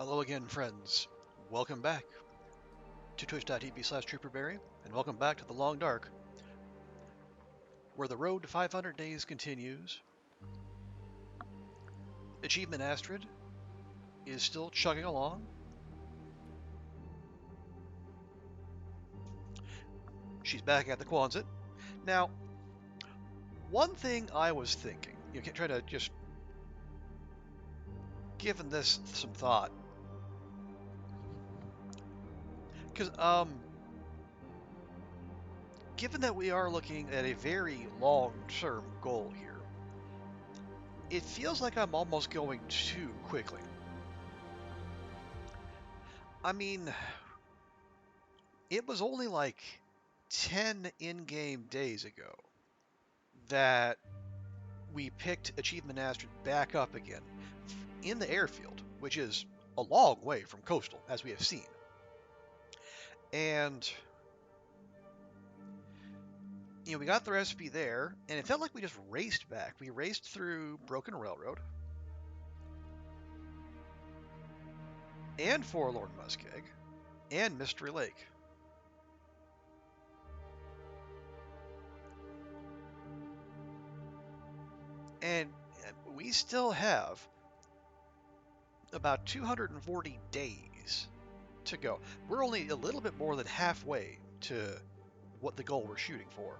Hello again, friends. Welcome back to twitch.tv/TrooperBerry, and welcome back to the Long Dark, where the road to 500 days continues. Achievement Astrid is still chugging along. She's back at the Quonset. Now, one thing I was thinking, trying to just giving this some thought, because given that we are looking at a very long-term goal here, it feels like I'm almost going too quickly. I mean, it was only like 10 in-game days ago that we picked Achievement Astrid back up again in the airfield, which is a long way from coastal, as we have seen. And we got the recipe there, and it felt like we just raced back. We raced through Broken Railroad and Forlorn Muskeg and Mystery Lake. And we still have about 240 days to go. We're only a little bit more than halfway to what the goal we're shooting for.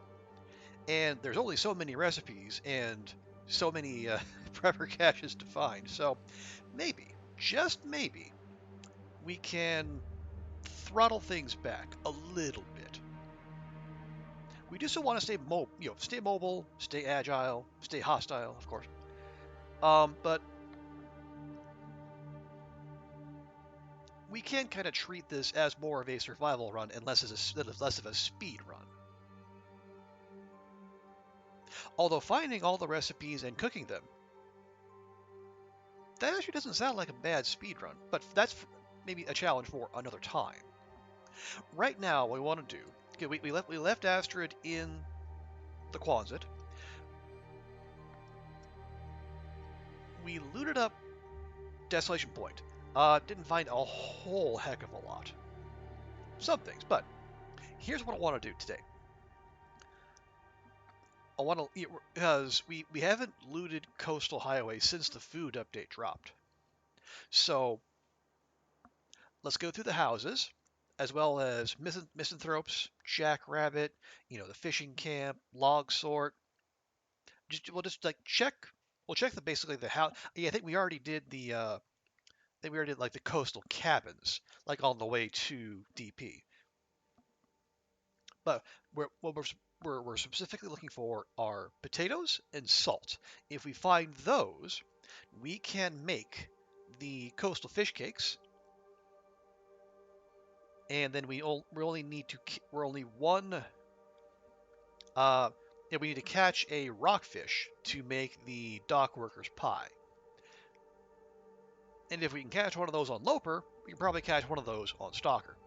And there's only so many recipes and so many prepper caches to find. So maybe, just maybe, we can throttle things back a little bit. We do still want to stay mobile, stay agile, stay hostile, of course. But we can kind of treat this as more of a survival run and less of a speed run. Although finding all the recipes and cooking them, that actually doesn't sound like a bad speed run, but that's maybe a challenge for another time. Right now, what we want to do, we left Astrid in the Quonset. We looted up Desolation Point. Didn't find a whole heck of a lot. Some things, but here's what I want to do today. I want to, because we haven't looted Coastal Highway since the food update dropped. So let's go through the houses, as well as Misanthropes, Jackrabbit, the fishing camp, Log Sort. We'll just like check. We'll check basically the house. Yeah, I think we already did like the coastal cabins, like on the way to DP. But what we're specifically looking for are potatoes and salt. If we find those, we can make the coastal fish cakes, and then we only need to we need to catch a rockfish to make the dock workers pie. And if we can catch one of those on Loper, we can probably catch one of those on Stalker.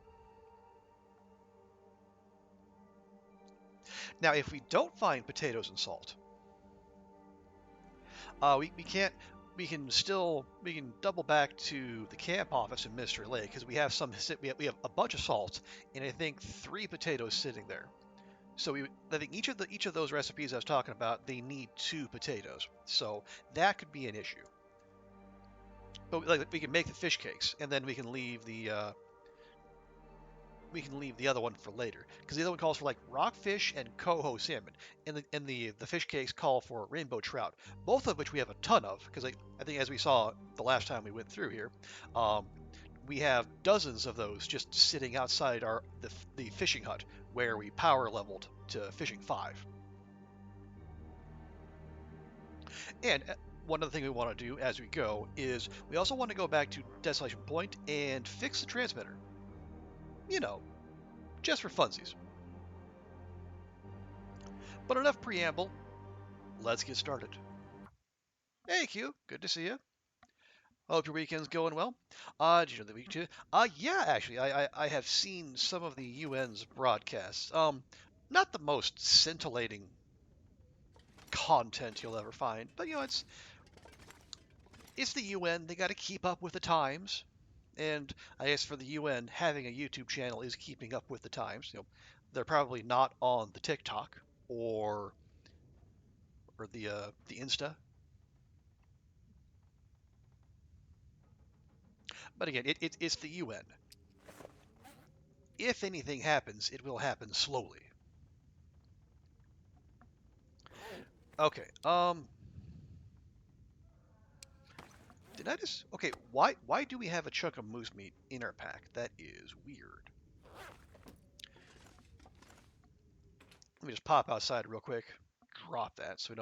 Now, if we don't find potatoes and salt, we can't. We can double back to the camp office in Mystery Lake because we have a bunch of salt and I think 3 potatoes sitting there. So I think each of those recipes I was talking about, they need 2 potatoes. So that could be an issue. But we can make the fish cakes and then we can leave the other one for later, because the other one calls for like rockfish and coho salmon, and the fish cakes call for rainbow trout, both of which we have a ton of, because I think as we saw the last time we went through here, we have dozens of those just sitting outside the fishing hut where we power leveled to fishing 5. And one other thing we want to do as we go is we also want to go back to Desolation Point and fix the transmitter. Just for funsies. But enough preamble, let's get started. Hey Q, good to see you. Hope your weekend's going well. Did you know the week too? Yeah, actually, I have seen some of the UN's broadcasts. Not the most scintillating content you'll ever find, but it's the UN. They got to keep up with the times, And I guess for the UN, having a YouTube channel is keeping up with the times. They're probably not on the TikTok or the Insta. But again, it's the UN. If anything happens, it will happen slowly. Okay. Did I just? Okay. Why do we have a chunk of moose meat in our pack? That is weird. Let me just pop outside real quick. Drop that so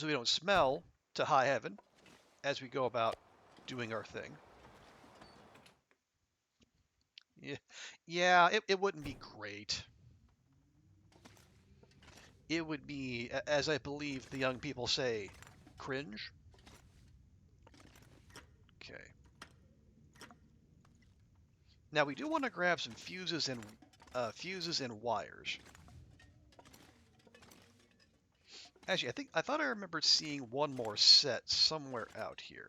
we don't smell to high heaven as we go about doing our thing. Yeah, yeah, it wouldn't be great. It would be, as I believe the young people say, cringe. Okay. Now we do want to grab some fuses and wires. Actually, I thought I remembered seeing one more set somewhere out here.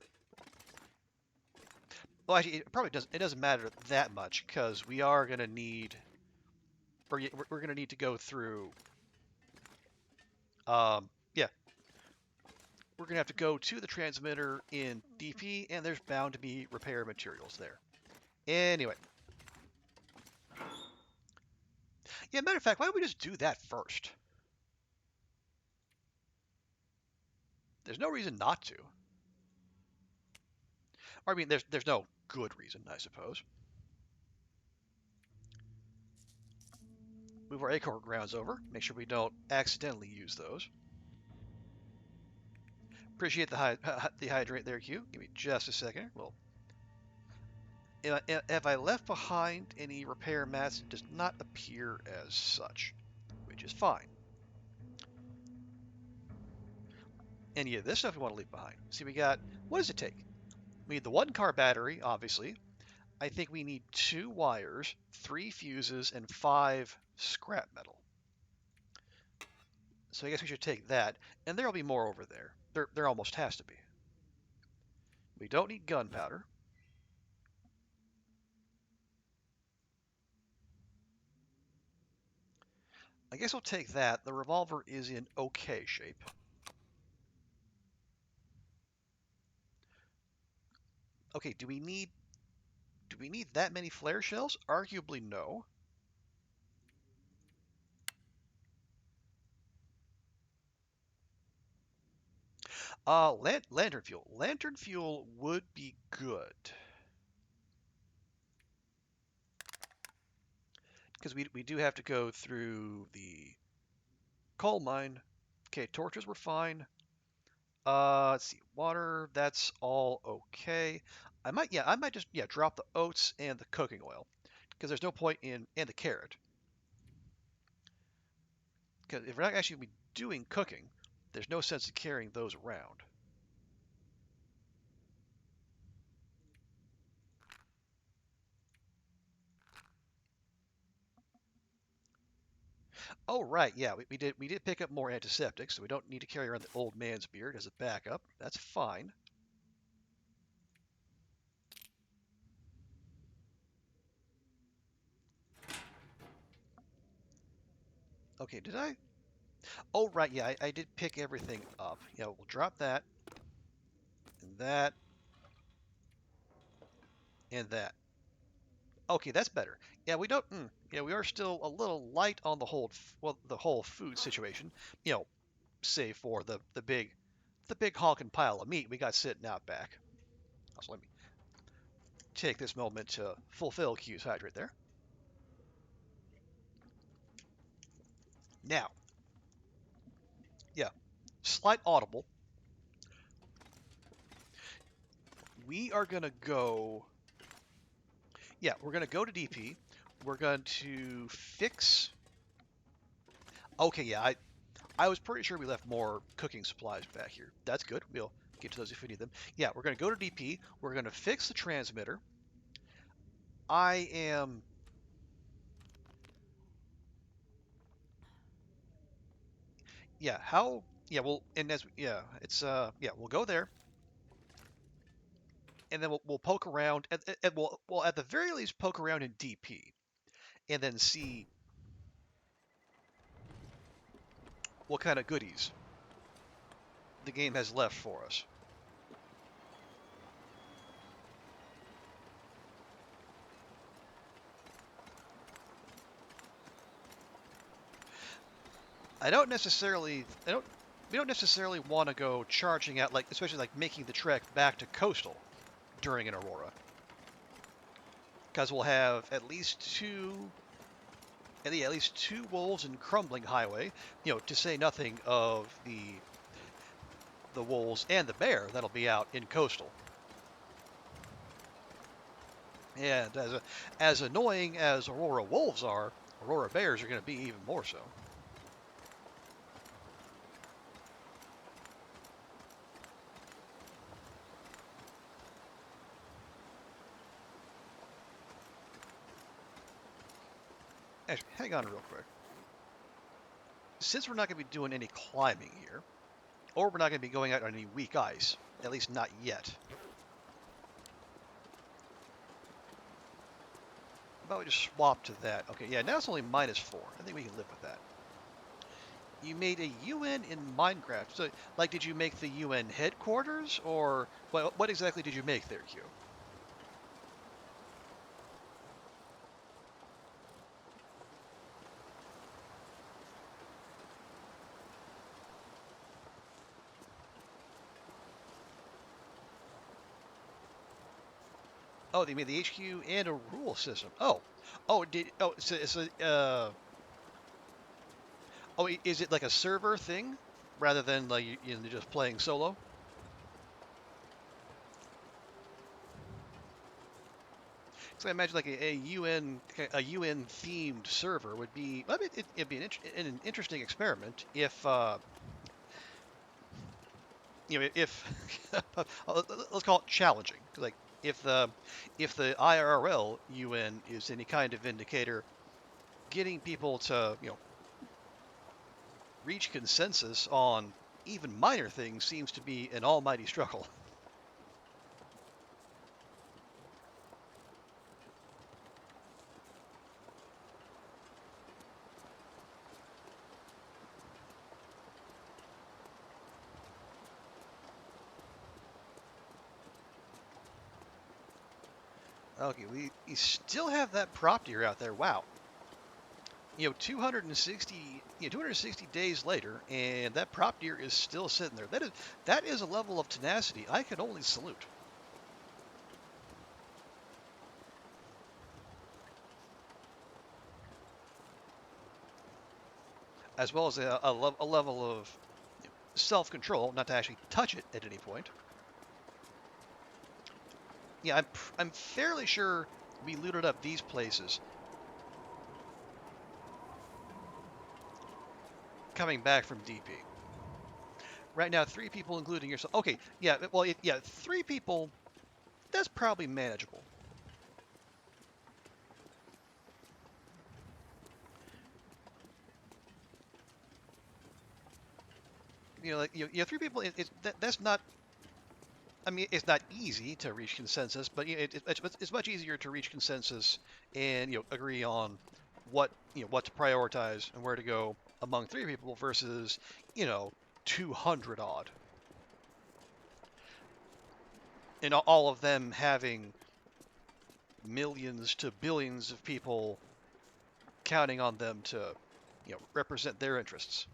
Well, actually, it probably doesn't. It doesn't matter that much because we are gonna need, or we're gonna need to go through. Yeah, we're gonna have to go to the transmitter in DP, and there's bound to be repair materials there. Anyway, yeah. Matter of fact, why don't we just do that first? There's no reason not to. Or, I mean, there's no good reason, I suppose. Move our acorn grounds over. Make sure we don't accidentally use those. Appreciate the hydrate there, Q. Give me just a second. Well, have I left behind any repair mats? It does not appear as such, which is fine. And yeah, this stuff we want to leave behind. See, we got, what does it take? We need the 1 car battery, obviously. I think we need 2 wires, 3 fuses, and 5 scrap metal. So I guess we should take that, and there'll be more over there. There almost has to be. We don't need gunpowder. I guess we'll take that. The revolver is in okay shape. Okay, do we need that many flare shells? Arguably no. Lantern fuel. Lantern fuel would be good. Because we do have to go through the coal mine. Okay, torches were fine. Let's see, water, that's all okay. I might just drop the oats and the cooking oil because there's no point in and the carrot because if we're not actually be doing cooking, there's no sense in carrying those around. Oh right, yeah, we did pick up more antiseptics, so we don't need to carry around the old man's beard as a backup. That's fine. Okay, did I? Oh right, yeah, I did pick everything up. Yeah, we'll drop that and that and that. Okay, that's better. Yeah, we don't. Yeah, we are still a little light on the whole food situation. You know, save for the big honking pile of meat we got sitting out back. Also, let me take this moment to fulfill Q's hydrate there. Now, yeah, slight audible. We are gonna go. Yeah, we're gonna go to DP. We're going to fix. Okay, yeah, I was pretty sure we left more cooking supplies back here. That's good. We'll get to those if we need them. Yeah, we're going to go to DP. We're going to fix the transmitter. I am. Yeah, how. Yeah, well, and as. Yeah, it's. Yeah, we'll go there. and then we'll poke around, and we'll at the very least poke around in DP, and then see what kind of goodies the game has left for us. We don't necessarily want to go charging out, like, especially like making the trek back to coastal during an Aurora, because we'll have at least two wolves in crumbling highway, to say nothing of the wolves and the bear that'll be out in coastal. And as annoying as Aurora wolves are, Aurora bears are going to be even more so. Actually, hang on real quick. Since we're not going to be doing any climbing here, or we're not going to be going out on any weak ice, at least not yet. How about we just swap to that? Okay, yeah, now it's only -4. I think we can live with that. You made a UN in Minecraft. So, like, did you make the UN headquarters, or what exactly did you make there, Q? Oh, they made the HQ and a rule system. Is it like a server thing rather than like just playing solo? So I imagine like a UN themed server would be. I mean, it'd be an interesting experiment if if let's call it challenging. Like if the IRL UN is any kind of indicator, getting people to reach consensus on even minor things seems to be an almighty struggle. Okay, we still have that prop deer out there. Wow. 260 days later, and that prop deer is still sitting there. That is a level of tenacity I can only salute. As well as a level of self-control, not to actually touch it at any point. Yeah, I'm fairly sure we looted up these places coming back from DP. Right now, 3 people, including yourself. Okay, yeah, well, 3 people, that's probably manageable. Like 3 people. That's not. I mean, it's not easy to reach consensus, but it's much easier to reach consensus and agree on what to prioritize and where to go among 3 people versus 200 odd, and all of them having millions to billions of people counting on them to represent their interests.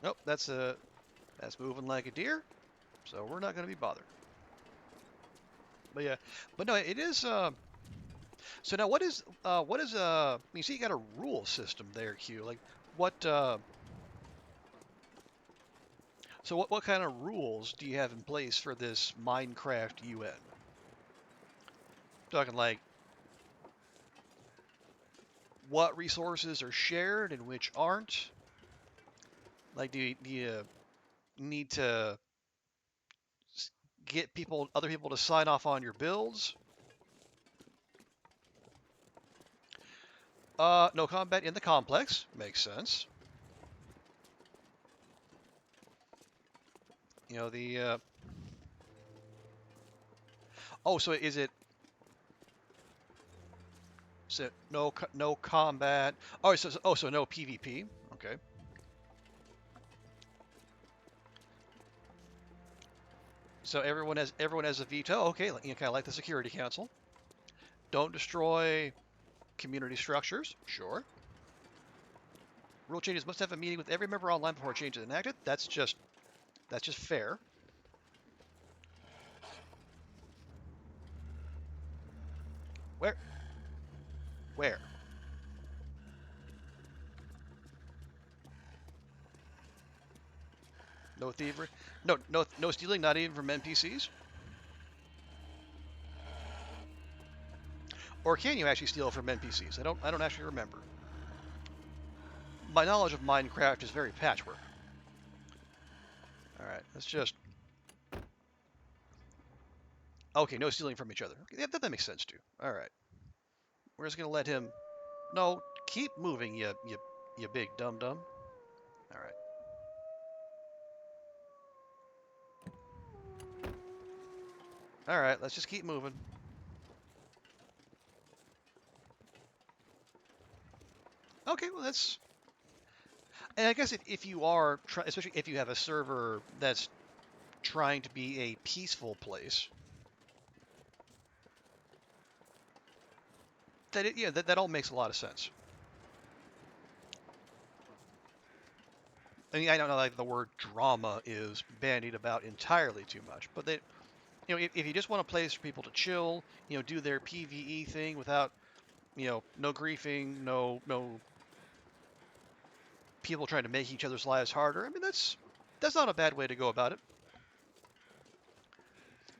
Nope, that's moving like a deer, so we're not going to be bothered. But yeah, but no, it is. So now, you see, you got a rule system there, Q. Like, what? So what kind of rules do you have in place for this Minecraft UN? Talking like what resources are shared and which aren't. Like, do you need to get other people to sign off on your builds? No combat in the complex. Makes sense. You know, the oh, so is it? So no combat. Oh, so no PvP. Okay. So everyone has a veto. Okay, you know, kind of like the Security Council. Don't destroy community structures. Sure. Rule changes must have a meeting with every member online before a change is enacted. That's just fair. Where? Where? No thievery. No stealing. Not even from NPCs. Or can you actually steal from NPCs? I don't actually remember. My knowledge of Minecraft is very patchwork. All right, let's just. Okay, no stealing from each other. Okay, yeah, that makes sense too. All right, we're just gonna let him. No, keep moving, you big dum dum. All right. All right, let's just keep moving. Okay, well that's. And I guess if you are, especially if you have a server that's trying to be a peaceful place, that all makes a lot of sense. I mean, I don't know, like the word drama is bandied about entirely too much, but if you just want a place for people to chill, do their PVE thing without, no griefing, no people trying to make each other's lives harder. I mean, that's not a bad way to go about it.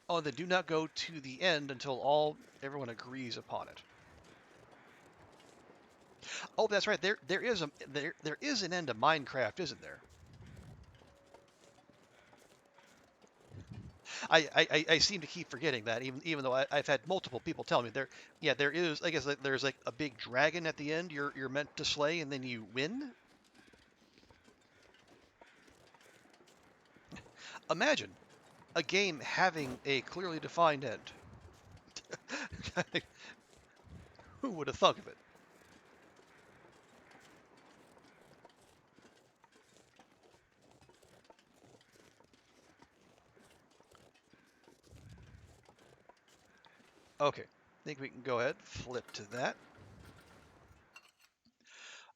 Oh, then do not go to the end until everyone agrees upon it. Oh, that's right. There is an end to Minecraft, isn't there? I seem to keep forgetting that, even though I've had multiple people tell me there. Yeah, there is. I guess there's like a big dragon at the end. You're meant to slay, and then you win. Imagine a game having a clearly defined end. Who would have thunk of it? Okay, I think we can go ahead, flip to that.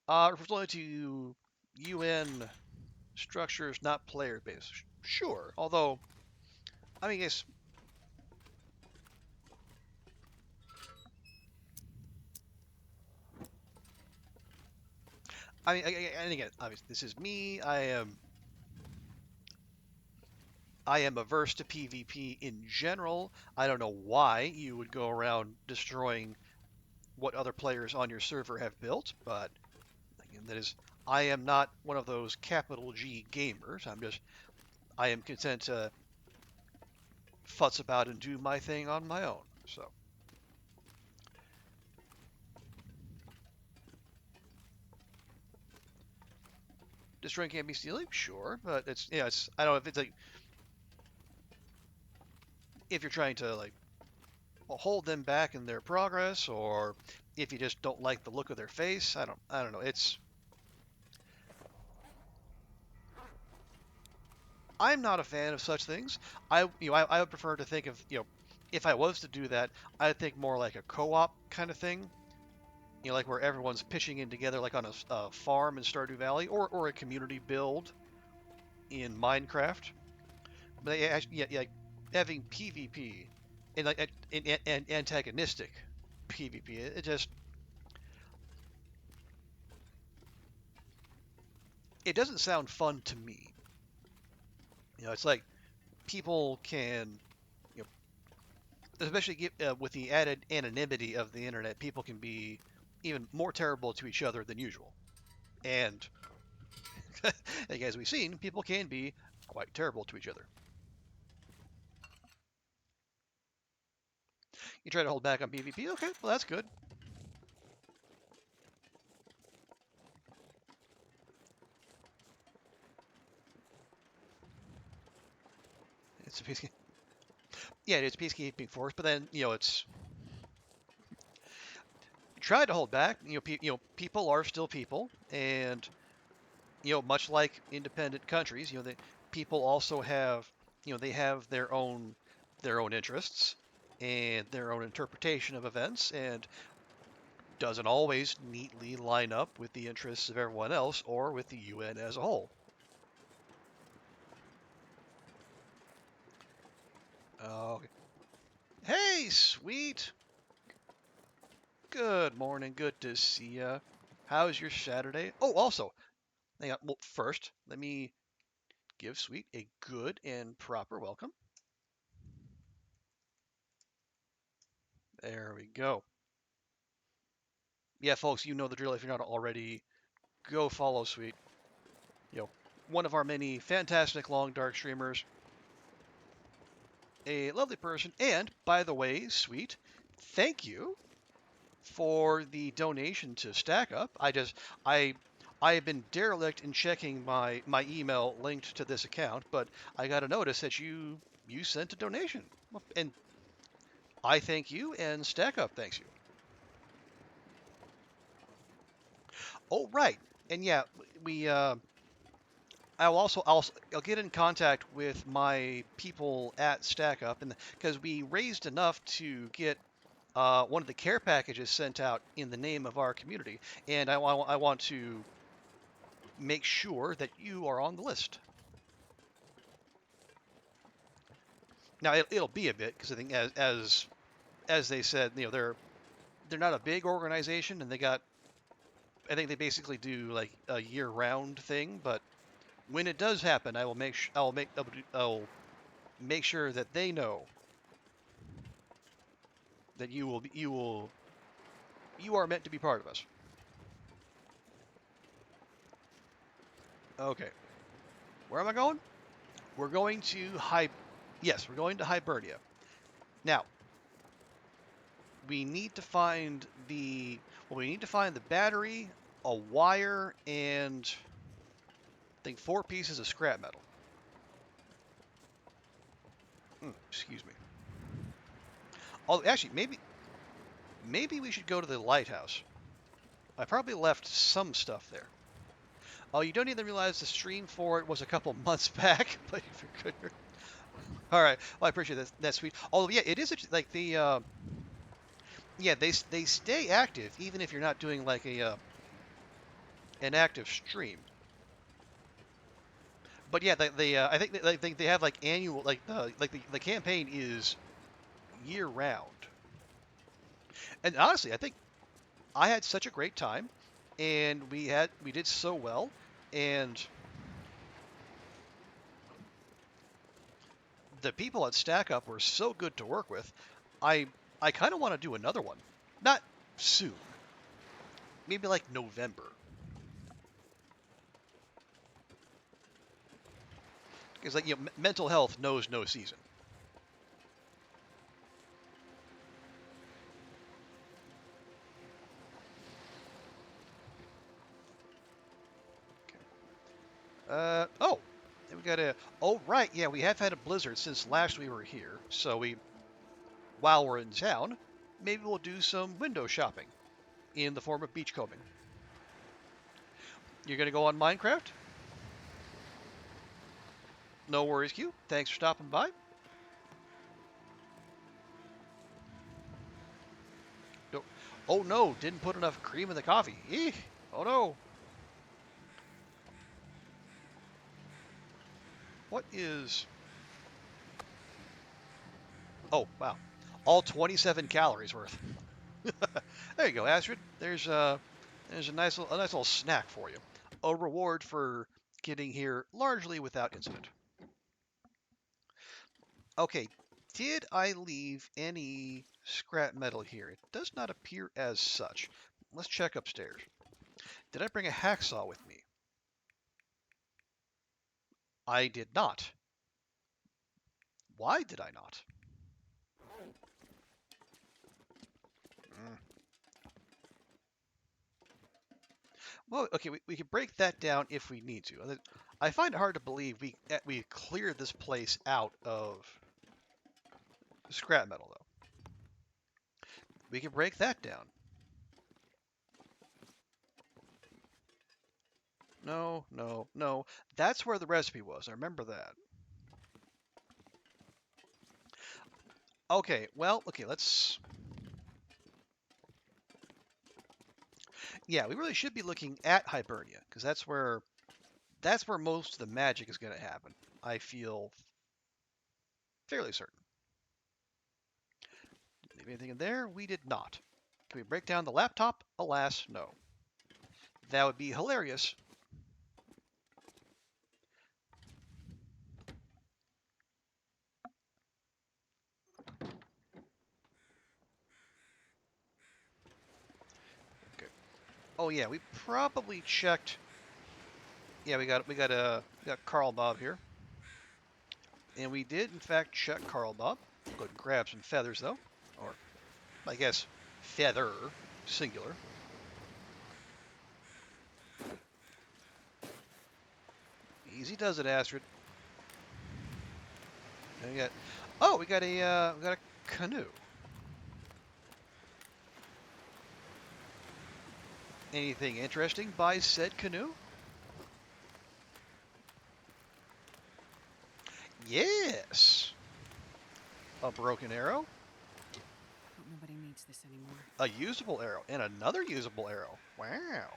Refers to UN structures, not player-based. Sure, although, I mean, yes. I mean, and again, obviously, this is me. I am averse to PvP in general. I don't know why you would go around destroying what other players on your server have built, but again, I am not one of those capital G gamers. I am content to futz about and do my thing on my own. So, destroying can't be stealing, sure, but it's I don't know if it's like if you're trying to like hold them back in their progress, or if you just don't like the look of their face. I don't know. I'm not a fan of such things. I would prefer to think of if I was to do that, I'd think more like a co-op kind of thing. Like where everyone's pitching in together, like on a farm in Stardew Valley, or a community build in Minecraft. But yeah, having PvP and like and antagonistic PvP, it doesn't sound fun to me. It's like people can, you especially with the added anonymity of the internet, people can be even more terrible to each other than usual. And as we've seen, people can be quite terrible to each other. You try to hold back on PvP, okay, well that's good. It's a peacekeeping. Yeah, it's a peacekeeping force, but then it's tried to hold back. People are still people, and much like independent countries, people also have, they have their own interests and their own interpretation of events, and doesn't always neatly line up with the interests of everyone else or with the UN as a whole. Okay. Hey, sweet. Good morning. Good to see ya. How's your Saturday? Oh, also, hang on. Well, first, let me give Sweet a good and proper welcome. There we go. Yeah, folks, you know the drill. If you're not already, go follow Sweet. You know, one of our many fantastic long dark streamers, a lovely person, and by the way, Sweet, thank you for the donation to Stack Up. I I have been derelict in checking my email linked to this account, but I got a notice that you sent a donation, and I thank you, and Stack Up thanks you. Oh right, and yeah, we I'll get in contact with my people at Stack Up, and because we raised enough to get one of the care packages sent out in the name of our community, and I want to make sure that you are on the list. Now it'll be a bit because I think as they said, they're not a big organization, and I think they basically do like a year-round thing. But when it does happen, I'll make sure that they know that you are meant to be part of us. Okay, where am I going? We're going to Yes, we're going to Hibernia. Now, we need to find the battery, a wire, and I think 4 pieces of scrap metal. Excuse me. Oh, actually, maybe we should go to the lighthouse. I probably left some stuff there. Oh, you don't even realize the stream for it was a couple months back, but if you're good. All right. Well, I appreciate that. That's sweet. Although, yeah, it is like they stay active even if you're not doing like an active stream. But yeah, I think they have like annual the campaign is year round. And honestly, I think I had such a great time, and we did so well, and the people at Stack Up were so good to work with. I I kind of want to do another one, not soon, maybe like November, because like mental health knows no season. Oh, and we got a. Oh right, yeah, we have had a blizzard since last we were here, so while we're in town, maybe we'll do some window shopping in the form of beachcombing. You're gonna go on Minecraft? No worries, Q. Thanks for stopping by. No. Oh no, didn't put enough cream in the coffee. Eeh. Oh no. What is? Oh wow, all 27 calories worth. There you go, Astrid. There's a nice little snack for you. A reward for getting here largely without incident. Okay, did I leave any scrap metal here? It does not appear as such. Let's check upstairs. Did I bring a hacksaw with me? I did not. Why did I not? Mm. Well, okay, we can break that down if we need to. I find it hard to believe we cleared this place out of scrap metal, though. We can break that down. No, no, no. That's where the recipe was. I remember that. Okay, well, okay, let's... Yeah, we really should be looking at Hibernia, because that's where most of the magic is going to happen. I feel fairly certain. Leave anything in there? We did not. Can we break down the laptop? Alas, no. That would be hilarious. Okay. Oh yeah, we probably checked. Yeah, we got Carl Bob here, and we did in fact check Carl Bob. Go ahead and grab some feathers though, or I guess feather singular. Easy does it, Astrid. And we got a canoe. Anything interesting by said canoe? Yes. A broken arrow. Hope nobody needs this anymore. A usable arrow and another usable arrow. Wow.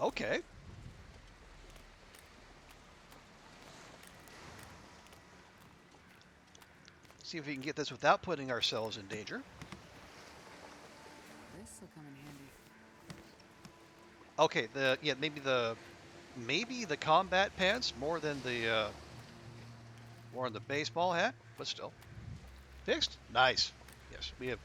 Okay. See if we can get this without putting ourselves in danger. This will come in handy. Okay, maybe the combat pants more than the baseball hat, but still. Fixed? Nice. Yes, we have.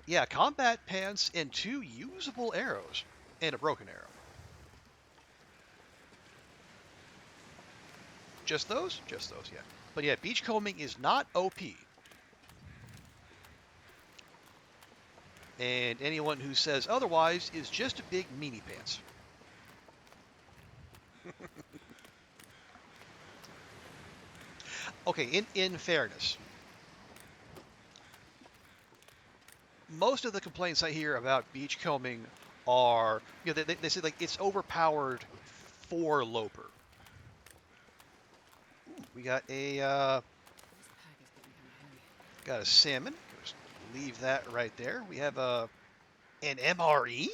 Yeah, combat pants and 2 usable arrows and a broken arrow. Just those? Just those, yeah. But yeah, beachcombing is not OP. And anyone who says otherwise is just a big meanie pants. Okay, in fairness, most of the complaints I hear about beachcombing are, they say like it's overpowered for Loper. Ooh, we got This pack is getting kind of heavy. got a salmon. Just leave that right there. We have an MRE.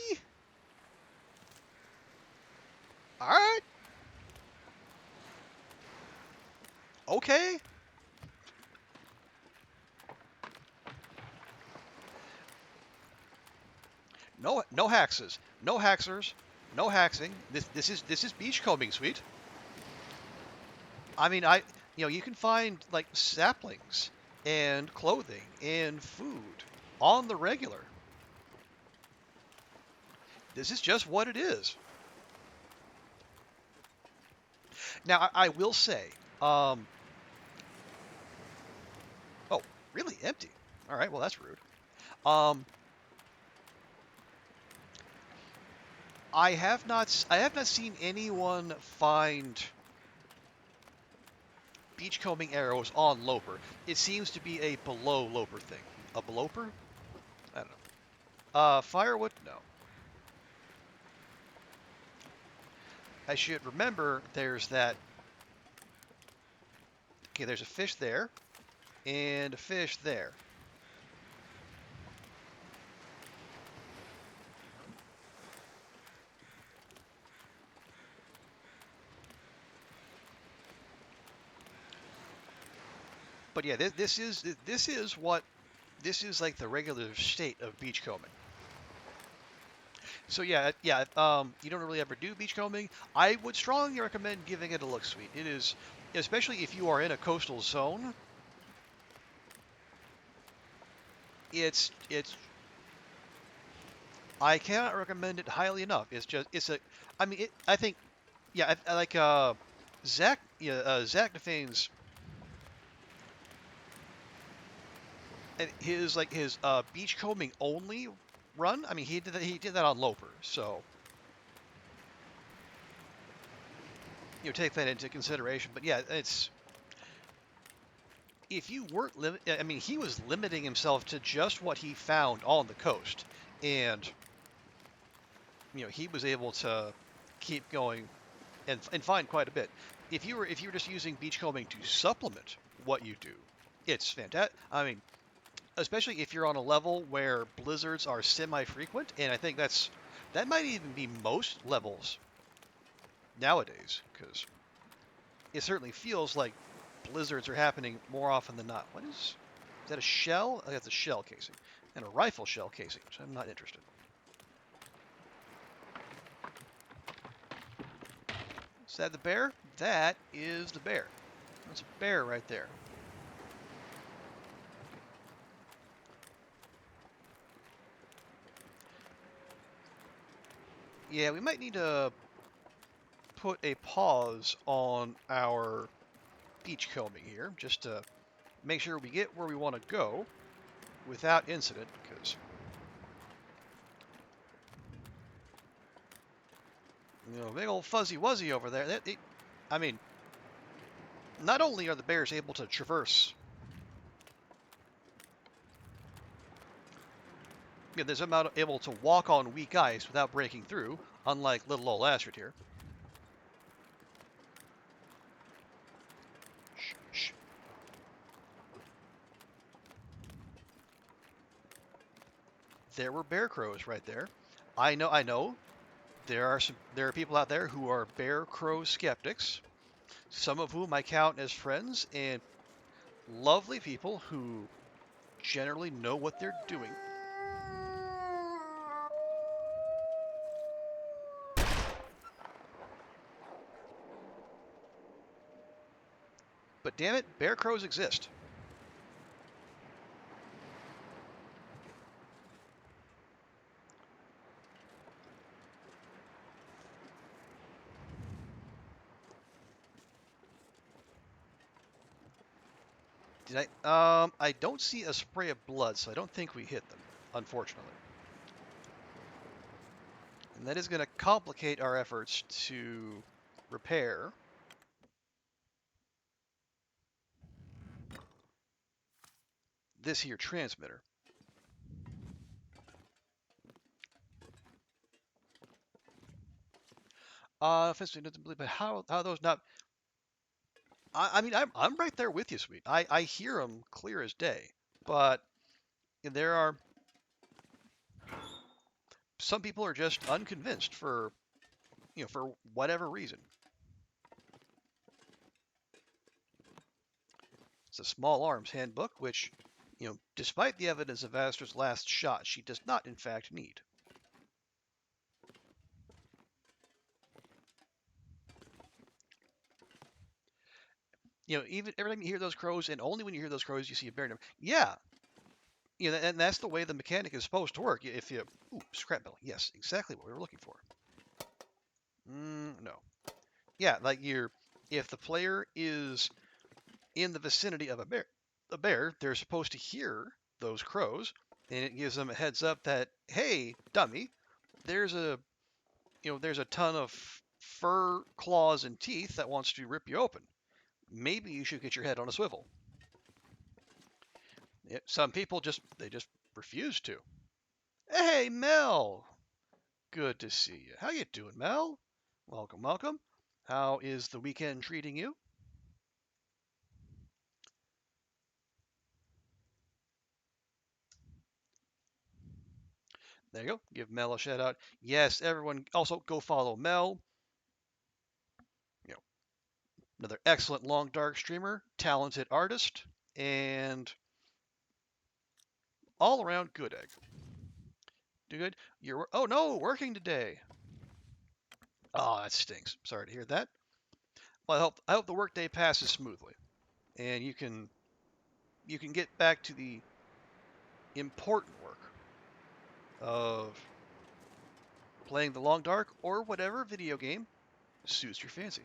All right. Okay. No haxes. No haxers. No haxing. This is beachcombing, sweet. I mean, you can find like saplings and clothing and food on the regular. This is just what it is. Now, I will say, oh, really empty. All right, well that's rude. I have not seen anyone find beachcombing arrows on Loper. It seems to be a below Loper thing. A beloper? I don't know. Firewood? No. I should remember there's that. Okay, there's a fish there, and a fish there. But yeah, this is like the regular state of beachcombing. So yeah, you don't really ever do beachcombing. I would strongly recommend giving it a look, sweet. It is, especially if you are in a coastal zone. It's I cannot recommend it highly enough. I think, yeah, I like Zach Defane's And his beachcombing only run. I mean, he did that on Loper, so take that into consideration. But yeah, it's if you weren't I mean, he was limiting himself to just what he found on the coast, and he was able to keep going and find quite a bit. If you were just using beachcombing to supplement what you do, it's fantastic. I mean, especially if you're on a level where blizzards are semi-frequent, and I think that might even be most levels nowadays, because it certainly feels like blizzards are happening more often than not. Is that a shell? I think that's a shell casing, and a rifle shell casing, which I'm not interested. Is that the bear? That is the bear. That's a bear right there. Yeah, we might need to put a pause on our beachcombing here, just to make sure we get where we want to go without incident, because big old fuzzy wuzzy over there. I mean, not only are the bears able to traverse, there's them able to walk on weak ice without breaking through, unlike little old Astrid here. Shh, shh. There were bear crows right there. I know. There are people out there who are bear crow skeptics, some of whom I count as friends and lovely people who generally know what they're doing. But damn it, bear crows exist. Did I? I don't see a spray of blood, so I don't think we hit them, unfortunately. And that is going to complicate our efforts to repair this here transmitter. But how are those not? I mean, I'm right there with you, sweet. I hear them clear as day, but there are some people are just unconvinced for whatever reason. It's a small arms handbook, which, despite the evidence of Astrid's last shot, she does not in fact need. Even every time you hear those crows, and only when you hear those crows, you see a bear number. Yeah, and that's the way the mechanic is supposed to work. If you, scrap metal, yes, exactly what we were looking for. No, yeah, like if the player is in the vicinity of a bear, they're supposed to hear those crows, and it gives them a heads up that, hey, dummy, there's a ton of fur, claws, and teeth that wants to rip you open. Maybe you should get your head on a swivel. Some people just refuse to. Hey, Mel, good to see you. How you doing, Mel? Welcome, welcome. How is the weekend treating you? There you go. Give Mel a shout out. Yes, everyone also go follow Mel. You know, another excellent long dark streamer, talented artist, and all around good egg. Do good. Oh no, working today. Oh, that stinks. Sorry to hear that. Well, I hope the workday passes smoothly, and you can get back to the important work of playing the long dark or whatever video game suits your fancy.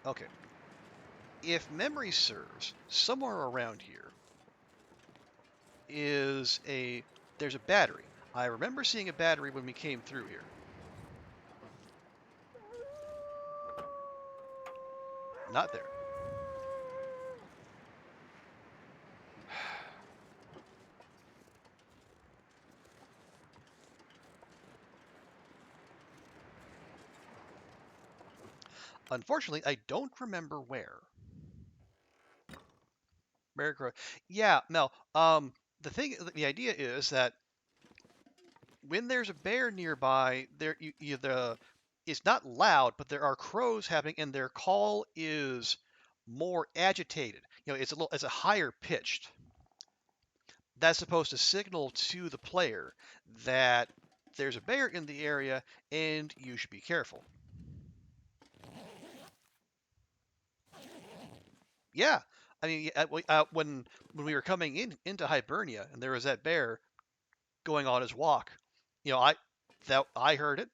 Okay. if memory serves, somewhere around here is there's a battery. I remember seeing a battery when we came through here. Not there. Unfortunately, I don't remember where. Bear Yeah, no. The idea is that when there's a bear nearby, it's not loud, but there are crows happening, and their call is more agitated. It's a higher pitched. That's supposed to signal to the player that there's a bear in the area and you should be careful. Yeah, I mean, when we were coming into Hibernia and there was that bear going on his walk, I heard it.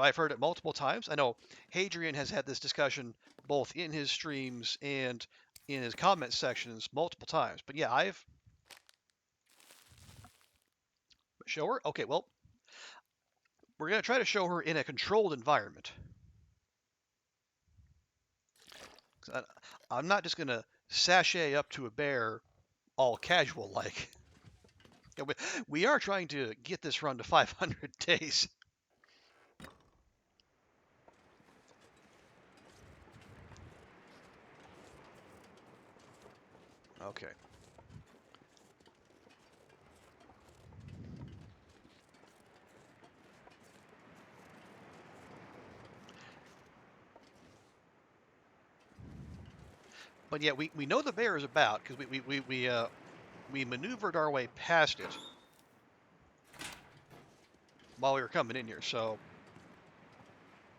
I've heard it multiple times. I know Hadrian has had this discussion both in his streams and in his comment sections multiple times. But yeah, I've show her. Okay, well, we're gonna try to show her in a controlled environment. I'm not just gonna sashay up to a bear all casual like. We are trying to get this run to 500 days. Okay. But yeah, we know the bear is about because we maneuvered our way past it while we were coming in here. So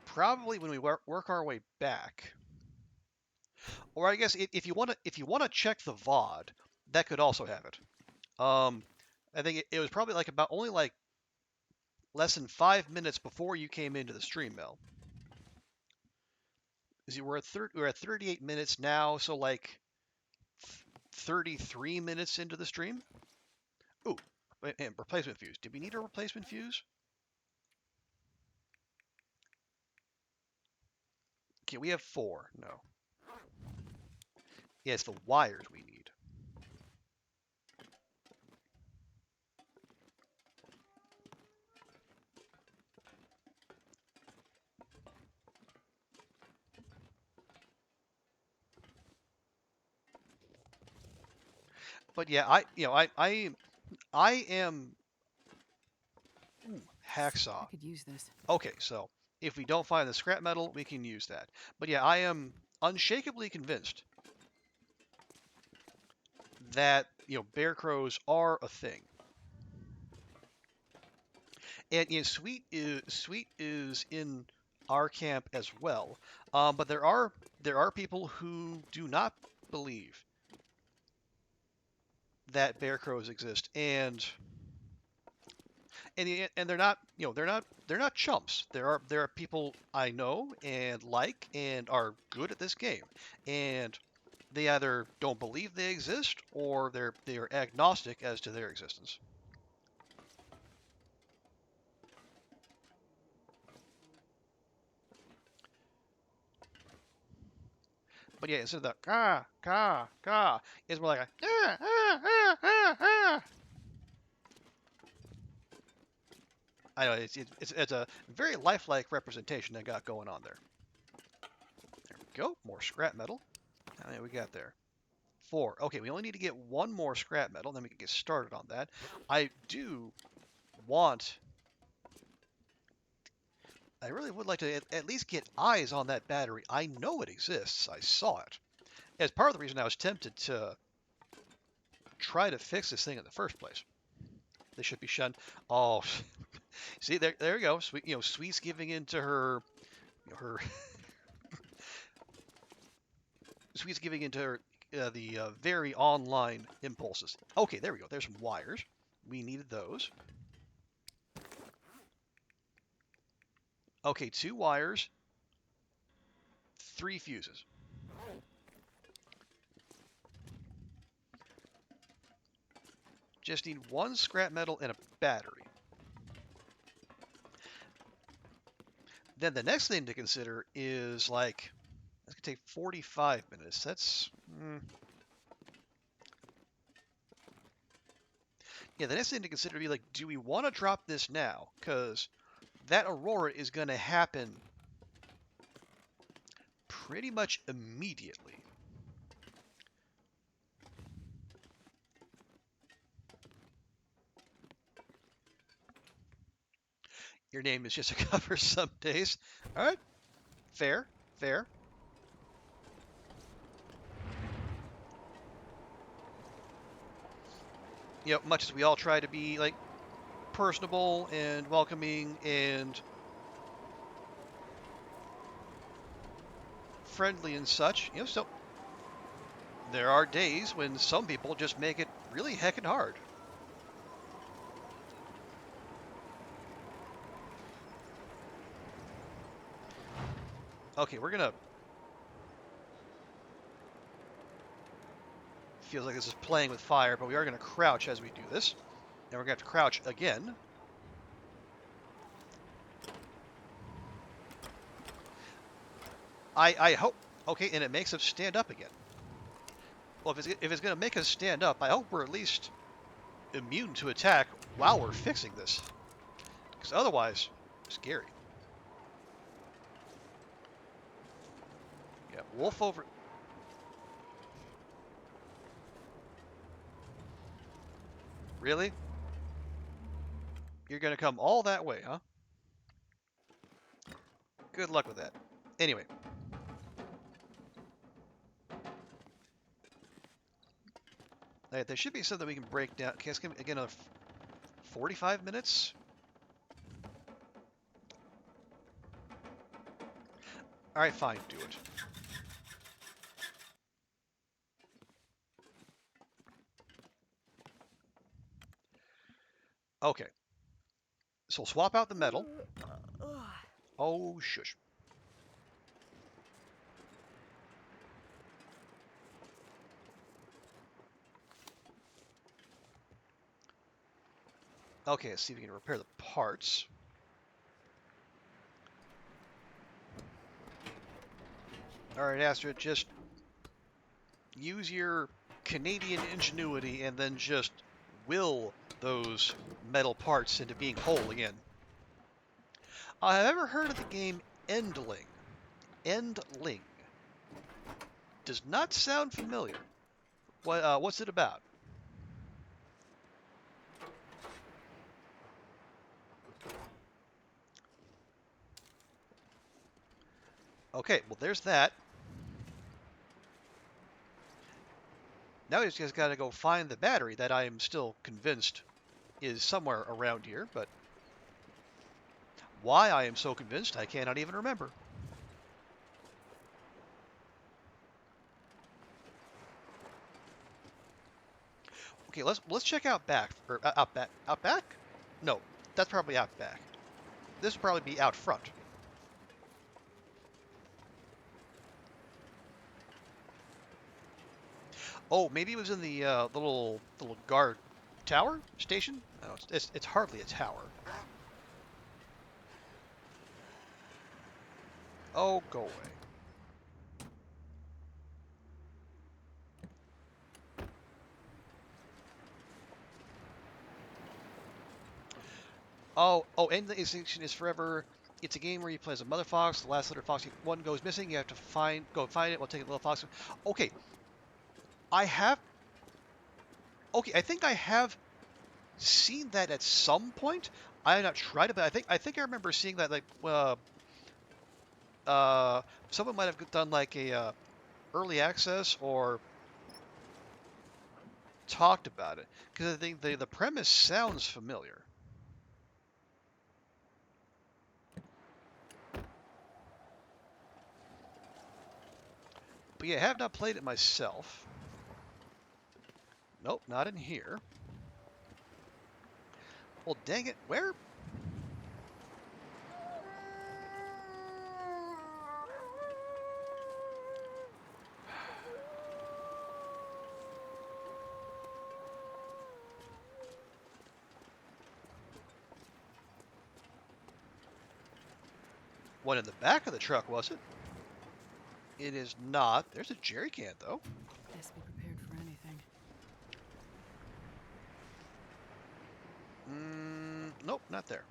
probably when we work our way back, or I guess if you want to check the VOD, that could also have it. I think it was probably like about only like less than 5 minutes before you came into the stream, Mel. We're at 38 minutes now, so like 33 minutes into the stream. Ooh, and replacement fuse. Did we need a replacement fuse? Okay, we have 4. No. Yeah, it's the wires we need. But yeah, I am. Ooh, hacksaw. I could use this. Okay, so if we don't find the scrap metal, we can use that. But yeah, I am unshakably convinced that bear crows are a thing. And Sweet is in our camp as well. But there are people who do not believe that bear crows exist, and they're not chumps. There are people I know and like and are good at this game, and they either don't believe they exist or they are agnostic as to their existence. But yeah, instead of the ka ka ka, it's more like a ah, ah, ah, ah, ah. I know it's a very lifelike representation they got going on there. There we go. More scrap metal. How many we got there? 4. Okay, we only need to get 1 more scrap metal, then we can get started on that. I really would like to at least get eyes on that battery. I know it exists. I saw it. As part of the reason I was tempted to try to fix this thing in the first place. They should be shunned. Oh, see there you go. Sweet's giving into her Sweet's giving into her the very online impulses. Okay, there we go. There's some wires. We needed those. Okay, 2 wires, 3 fuses. Just need 1 scrap metal and a battery. Then the next thing to consider is like, it's gonna take 45 minutes. That's, yeah, the next thing to consider would be like, do we want to drop this now? Because that Aurora is gonna happen pretty much immediately. Your name is just a cover some days. All right, fair, fair. You know, much as we all try to be like personable and welcoming and friendly and such, you know, so there are days when some people just make it really heckin' hard. Okay, we're gonna. Feels like this is playing with fire, but we are gonna crouch as we do this. And we're gonna have to crouch again. I hope. Okay, and it makes us stand up again. Well, if it's gonna make us stand up, I hope we're at least immune to attack while we're fixing this. Because otherwise, scary. Yeah, wolf over. Really? You're gonna come all that way, huh? Good luck with that. Anyway. Right, there should be something we can break down. Okay, let's give again another 45 minutes. All right, fine, do it. Okay, so we'll swap out the metal. Oh, shush. Okay, let's see if we can repair the parts. All right, Astrid, just use your Canadian ingenuity and then just will those metal parts into being whole again. I've ever heard of the game Endling. Endling. Does not sound familiar. What's it about? Okay, well, there's that. Now we just got to go find the battery that I am still convinced is somewhere around here, but why I am so convinced, I cannot even remember. Okay, let's check out back or out back. Out back? No, that's probably out back. This would probably be out front. Oh, maybe it was in the little guard tower station. No, it's hardly a tower. Oh, go away. Oh, and the extinction is forever. It's a game where you play as a mother fox. The last little fox one goes missing. You have to go find it. We'll take a little fox. Okay, I have. Okay, I think I have seen that at some point. I have not tried it, but I think I remember seeing that like someone might have done like a early access or talked about it because I think the premise sounds familiar. But yeah, I have not played it myself. Nope, not in here. Well, dang it, where? One in the back of the truck, was it? It is not. There's a jerry can, though. Best be prepared for anything. Nope, not there.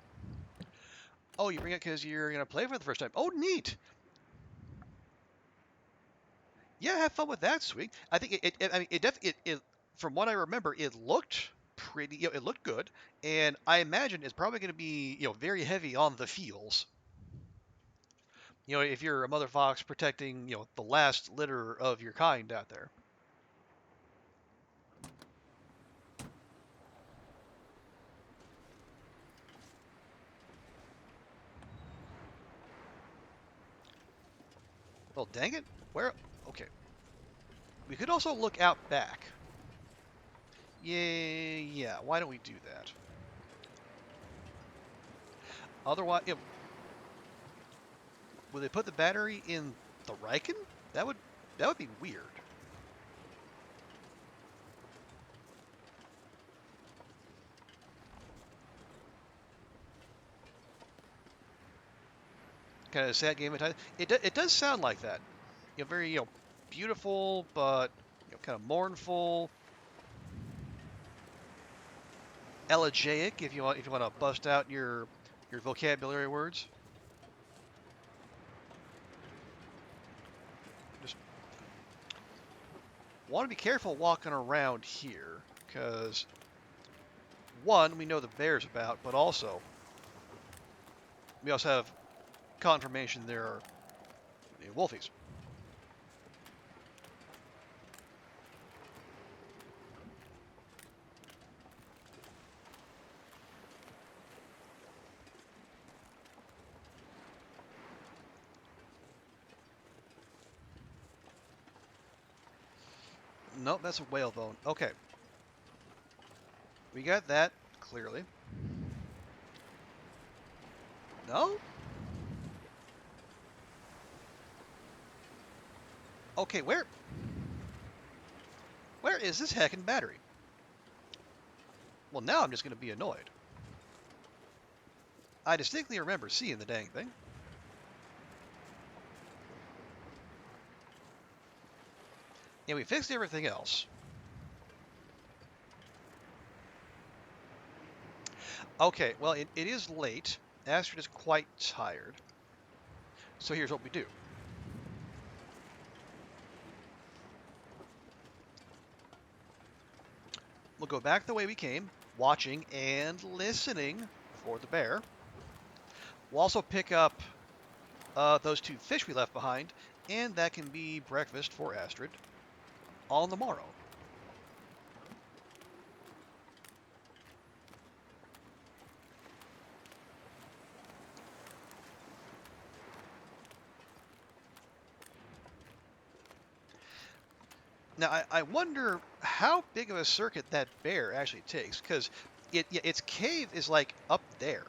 Oh, you bring it because you're going to play for the first time. Oh, neat. Yeah, have fun with that, sweet. I think I mean, from what I remember, it looked pretty, it looked good. And I imagine it's probably going to be, very heavy on the feels. If you're a mother fox protecting, the last litter of your kind out there. Well, dang it. Where? Okay. We could also look out back. Yeah. Why don't we do that? Otherwise, would they put the battery in the Riken? That would be weird. Kind of a sad game of time. It does sound like that. Very beautiful, but kind of mournful, elegiac. If you want to bust out your vocabulary words. Just want to be careful walking around here because one, we know the bear's about, but also we also have confirmation there are wolfies. Nope, that's a whale bone. Okay. We got that, clearly. No? Okay, where is this heckin' battery? Well, now I'm just going to be annoyed. I distinctly remember seeing the dang thing. And we fixed everything else. Okay, well, it is late. Astrid is quite tired. So here's what we do. We'll go back the way we came, watching and listening for the bear. We'll also pick up those 2 fish we left behind, and that can be breakfast for Astrid on the morrow. Now, I wonder how big of a circuit that bear actually takes, because its cave is like up there.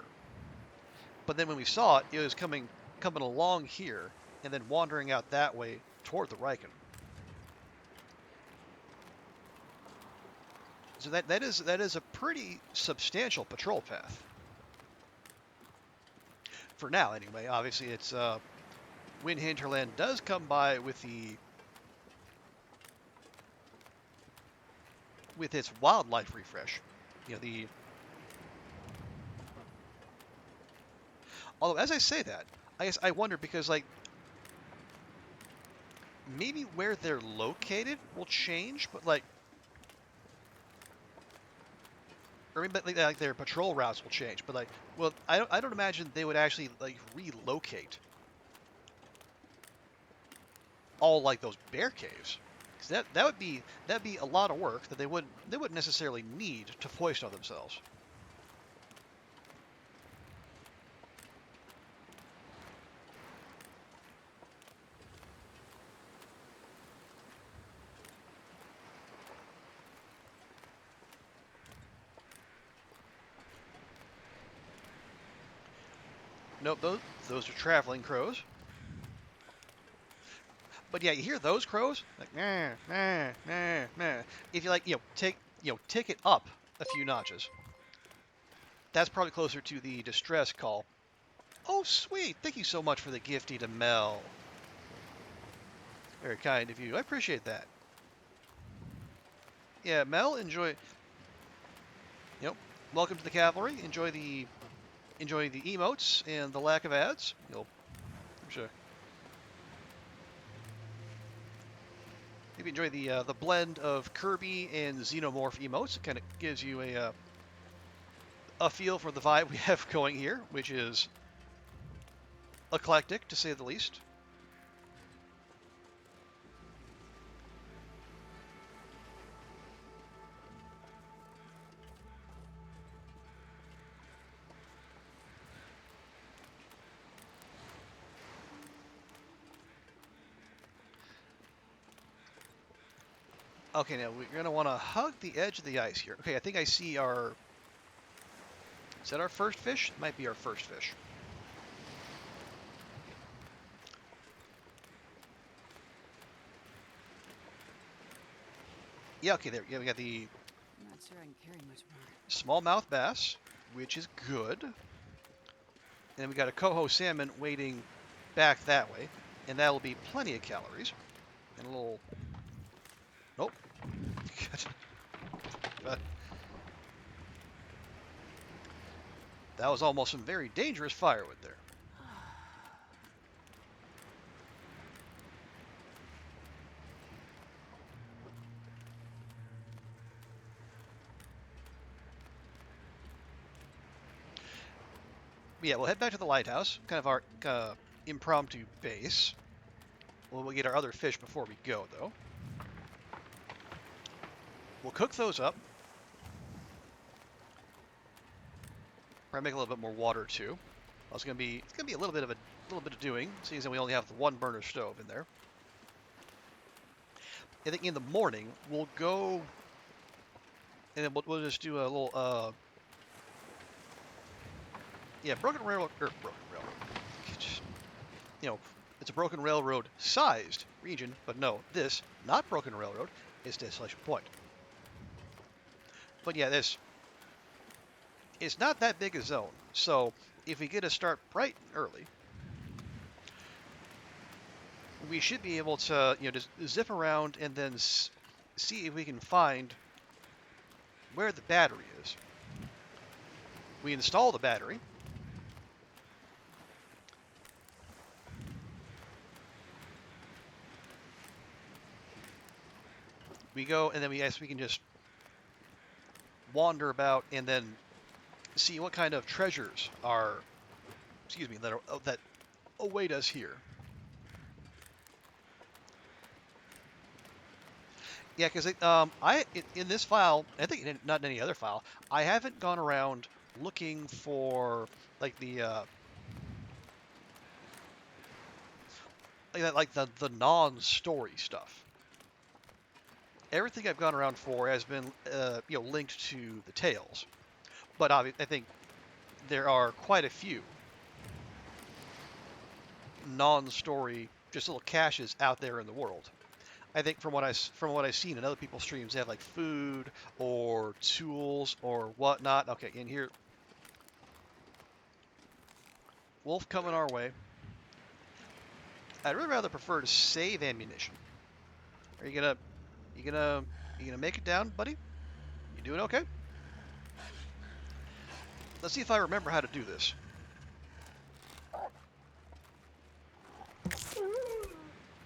But then when we saw it, it was coming along here and then wandering out that way toward the Riken. So that is a pretty substantial patrol path. For now, anyway. Obviously, it's Wind Hinterland does come by with its wildlife refresh. Although, as I say that, I guess I wonder because, like, maybe where they're located will change, but, like, or maybe like their patrol routes will change. But, like, well, I don't imagine they would actually, like, relocate all, like, those bear caves. Because that'd be a lot of work that they wouldn't necessarily need to foist on themselves. Nope, those are traveling crows. But yeah, you hear those crows like nah, nah, nah, nah. If you like, take it up a few notches. That's probably closer to the distress call Oh, sweet. Thank you so much for the gifty to Mel. Very kind of you. I appreciate that. Yeah, Mel, enjoy. You know, welcome to the cavalry. Enjoy the emotes and the lack of ads. You'll, I'm sure. Maybe enjoy the blend of Kirby and Xenomorph emotes. It kind of gives you a feel for the vibe we have going here, which is eclectic to say the least. Okay, now we're gonna want to hug the edge of the ice here. Okay, I think I see our. Is that our first fish? It might be our first fish. Yeah, okay, there. Yeah, we got the I'm not sure I can carry much more. smallmouth bass, which is good. And then we got a coho salmon waiting back that way, and that'll be plenty of calories. And a little. Nope. That was almost some very dangerous firewood there. Yeah, we'll head back to the lighthouse, kind of our impromptu base. We'll get our other fish before we go, though. We'll cook those up. Probably make a little bit more water too. Well, it's gonna be a little bit of doing, seeing as we only have the one burner stove in there. I think in the morning we'll go, and then we'll just do a little yeah, broken railroad. You know, it's a broken railroad sized region, but no, this not broken railroad is Desolation Point. But yeah, this it's not that big a zone, so if we get to start bright and early, we should be able to, just zip around and then see if we can find where the battery is. We install the battery. We go, and then we can just wander about and then see what kind of treasures are, that await us here. Yeah, because in this file, I think not in any other file, I haven't gone around looking for like the non-story stuff. Everything I've gone around for has been linked to the tales, but I think there are quite a few non-story, just little caches out there in the world. I think from what I've seen in other people's streams, they have like food or tools or whatnot. Okay, in here, wolf coming our way. I'd really rather prefer to save ammunition. Are you gonna make it down, buddy? You doing okay? Let's see if I remember how to do this.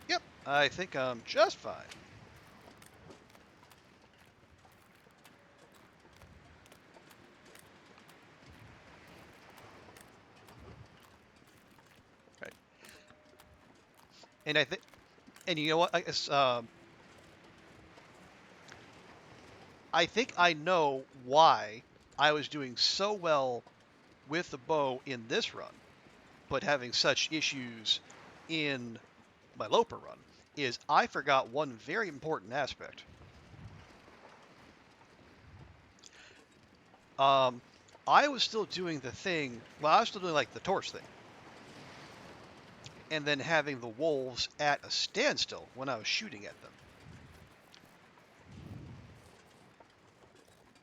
Yep, I think I'm just fine. Right. And and you know what? I guess I think I know why I was doing so well with the bow in this run, but having such issues in my Loper run, is I forgot one very important aspect. I was still doing the thing, well, I was still doing like the torch thing, and then having the wolves at a standstill when I was shooting at them.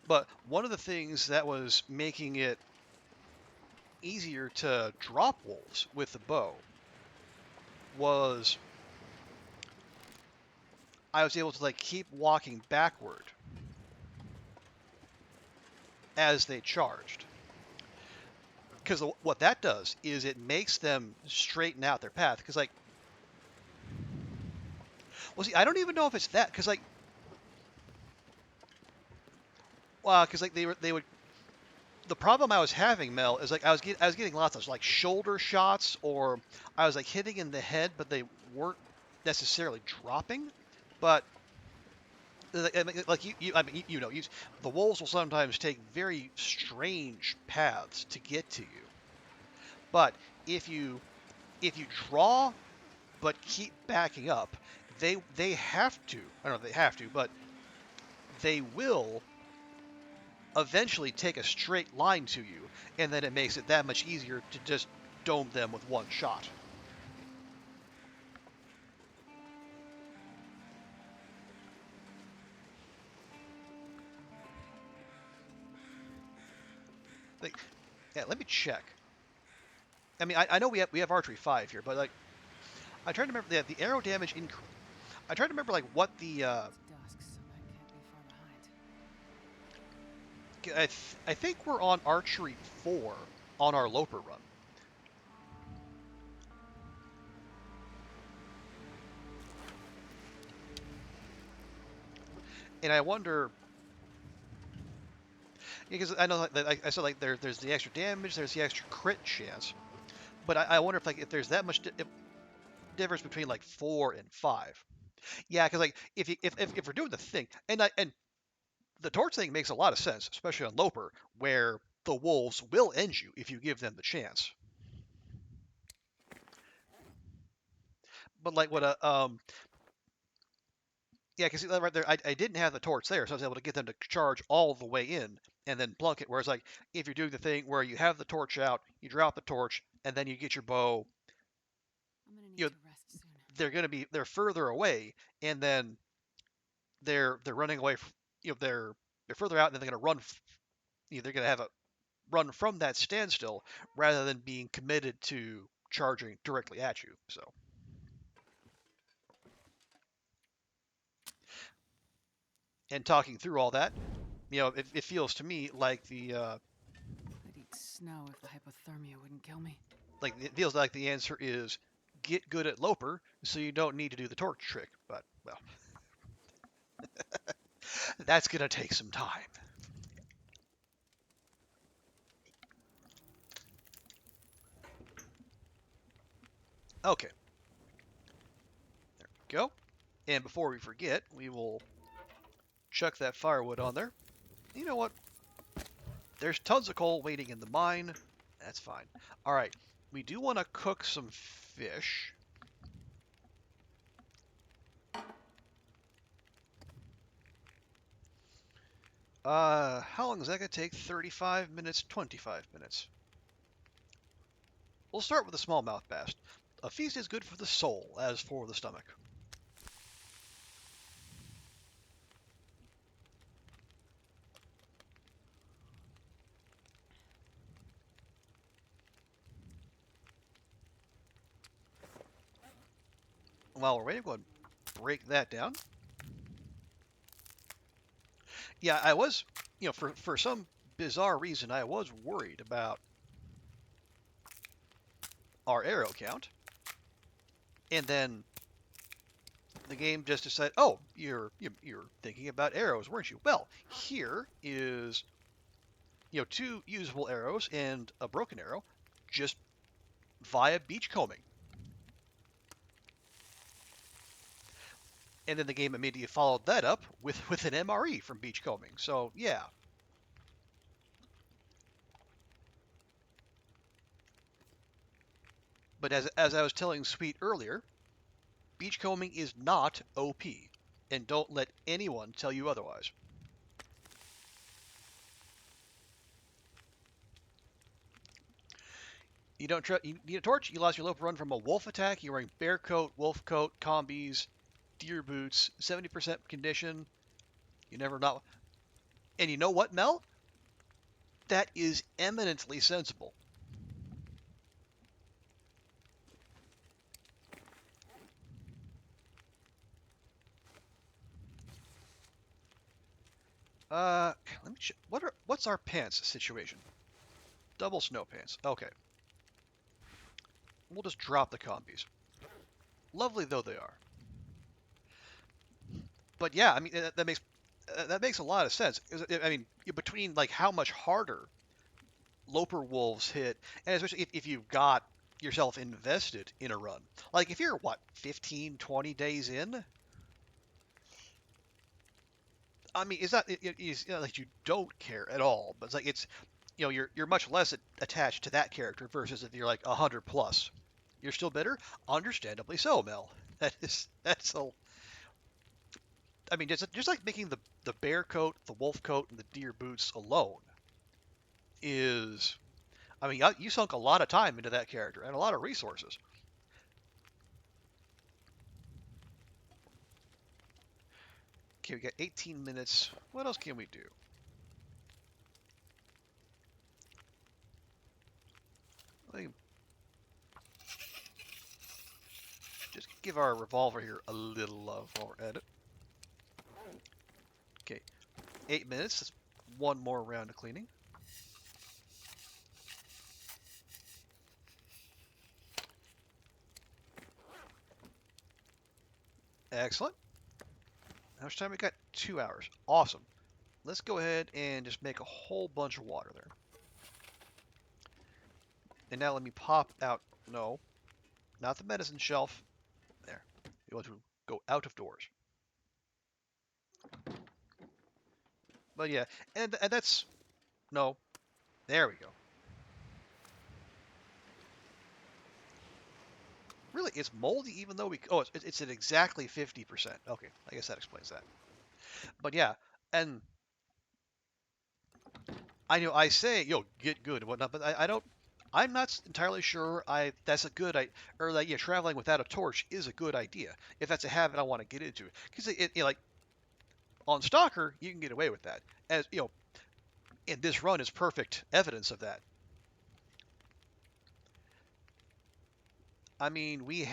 But one of the things that was making it easier to drop wolves with the bow was I was able to like keep walking backward as they charged. Because what that does is it makes them straighten out their path. Because like, well, see, I don't even know if it's that. Because like, well, because like they would. The problem I was having, Mel, is like I was getting lots of like shoulder shots, or I was like hitting in the head, but they weren't necessarily dropping. But like I mean, the wolves will sometimes take very strange paths to get to you. But if you draw but keep backing up, they have to. I don't know if they have to, but they will eventually take a straight line to you, and then it makes it that much easier to just dome them with one shot. Like, yeah, let me check. I mean, I know we have archery 5 here, but like I try to remember the arrow damage I try to remember like what the It's dusk, so men can't be far behind. I think we're on archery 4 on our Loper run. And I wonder, because I know that I saw like there's the extra damage, there's the extra crit chance, but I wonder if there's that much difference between like 4 and 5. Yeah, because like if we're doing the thing, and the torch thing makes a lot of sense, especially on Loper, where the wolves will end you if you give them the chance. But like what yeah, because right there, I didn't have the torch there, so I was able to get them to charge all the way in and then plunk it. Whereas like if you're doing the thing where you have the torch out, you drop the torch, and then you get your bow, I'm gonna need you know, to rest soon. they're further away, and then they're running away. They're further out, and then they're gonna run. They're gonna have a run from that standstill rather than being committed to charging directly at you. So, and talking through all that, it feels to me like I'd eat snow if the hypothermia wouldn't kill me. it feels like the answer is get good at Loper so you don't need to do the torch trick. But well, that's gonna take some time. Okay, there we go. And before we forget, we will chuck that firewood on there. You know what? There's tons of coal waiting in the mine. That's fine. All right, we do want to cook some fish. How long is that going to take? 35 minutes, 25 minutes. We'll start with the smallmouth bass. A feast is good for the soul, as for the stomach. While we're waiting, go ahead and break that down. Yeah, I was, for some bizarre reason, I was worried about our arrow count. And then the game just decided, oh, you're thinking about arrows, weren't you? Well, here is, 2 usable arrows and a broken arrow, just via beachcombing. And then the game immediately followed that up with an MRE from beachcombing. So yeah. But as I was telling Sweet earlier, beachcombing is not OP, and don't let anyone tell you otherwise. You need a torch. You lost your Loper run from a wolf attack. You're wearing bear coat, wolf coat, combis, deer boots, 70% condition. You never not. And you know what, Mel? That is eminently sensible. Let me check. What's our pants situation? Double snow pants. Okay. We'll just drop the combis. Lovely though they are. But yeah, I mean that makes a lot of sense. I mean, between like how much harder Loper wolves hit, and especially if you've got yourself invested in a run. Like if you're what 15, 20 days in, I mean, it's not like you don't care at all, but it's like you're much less attached to that character versus if you're like 100 plus. You're still bitter, understandably so, Mel. That's a I mean, just like making the bear coat, the wolf coat, and the deer boots alone is, I mean, you sunk a lot of time into that character and a lot of resources. Okay, we got 18 minutes. What else can we do? Let me just give our revolver here a little love while we're at it. Okay, 8 minutes. That's one more round of cleaning. Excellent. How much time we got? 2 hours. Awesome. Let's go ahead and just make a whole bunch of water there. And now let me pop out. No, not the medicine shelf. There. You want to go out of doors. But yeah, and that's no. There we go. Really, it's moldy even though we. Oh, it's at exactly 50%. Okay, I guess that explains that. But yeah, and I know I say get good and whatnot, but I don't. I'm not entirely sure. That's a good I or like yeah, traveling without a torch is a good idea if that's a habit I want to get into. Because like on Stalker you can get away with that. As and this run is perfect evidence of that. I mean, we've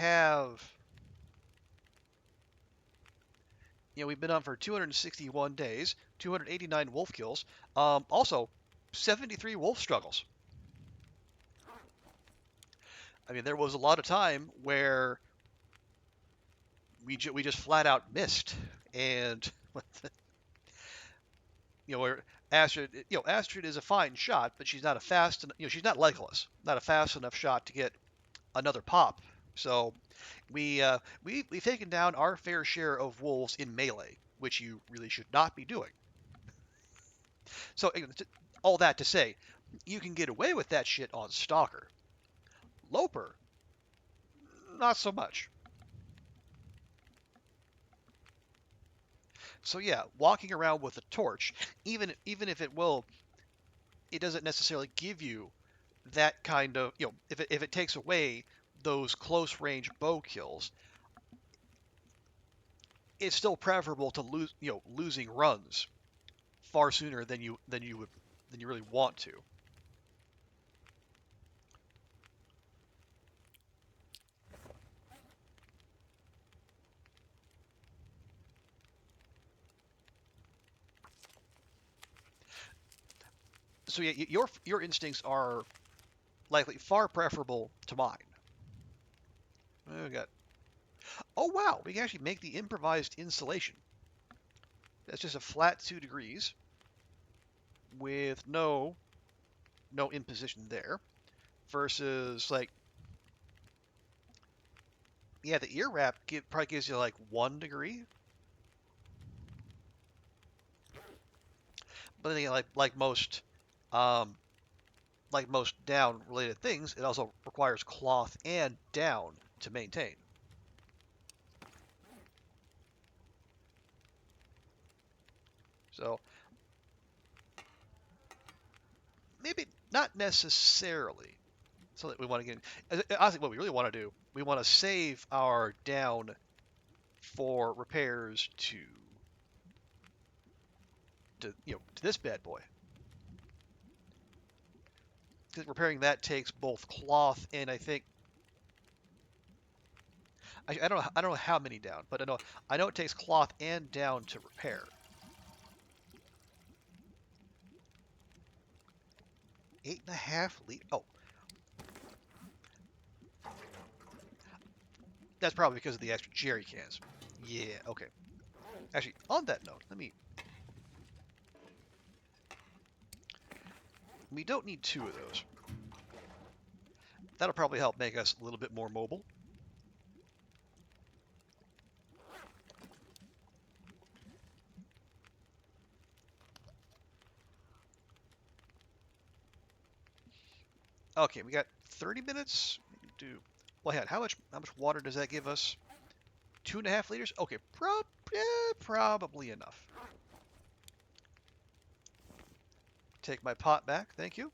been on for 261 days, 289 wolf kills, also 73 wolf struggles. I mean, there was a lot of time where we just flat out missed, and where Astrid is a fine shot, but she's not a fast, she's not Legolas, not a fast enough shot to get another pop. So we've taken down our fair share of wolves in melee, which you really should not be doing. So all that to say, you can get away with that shit on Stalker. Loper, not so much. So yeah, walking around with a torch, even if it doesn't necessarily give you that kind of, if it takes away those close range bow kills, it's still preferable to losing runs far sooner than you really want to. So yeah, your instincts are likely far preferable to mine. We got. Oh wow, we can actually make the improvised insulation. That's just a flat 2 degrees with no imposition there. Versus like yeah, the ear wrap probably gives you like 1 degree. But then um, like most down related things, it also requires cloth and down to maintain. So maybe not necessarily something we want to get. Honestly, what we really want to do, we want to save our down for repairs to this bad boy. Because repairing that takes both cloth and I don't know how many down, but I know it takes cloth and down to repair. 8.5 liters. Oh, that's probably because of the extra jerry cans. Yeah, okay. Actually, on that note, we don't need 2 of those. That'll probably help make us a little bit more mobile. Okay, we got 30 minutes. Do well. How much water does that give us? 2.5 liters. Okay, probably enough. Take my pot back, thank you.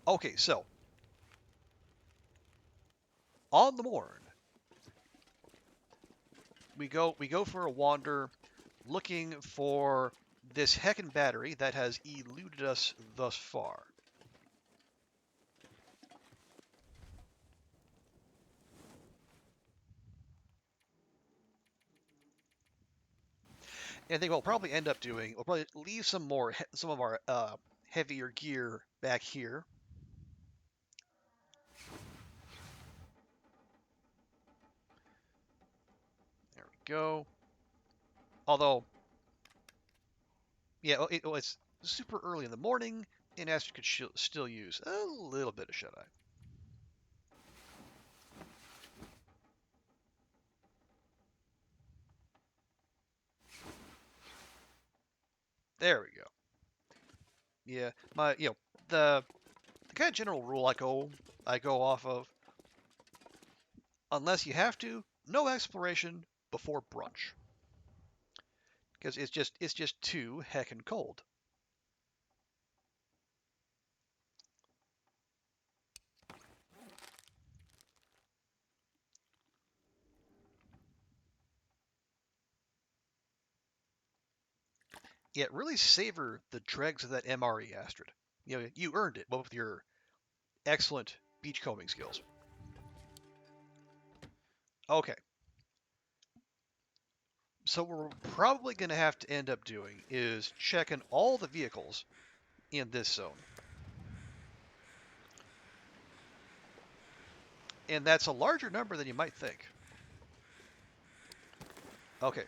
Okay, so on the morn, we go for a wander, looking for this heckin' battery that has eluded us thus far. And I think what we'll probably end up doing, we'll probably leave some of our heavier gear back here. There we go. Although, yeah, it's super early in the morning, and Astrid could still use a little bit of shut-eye. There we go. Yeah, the kind of general rule I go off of, unless you have to, no exploration before brunch, because it's just too heckin' cold. Yet really savor the dregs of that MRE, Astrid. You earned it, with your excellent beachcombing skills. Okay, so what we're probably going to have to end up doing is checking all the vehicles in this zone. And that's a larger number than you might think. Okay,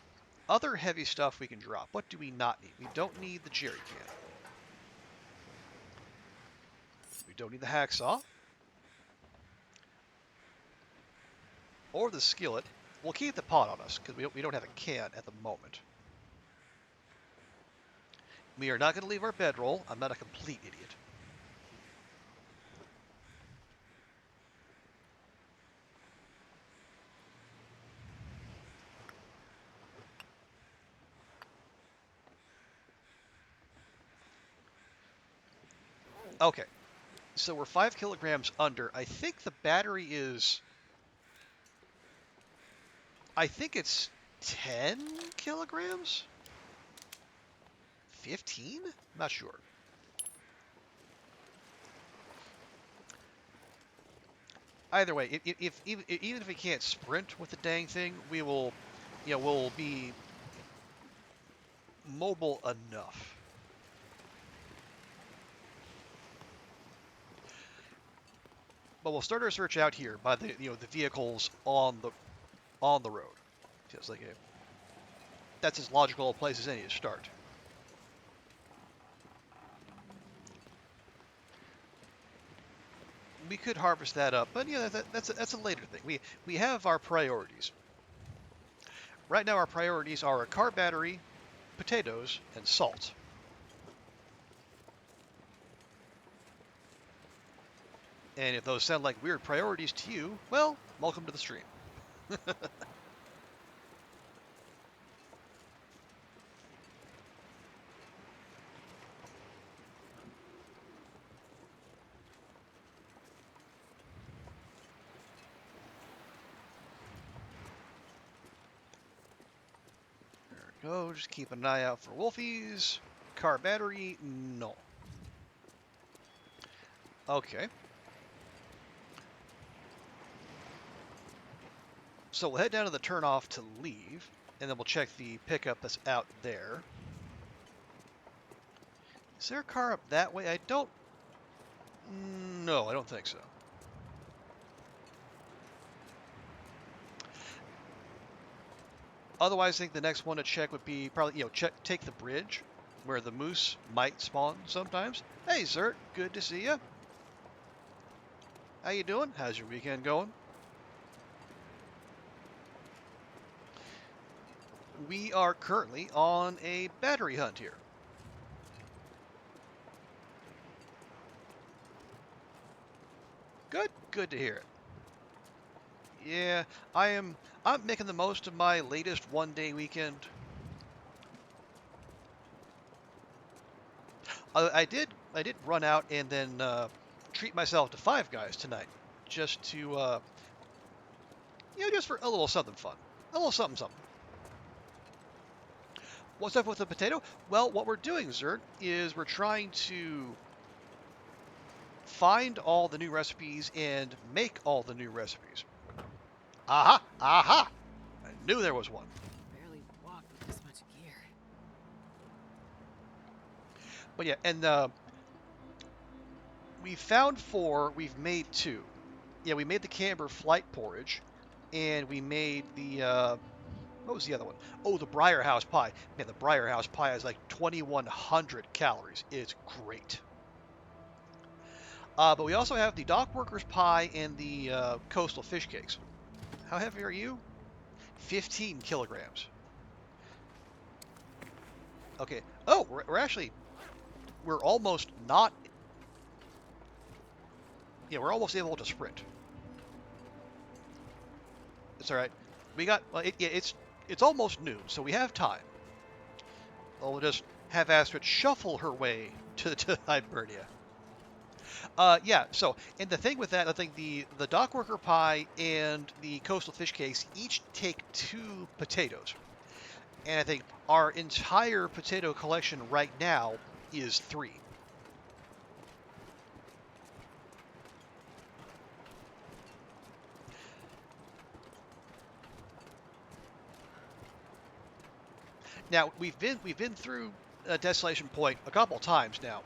other heavy stuff we can drop. What do we not need? We don't need the jerry can. We don't need the hacksaw. Or the skillet. We'll keep the pot on us, because we don't have a can at the moment. We are not going to leave our bedroll. I'm not a complete idiot. Okay, so we're 5 kilograms under. I think the battery is... I think it's 10 kilograms? 15? Not sure. Either way, even if we can't sprint with the dang thing, we'll be mobile enough. But we'll start our search out here by the vehicles on the road. Just like that's as logical a place as any to start. We could harvest that up, but that's a later thing. We have our priorities. Right now, our priorities are a car battery, potatoes, and salt. And if those sound like weird priorities to you, well, welcome to the stream. Go, just keep an eye out for wolfies. Car battery, no. Okay. So we'll head down to the turnoff to leave, and then we'll check the pickup that's out there. Is there a car up that way? I don't... No, I don't think so. Otherwise, I think the next one to check would be probably, take the bridge where the moose might spawn sometimes. Hey, Zert, good to see you. How you doing? How's your weekend going? We are currently on a battery hunt here. Good to hear it. Yeah, I'm making the most of my latest one-day weekend. I did run out and then treat myself to Five Guys tonight, just to just for a little something fun, a little something something. What's up with the potato? Well, what we're doing, Zert, is we're trying to find all the new recipes and make all the new recipes. Aha! Aha! I knew there was one. Barely walk with this much gear. But yeah, and we found 4. We've made 2. Yeah, we made the camber flight porridge, and we made the what was the other one? Oh, the Briar House pie. Man, the Briar House pie is like 2,100 calories. It's great. But we also have the dock workers pie and the coastal fish cakes. How heavy are you? 15 kilograms. Okay. Oh, we're almost not. Yeah, we're almost able to sprint. It's all right. We got. Well, it's almost noon, so we have time. We'll just have Astrid shuffle her way to Hibernia. Yeah. So, and the thing with that, I think the dock worker pie and the coastal fish cakes each take 2 potatoes, and I think our entire potato collection right now is 3. Now we've been through Desolation Point a couple times now.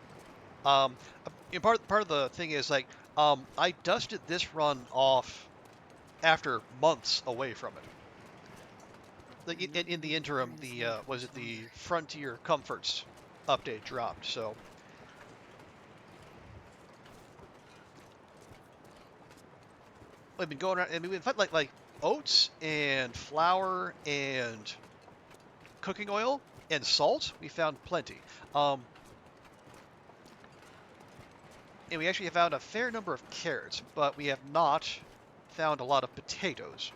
And part of the thing is like I dusted this run off after months away from it. Like in the interim, the was it the Frontier Comforts update dropped? So I've been going around and we've had like oats and flour and cooking oil and salt. We found plenty. And we actually found a fair number of carrots, but we have not found a lot of potatoes.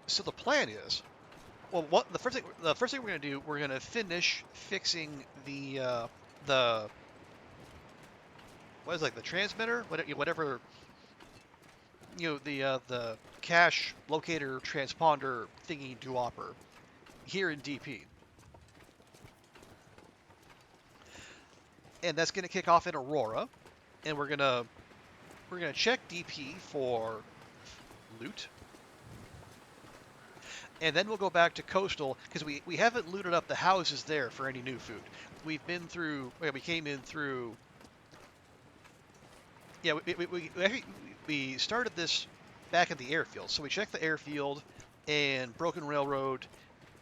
So the plan is, well, the first thing we're going to do, we're going to finish fixing the what is it, like the transmitter, whatever, the cache locator transponder thingy duoper here in DP. And that's going to kick off in Aurora, and we're going to check DP for loot. And then we'll go back to Coastal, because we haven't looted up the houses there for any new food. We've been through, we came in through, yeah, we started this back at the airfield. So we checked the airfield and Broken Railroad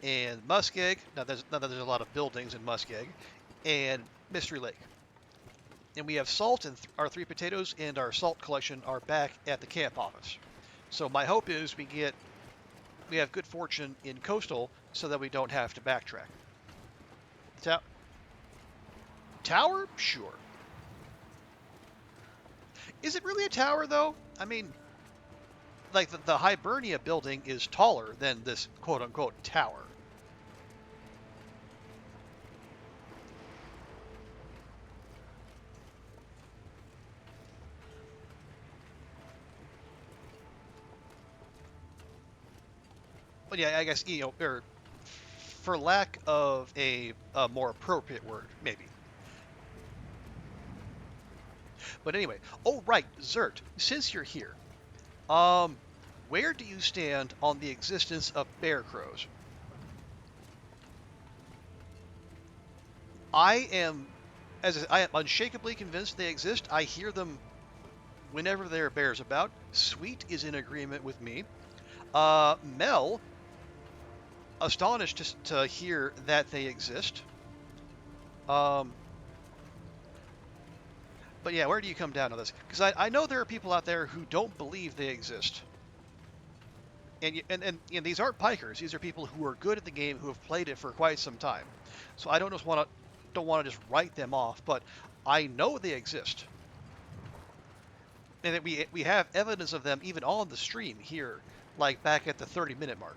and Muskeg. Now there's a lot of buildings in Muskeg, and Mystery Lake. And we have salt, and our 3 potatoes and our salt collection are back at the camp office. So my hope is we have good fortune in Coastal so that we don't have to backtrack. Tower? Sure. Is it really a tower, though? I mean, like, the Hibernia building is taller than this quote-unquote tower. But yeah, I guess, or for lack of a more appropriate word, maybe. But anyway, oh right, Zert, since you're here, where where do you stand on the existence of bear crows? I am, I am unshakably convinced they exist. I hear them whenever there are bears about. Sweet is in agreement with me. Mel, astonished to hear that they exist. Um, but yeah, where do you come down on this? Because I know there are people out there who don't believe they exist. And these aren't pikers. These are people who are good at the game, who have played it for quite some time. So I don't want to just write them off, but I know they exist, and that we have evidence of them even on the stream here, like back at the 30-minute mark.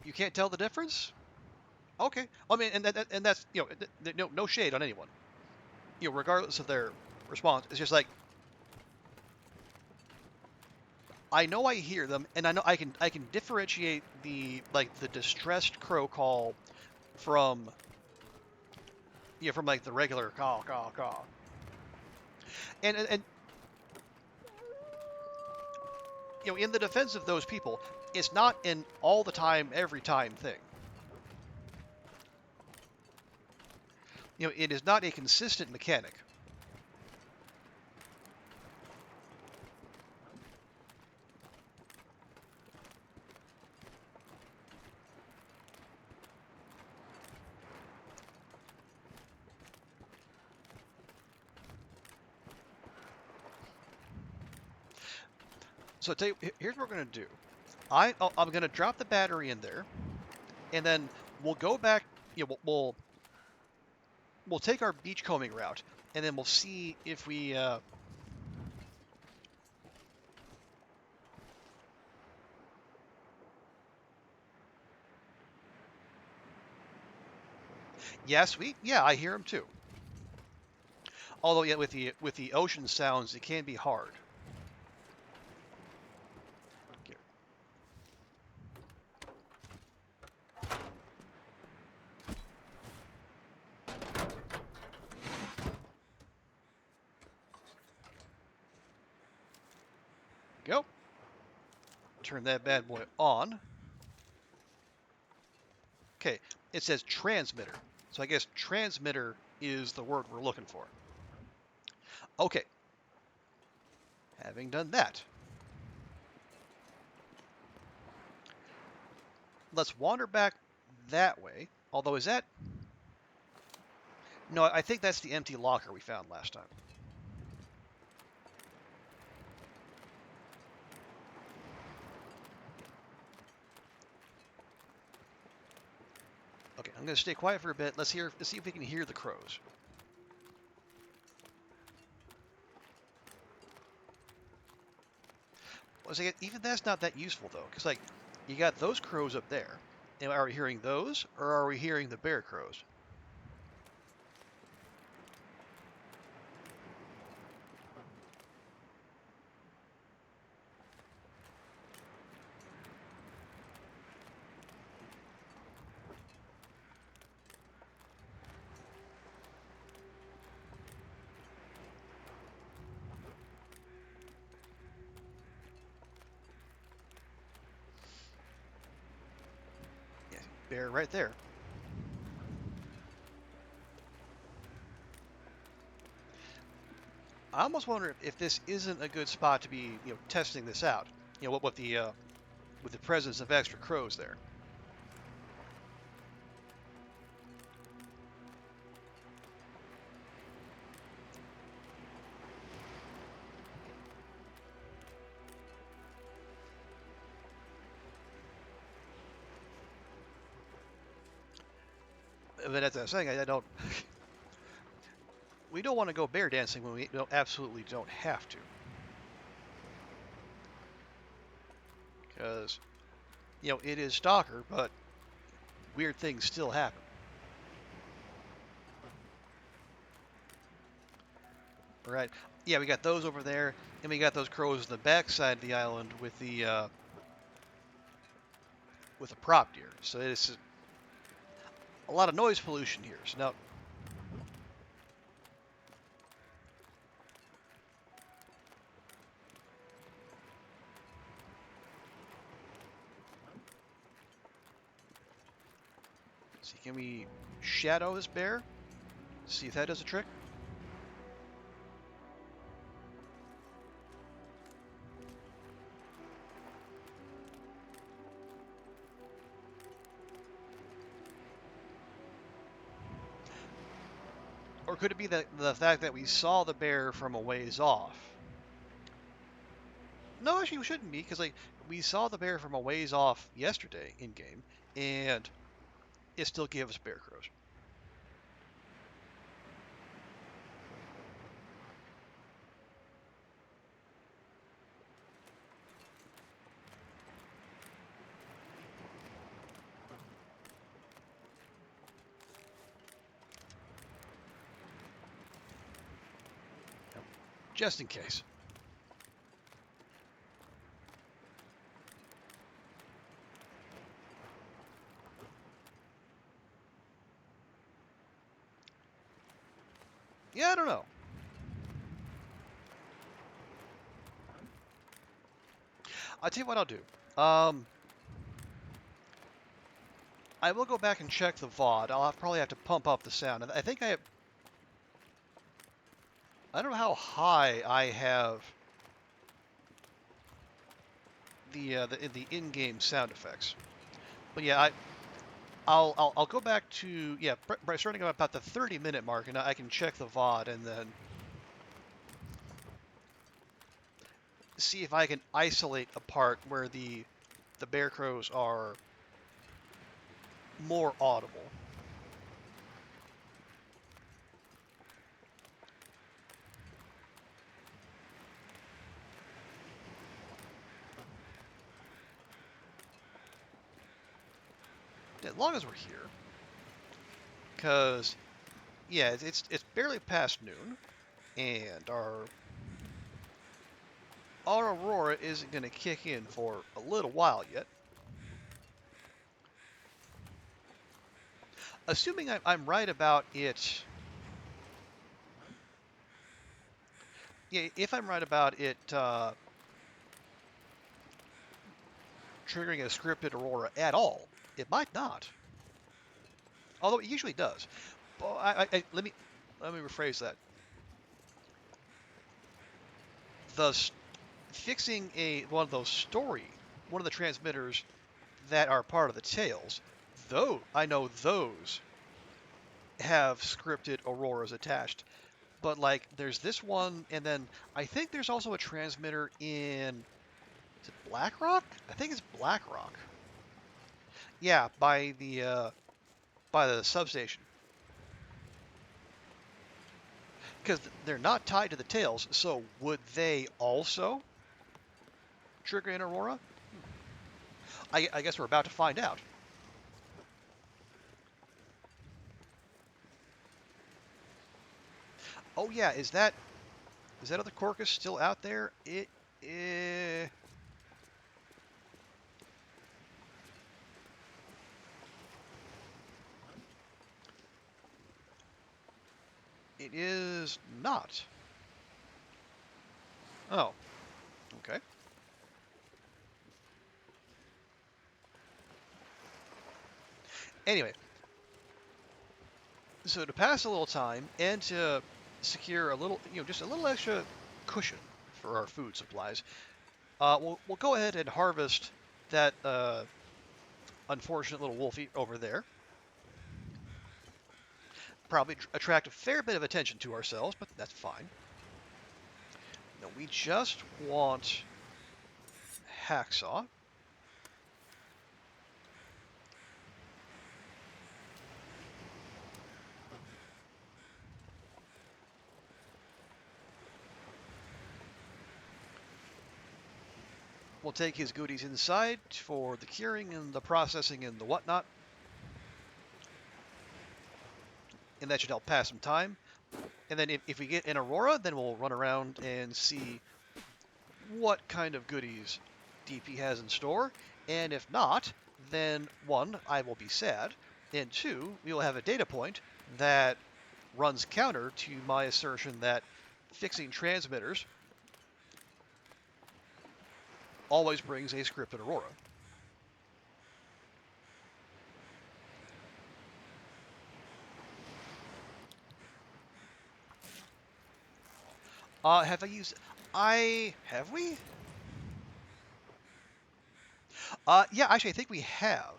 You can't tell the difference? Okay. I mean, and that's no shade on anyone. Regardless of their response, it's just like I know I hear them, and I know I can differentiate the distressed crow call from from like the regular caw caw caw. And in the defense of those people, it's not an all the time, every time thing. It is not a consistent mechanic. So here's what we're going to do. I'm going to drop the battery in there, and then we'll go back. We'll take our beachcombing route, and then we'll see if we. Yeah, sweet. Yeah, I hear them too. Although, yeah, with the ocean sounds, it can be hard. Go. Turn that bad boy on. Okay, it says transmitter. So I guess transmitter is the word we're looking for. Okay. Having done that, let's wander back that way. Although, is that... No, I think that's the empty locker we found last time. Okay, I'm going to stay quiet for a bit. Let's see if we can hear the crows. Even that's not that useful, though, because, you got those crows up there. And are we hearing those, or are we hearing the bear crows? Yeah, bear right there. I almost wonder if this isn't a good spot to be, testing this out. With the presence of extra crows there. But as I was saying, I don't. We don't want to go bear dancing when we absolutely don't have to. Because, it is Stalker, but weird things still happen. Right. Yeah, we got those over there, and we got those crows on the backside of the island with the prop deer. So it's a lot of noise pollution here. So now, see, can we shadow this bear? See if that does a trick. Or could it be that the fact that we saw the bear from a ways off? No, actually, we shouldn't be, because like we saw the bear from a ways off yesterday in game, and it still gave us bear crows. Just in case. Yeah, I don't know. I'll tell you what I'll do. I will go back and check the VOD. I'll probably have to pump up the sound. I think I don't know how high I have the in-game sound effects. But yeah, I'll go back to starting about the 30-minute mark, and I can check the VOD and then see if I can isolate a part where the bear crows are more audible. As long as we're here, because yeah, it's barely past noon, and our Aurora isn't going to kick in for a little while yet. Assuming I'm right about it, yeah, if I'm right about it triggering a scripted Aurora at all, it might not. Although it usually does. But let me rephrase that. Fixing one of the transmitters that are part of the tails, though I know those have scripted Auroras attached. But like, there's this one, and then I think there's also a transmitter in, is it Blackrock? I think it's Blackrock. Yeah, by the substation. Because they're not tied to the tails, so would they also trigger an Aurora? I guess we're about to find out. Oh yeah, is that other Corcus still out there? It is not. Oh, okay. Anyway, so to pass a little time and to secure a little, just a little extra cushion for our food supplies, we'll go ahead and harvest that unfortunate little wolfie over there. Probably attract a fair bit of attention to ourselves, but that's fine. No, we just want hacksaw. We'll take his goodies inside for the curing and the processing and the whatnot. And that should help pass some time. And then if we get an Aurora, then we'll run around and see what kind of goodies DP has in store. And if not, then one, I will be sad. And two, we will have a data point that runs counter to my assertion that fixing transmitters always brings a scripted Aurora. Have I used... Have we? Yeah, actually, I think we have.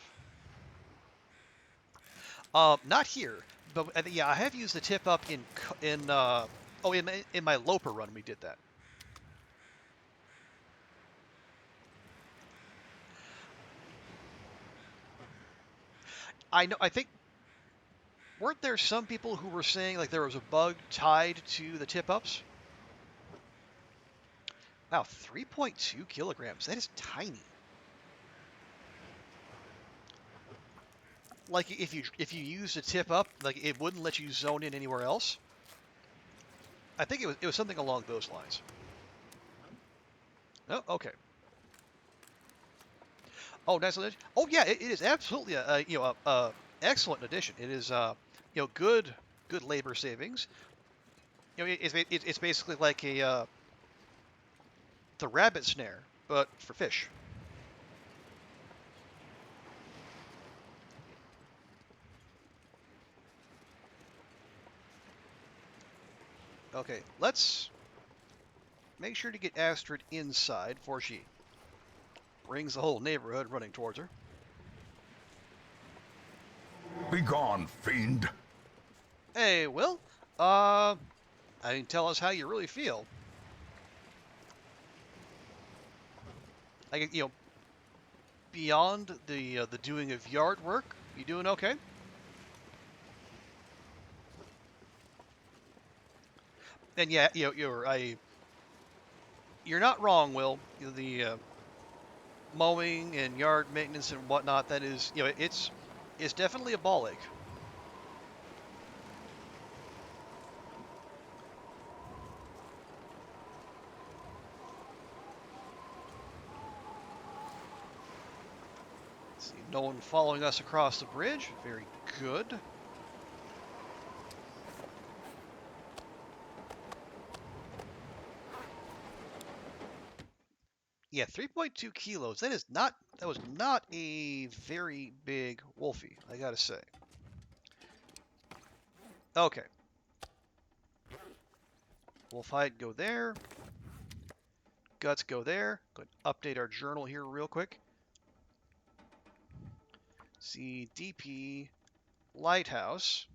Not here, but yeah, I have used the tip up in my Loper run we did that. I know. I think weren't there some people who were saying like there was a bug tied to the tip ups? Wow, 3.2 kilograms. That is tiny. Like if you used a tip up, like it wouldn't let you zone in anywhere else. I think it was something along those lines. Oh, okay. Oh, nice addition. Oh, yeah, it is absolutely a excellent addition. It is good labor savings. It's basically like the rabbit snare, but for fish. Okay, let's make sure to get Astrid inside before she brings the whole neighborhood running towards her. Begone, fiend. Hey, Will. I mean, tell us how you really feel. Like, beyond the doing of yard work, you doing okay? And yeah, you're not wrong, Will. The mowing and yard maintenance and whatnot, that is, it's definitely a ball ache. Let's see, no one following us across the bridge. Very good. Yeah, 3.2 kilos. That was not a very big wolfie, I gotta say. Okay. Wolf hide go there. Guts go there. Go ahead and update our journal here real quick. See DP Lighthouse.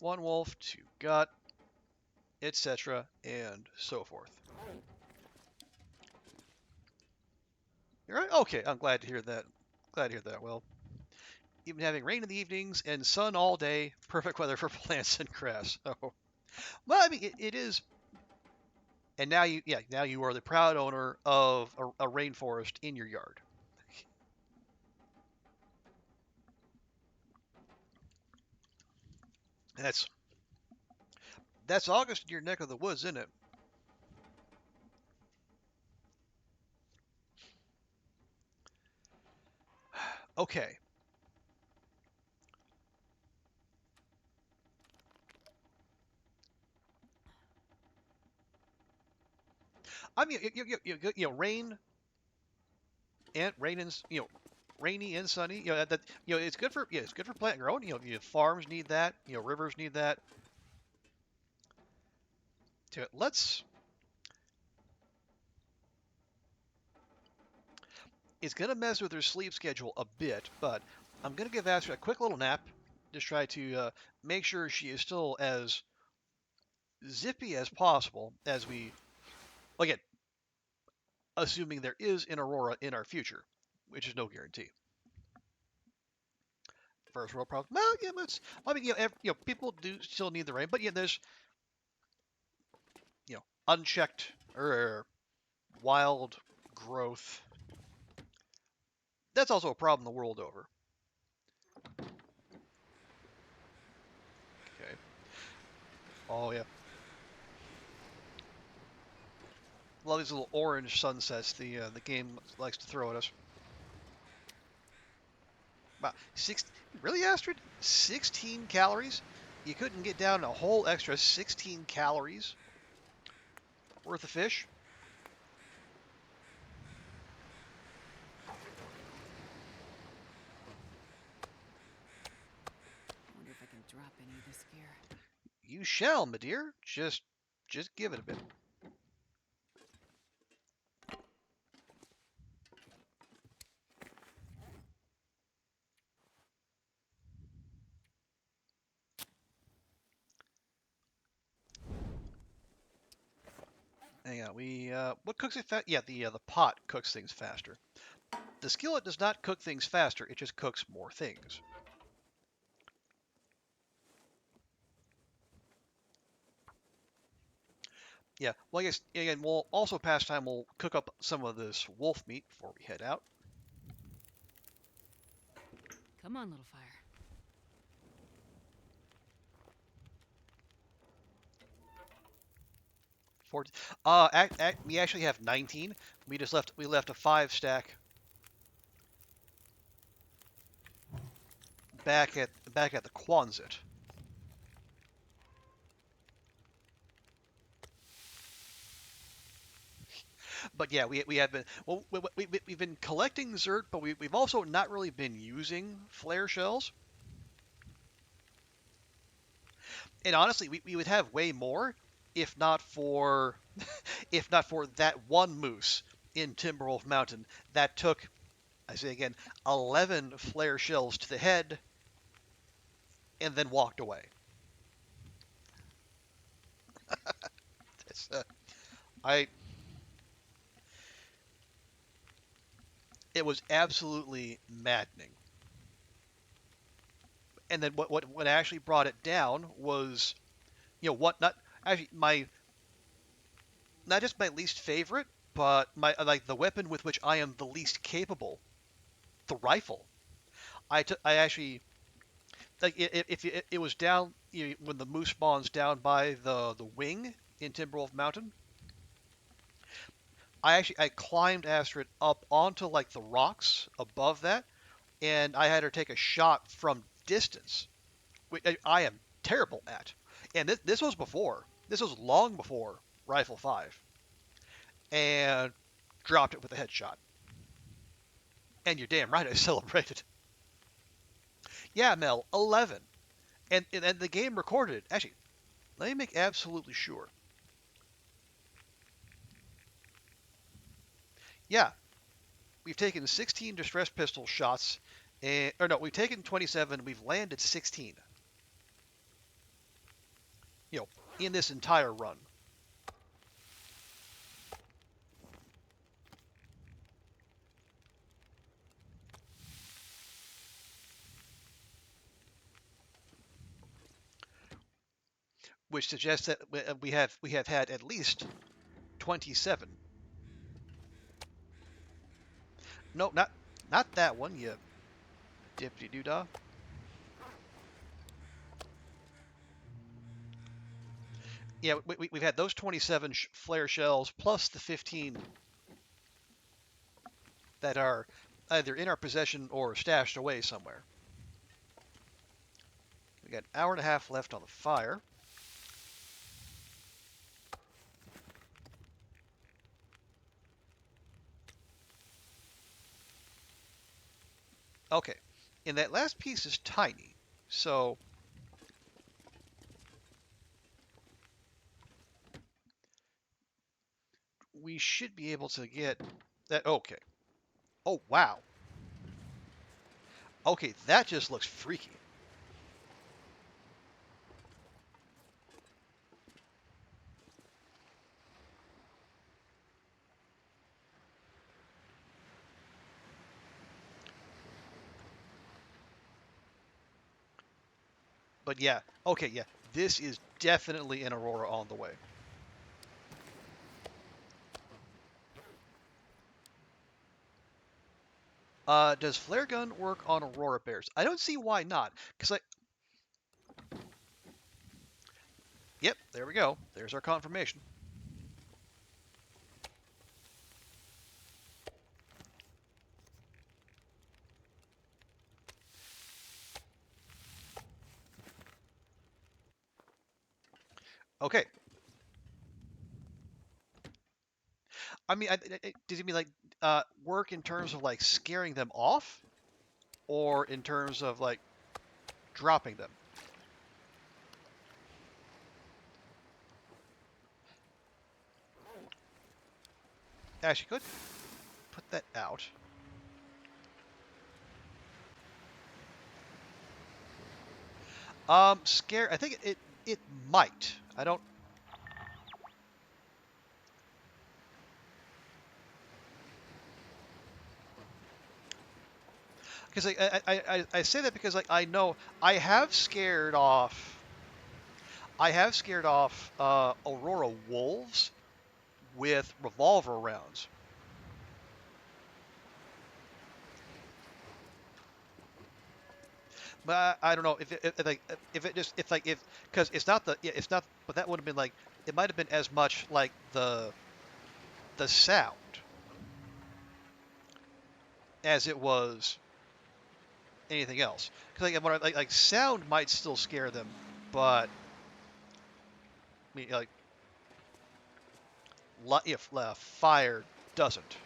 One wolf, two gut, etc., and so forth. You're right? Okay, I'm glad to hear that. Glad to hear that, Will. Even having rain in the evenings and sun all day, perfect weather for plants and grass. So, well, I mean, it is. And now you are the proud owner of a rainforest in your yard. That's that's August in your neck of the woods, isn't it? Okay. I mean, rain and rainy and sunny. It's good for it's good for plant growing. Farms need that. Rivers need that. Let's. It's gonna mess with her sleep schedule a bit, but I'm gonna give Astrid a quick little nap. Just try to make sure she is still as zippy as possible as we again, assuming there is an Aurora in our future, which is no guarantee. First world problem. Well, yeah, I mean, people do still need the rain, but yeah, there's unchecked or wild growth. That's also a problem the world over. Okay. Oh yeah. Love these little orange sunsets the game likes to throw at us. Wow, really, Astrid? 16 calories? You couldn't get down a whole extra 16 calories worth of fish? I wonder if I can drop any of this gear. You shall, my dear. Just give it a bit. Hang on, what cooks it fast? Yeah, the pot cooks things faster. The skillet does not cook things faster, it just cooks more things. Yeah, well, I guess, again, we'll also pass time, we'll cook up some of this wolf meat before we head out. Come on, little fire. 14. We actually have 19. We left a 5 stack back at the Quonset. But yeah, we have been we've been collecting Zert, but we've also not really been using flare shells. And honestly, we would have way more if not for if not for that one moose in Timberwolf Mountain that took, I say again, 11 flare shells to the head and then walked away. It's, I It was absolutely maddening. And then what actually brought it down was, what not actually my not just my least favorite, but my like the weapon with which I am the least capable, the rifle. I actually like if it was down, when the moose spawns down by the wing in Timberwolf Mountain. I climbed Astrid up onto like the rocks above that, and I had her take a shot from distance, which I am terrible at. And this was before. This was long before Rifle 5, and dropped it with a headshot. And you're damn right I celebrated. Yeah, Mel, 11. And the game recorded it. Actually, let me make absolutely sure. Yeah, we've taken 16 distress pistol shots, or no, we've taken 27. We've landed 16. You know, in this entire run. Which suggests that we have had at least 27. No, not that one, you dippity doodah. Yeah, we've had those 27 flare shells plus the 15 that are either in our possession or stashed away somewhere. We got an hour and a half left on the fire. Okay, and that last piece is tiny, so we should be able to get that. Okay. Oh, wow. Okay, that just looks freaky. But yeah, okay, yeah, this is definitely an Aurora on the way. Does flare gun work on Aurora bears? I don't see why not, because yep, there we go. There's our confirmation. Okay. I mean, does he mean like work in terms of like scaring them off, or in terms of like dropping them? Actually, could put that out. Scare. I think it might. I don't. Because like, I say that because like I know I have scared off. I have scared off Aurora wolves with revolver rounds. But I don't know if like if it just if like if because it's not the yeah, it's not, but that would have been like it might have been as much like the sound as it was anything else. Because like sound might still scare them, but I mean like if fire doesn't.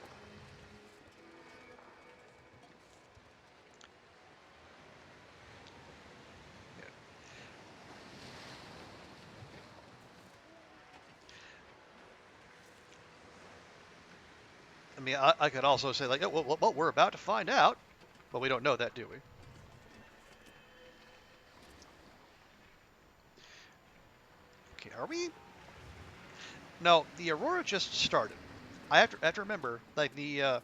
I mean I could also say like, oh, well, we're about to find out, but we don't know that, do we? Okay, are we? No, the Aurora just started. I have to remember like the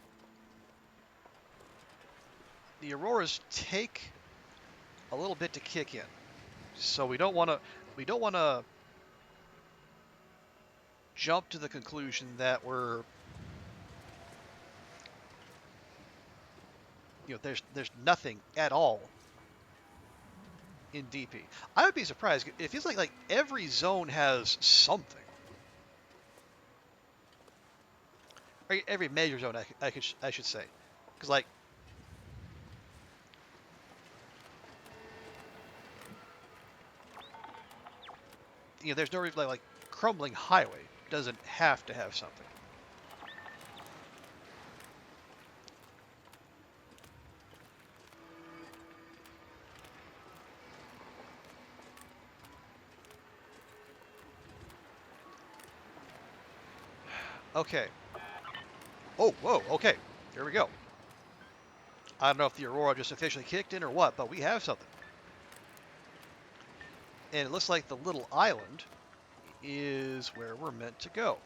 Auroras take a little bit to kick in. So we don't want to jump to the conclusion that there's nothing at all in DP. I would be surprised. It feels like every zone has something. Or every major zone I should say. Cuz like there's no reason like crumbling highway doesn't have to have something. Okay. Oh, whoa, okay. Here we go. I don't know if the Aurora just officially kicked in or what, but we have something. And it looks like the little island is where we're meant to go.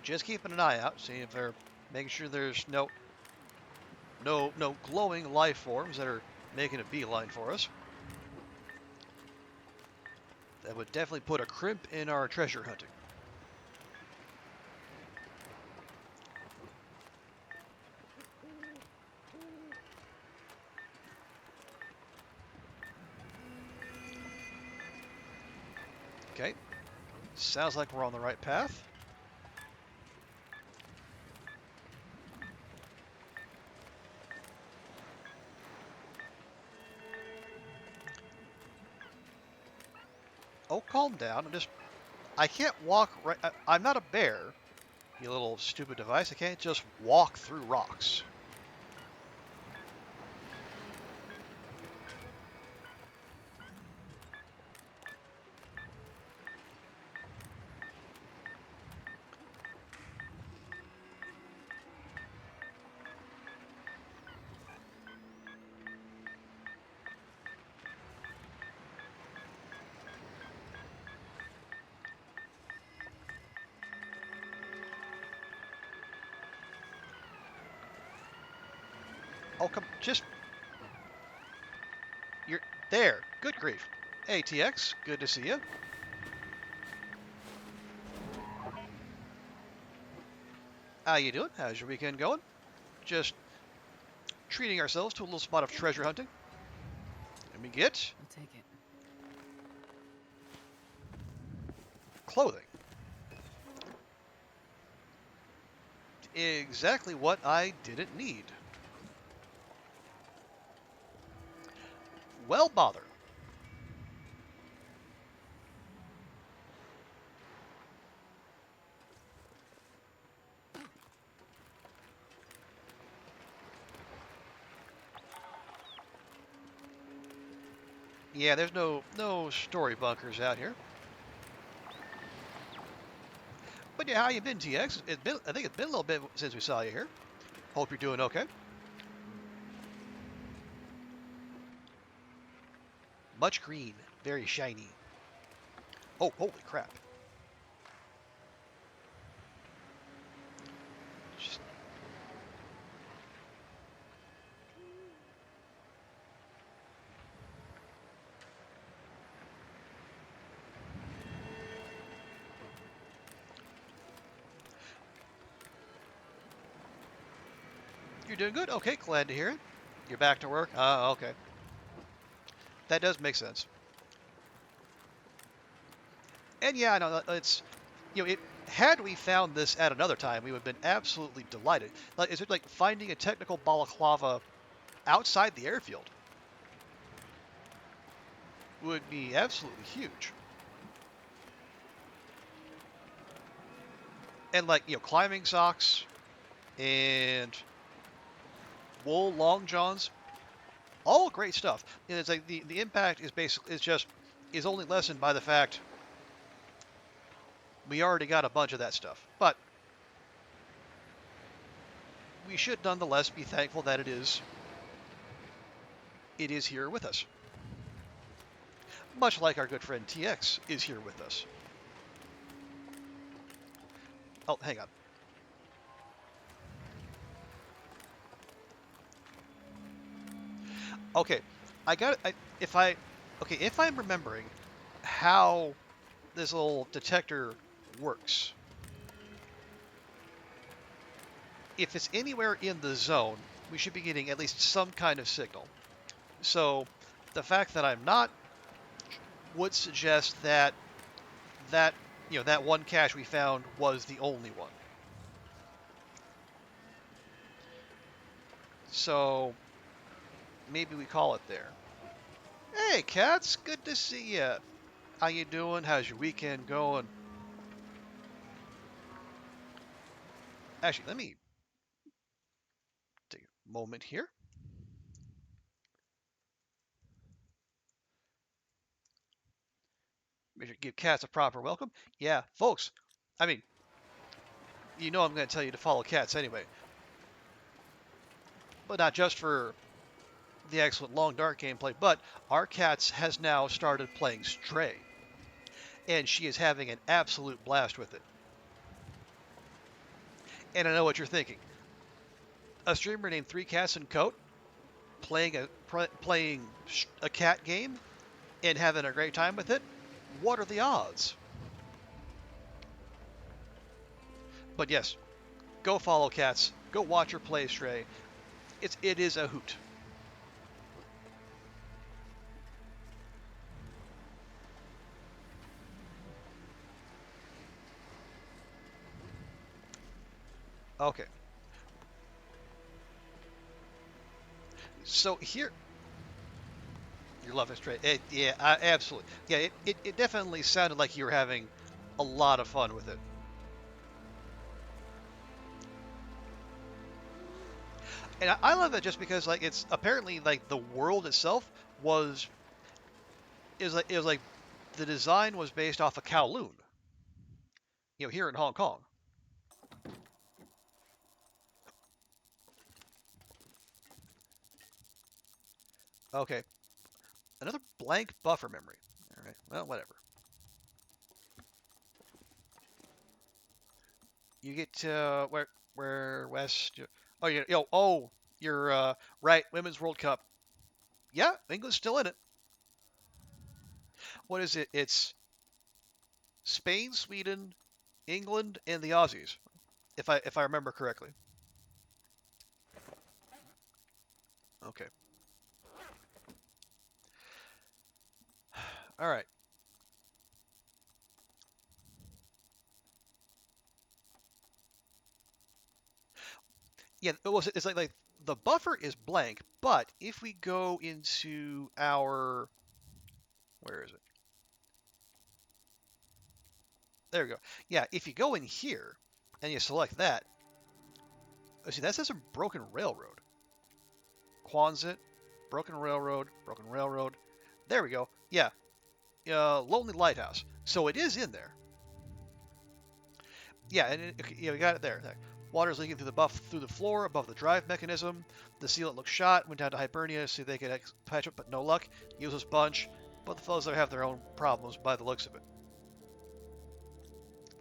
Just keeping an eye out, seeing if they're making sure there's no glowing life forms that are making a beeline for us. That would definitely put a crimp in our treasure hunting. Okay, sounds like we're on the right path. Oh, calm down. I can't walk right. I'm not a bear, you little stupid device. I can't just walk through rocks. Oh, come, just you're there. Good grief. Hey, TX, good to see you. How you doing? How's your weekend going? Just treating ourselves to a little spot of treasure hunting. Let me get I'll take it. clothing. Exactly what I didn't need. Well, bother. Yeah, there's no story bunkers out here. But yeah, how you been, TX? I think it's been a little bit since we saw you here. Hope you're doing okay. Much green, very shiny. Oh, holy crap. Just, you're doing good? Okay, glad to hear it. You're back to work? Okay. That does make sense. And yeah, I know it's, had we found this at another time, we would have been absolutely delighted. Like, is it like finding a technical balaclava outside the airfield would be absolutely huge. And like, climbing socks and wool long johns, all great stuff. And it's like the impact is basically is only lessened by the fact we already got a bunch of that stuff. But we should nonetheless be thankful that it is here with us. Much like our good friend TX is here with us. Oh, hang on. Okay, I got I, if I'm remembering how this little detector works. If it's anywhere in the zone, we should be getting at least some kind of signal. So the fact that I'm not would suggest that that one cache we found was the only one. So maybe we call it there. Hey, cats, good to see you. How you doing? How's your weekend going? Actually, let me take a moment here. Give cats a proper welcome. Yeah, folks. I mean, I'm going to tell you to follow cats anyway, but not just for the excellent long dark gameplay. But our cats has now started playing Stray, and she is having an absolute blast with it. And I know what you're thinking. A streamer named Three Cats and Coat playing a cat game and having a great time with it. What are the odds? But yes, go follow cats. Go watch her play Stray. It is a hoot. Okay. So here, you're loving Stray. Yeah, absolutely. Yeah, it definitely sounded like you were having a lot of fun with it. And I love it just because like it's apparently like the world itself was is like it was like the design was based off of Kowloon, here in Hong Kong. Okay, another blank buffer memory. All right, well, whatever. You get where west? Oh, you're right. Women's World Cup. Yeah, England's still in it. What is it? It's Spain, Sweden, England, and the Aussies, if I remember correctly. Okay. All right. Yeah, it's like the buffer is blank, but if we go into our, where is it? There we go. Yeah, if you go in here and you select that, see that says some broken railroad. Quonset, broken railroad, broken railroad. There we go. Yeah, lonely lighthouse. So it is in there. Yeah, and okay, yeah, we got it there. Water's leaking through the floor above the drive mechanism. The sealant looks shot. Went down to Hibernia to see if they could patch up, but no luck. Useless bunch. But the fellows there have their own problems by the looks of it.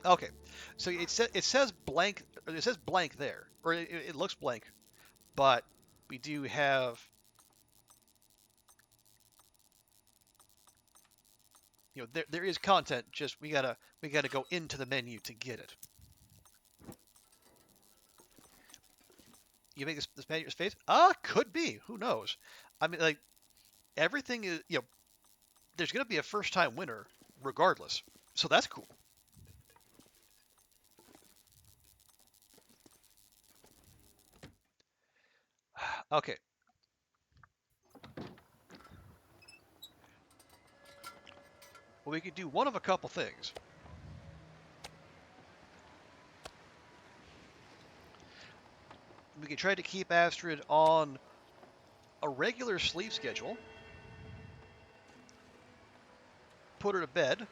Okay, so it says blank. It says blank there, or it looks blank, but we do have, there is content. Just we gotta go into the menu to get it. You make this manager's face? Could be. Who knows? I mean, like everything is, there's gonna be a first time winner regardless, so that's cool. Okay. Well, we could do one of a couple things. We could try to keep Astrid on a regular sleep schedule, put her to bed,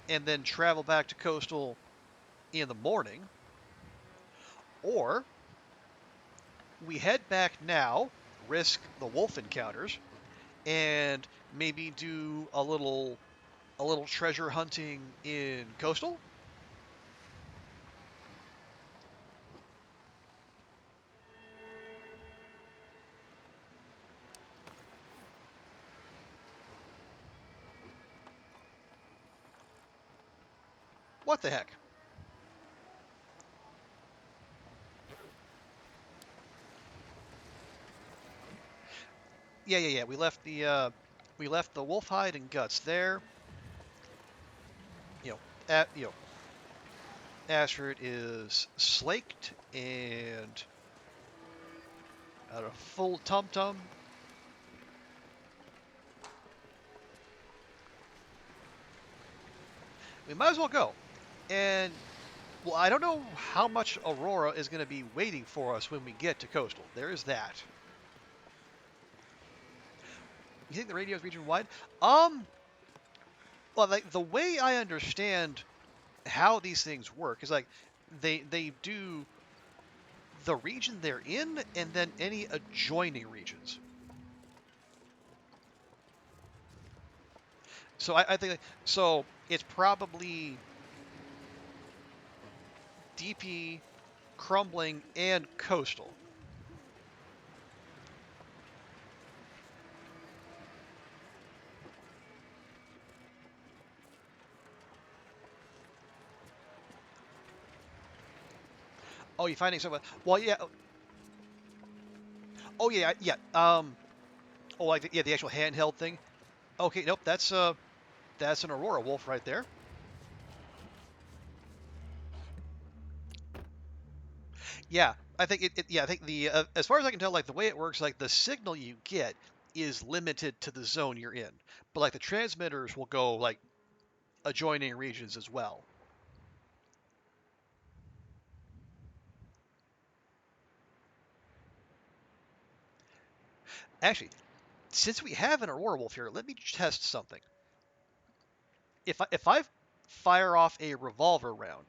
and then travel back to Coastal in the morning. Or we head back now, risk the wolf encounters, and maybe do a little treasure hunting in Coastal. What the heck? Yeah. We left the wolf hide and guts there. At Astrid is slaked and at a full tum tum. We might as well go. And well, I don't know how much Aurora is going to be waiting for us when we get to Coastal. There is that. You think the radio is region wide? Well, like the way I understand how these things work is like they do the region they're in and then any adjoining regions. So I think so. It's probably DP, Crumbling, and Coastal. Oh, you finding someone? Well, yeah. Oh, yeah, yeah. Oh, like the actual handheld thing. Okay, nope. That's an Aurora wolf right there. Yeah, I think yeah, I think the as far as I can tell, like the way it works, like the signal you get is limited to the zone you're in, but like the transmitters will go like adjoining regions as well. Actually, since we have an Aurora wolf here, let me test something. If I fire off a revolver round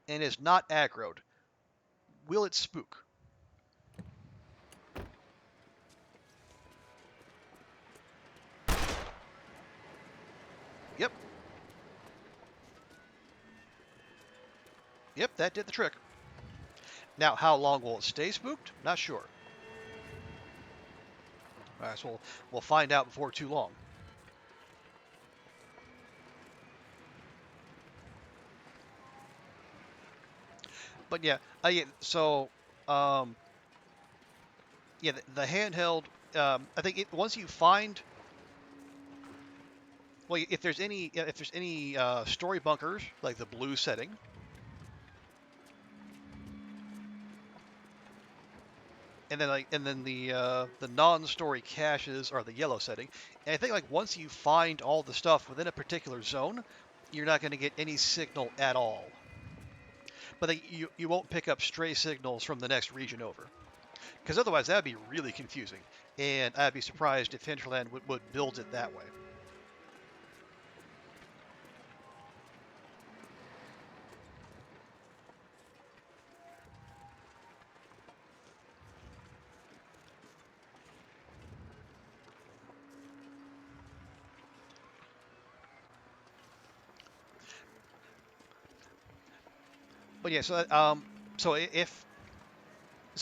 and is not aggroed, will it spook? Yep. Yep, that did the trick. Now, how long will it stay spooked? Not sure. All right, so we'll find out before too long. But yeah, so yeah, the handheld I think once you find, well, if there's any story bunkers like the blue setting, and then the non-story caches are the yellow setting. And I think like once you find all the stuff within a particular zone, you're not going to get any signal at all. But you won't pick up stray signals from the next region over, because otherwise that would be really confusing. And I'd be surprised if Hinterland would build it that way. But yeah, so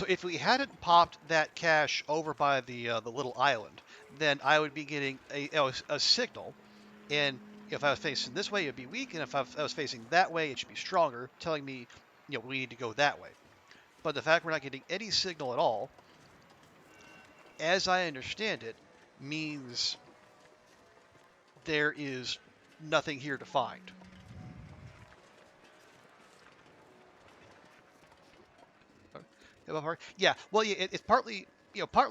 if we hadn't popped that cache over by the little island, then I would be getting a signal, and if I was facing this way, it would be weak, and if I was facing that way, it should be stronger, telling me, we need to go that way. But the fact we're not getting any signal at all, as I understand it, means there is nothing here to find. Yeah, well, yeah, it's partly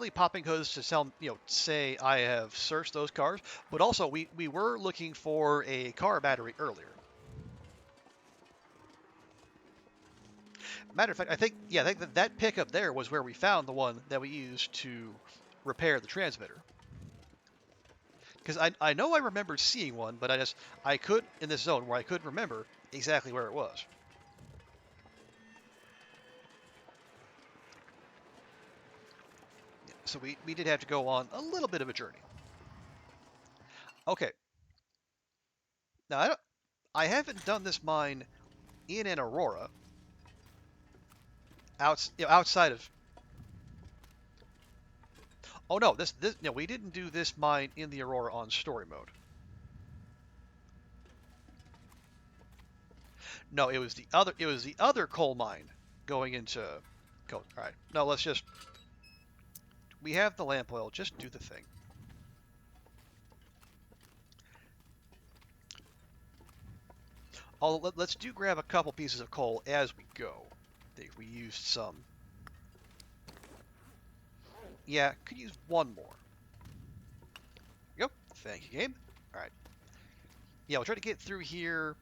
popping codes to tell, say I have searched those cars, but also we were looking for a car battery earlier. Matter of fact, I think that pickup there was where we found the one that we used to repair the transmitter. Because I know I remembered seeing one, but I could, in this zone where I couldn't remember exactly where it was. So we did have to go on a little bit of a journey. Okay. Now I haven't done this mine in an Aurora outside of. Oh no, this no, we didn't do this mine in the Aurora on story mode. No, it was the other coal mine going into coal. All right. No, let's just. We have the lamp oil. Just do the thing. Let's grab a couple pieces of coal as we go. I think we used some. Yeah, could use one more. Yep. Thank you, game. All right. Yeah, we'll try to get through here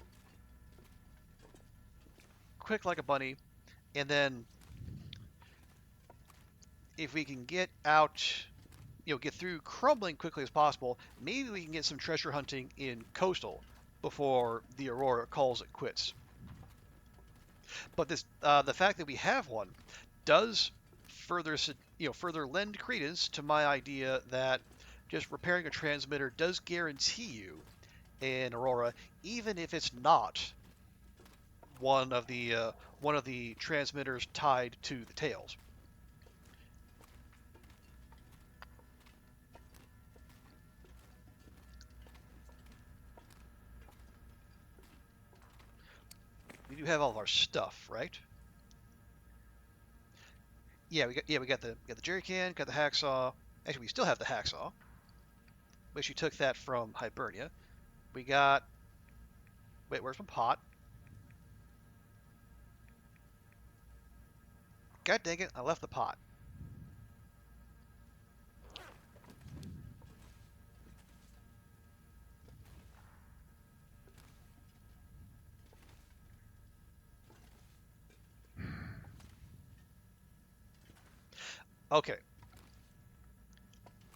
quick like a bunny, and then if we can get out, get through crumbling quickly as possible, maybe we can get some treasure hunting in coastal before the Aurora calls it quits. But the fact that we have one does further lend credence to my idea that just repairing a transmitter does guarantee you an Aurora, even if it's not one of the transmitters tied to the tails. We do have all of our stuff, right? Yeah, we got the jerry can, got the hacksaw. Actually, we still have the hacksaw. We actually took that from Hibernia. We got. Wait, where's my pot? God dang it! I left the pot. Okay.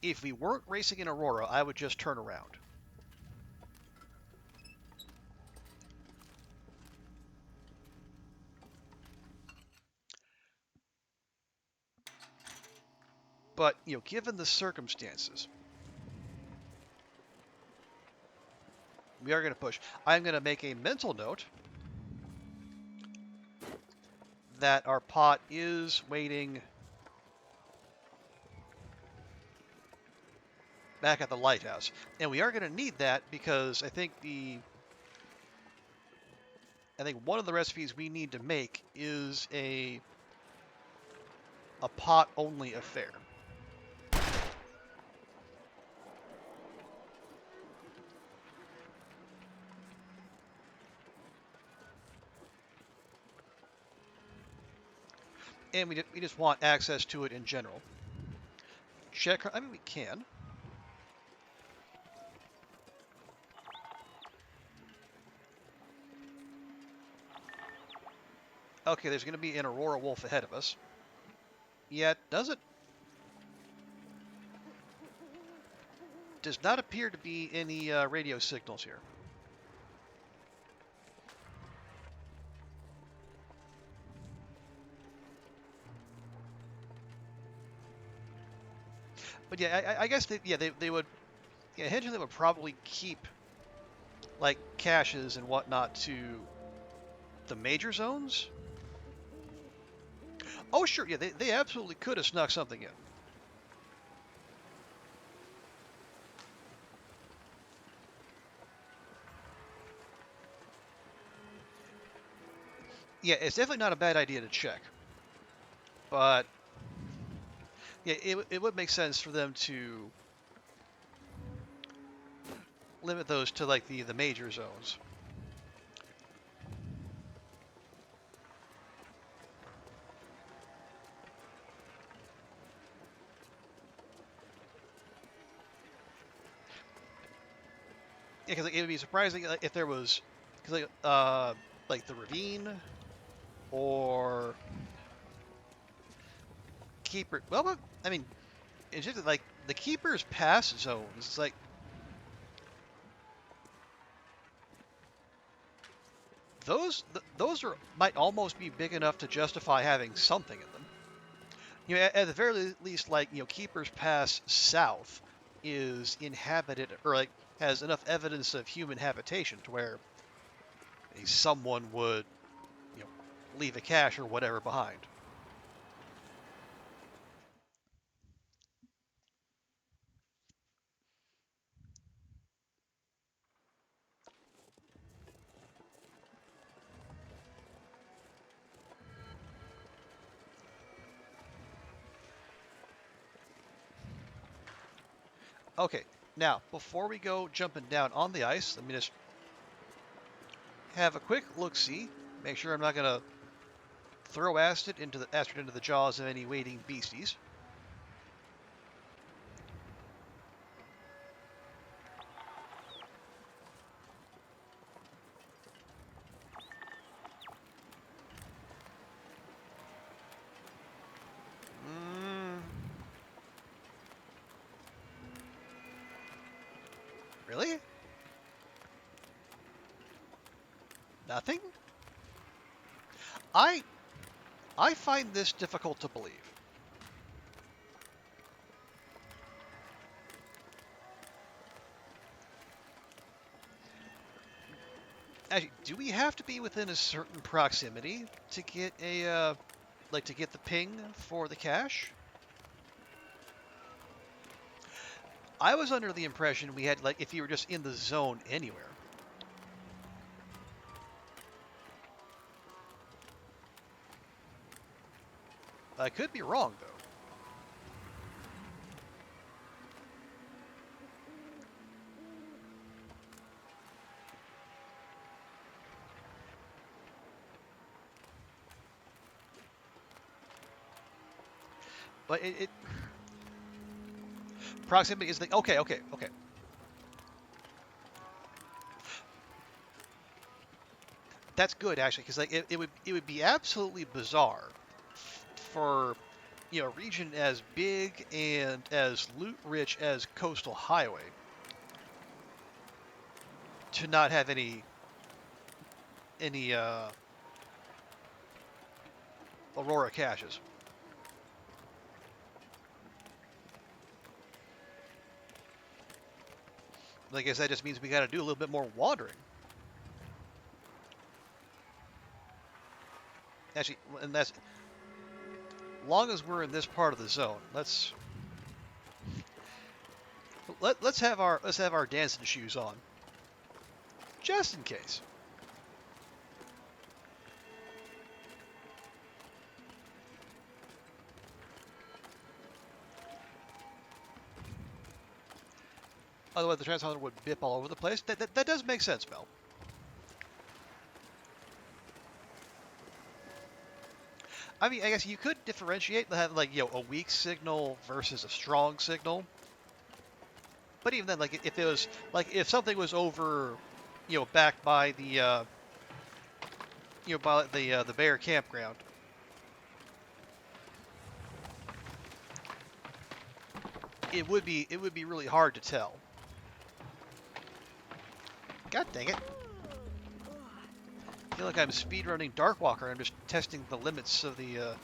If we weren't racing in Aurora, I would just turn around. But, given the circumstances, we are going to push. I'm going to make a mental note that our pot is waiting back at the lighthouse. And we are going to need that because I think one of the recipes we need to make is a pot only affair. and we just want access to it in general. Check. I mean, we can. Okay, there's going to be an Aurora wolf ahead of us. Yet, does it? Does not appear to be any radio signals here. But yeah, I guess they would, yeah, eventually they would probably keep like caches and whatnot to the major zones. Oh sure, yeah, they absolutely could have snuck something in. Yeah, it's definitely not a bad idea to check. But yeah, it would make sense for them to limit those to like the major zones. Yeah, because like, it would be surprising if there was, because like the ravine or keeper. Well, I mean, it's just like the keeper's pass zones. It's like those might almost be big enough to justify having something in them. You know, at the very least, like Keeper's Pass South is inhabited or like has enough evidence of human habitation to where someone would leave a cache or whatever behind. Okay, now before we go jumping down on the ice, let me just have a quick look-see. Make sure I'm not gonna throw Astrid into the jaws of any waiting beasties. Really? Nothing? I find this difficult to believe. Actually, do we have to be within a certain proximity to get a to get the ping for the cache? I was under the impression we had like if you were just in the zone anywhere. I could be wrong though. But it proximity is like okay. That's good actually, because like it would be absolutely bizarre for a region as big and as loot rich as Coastal Highway to not have any Aurora caches. I guess that just means we got to do a little bit more wandering. Actually, and that's long as we're in this part of the zone. Let's have our dancing shoes on, just in case. Otherwise, the transponder would bip all over the place. That does make sense, Mel. I mean, I guess you could differentiate and have like a weak signal versus a strong signal. But even then, like if it was like if something was over, back by the bear campground, it would be really hard to tell. God dang it! I feel like I'm speedrunning Darkwalker. I'm just testing the limits of the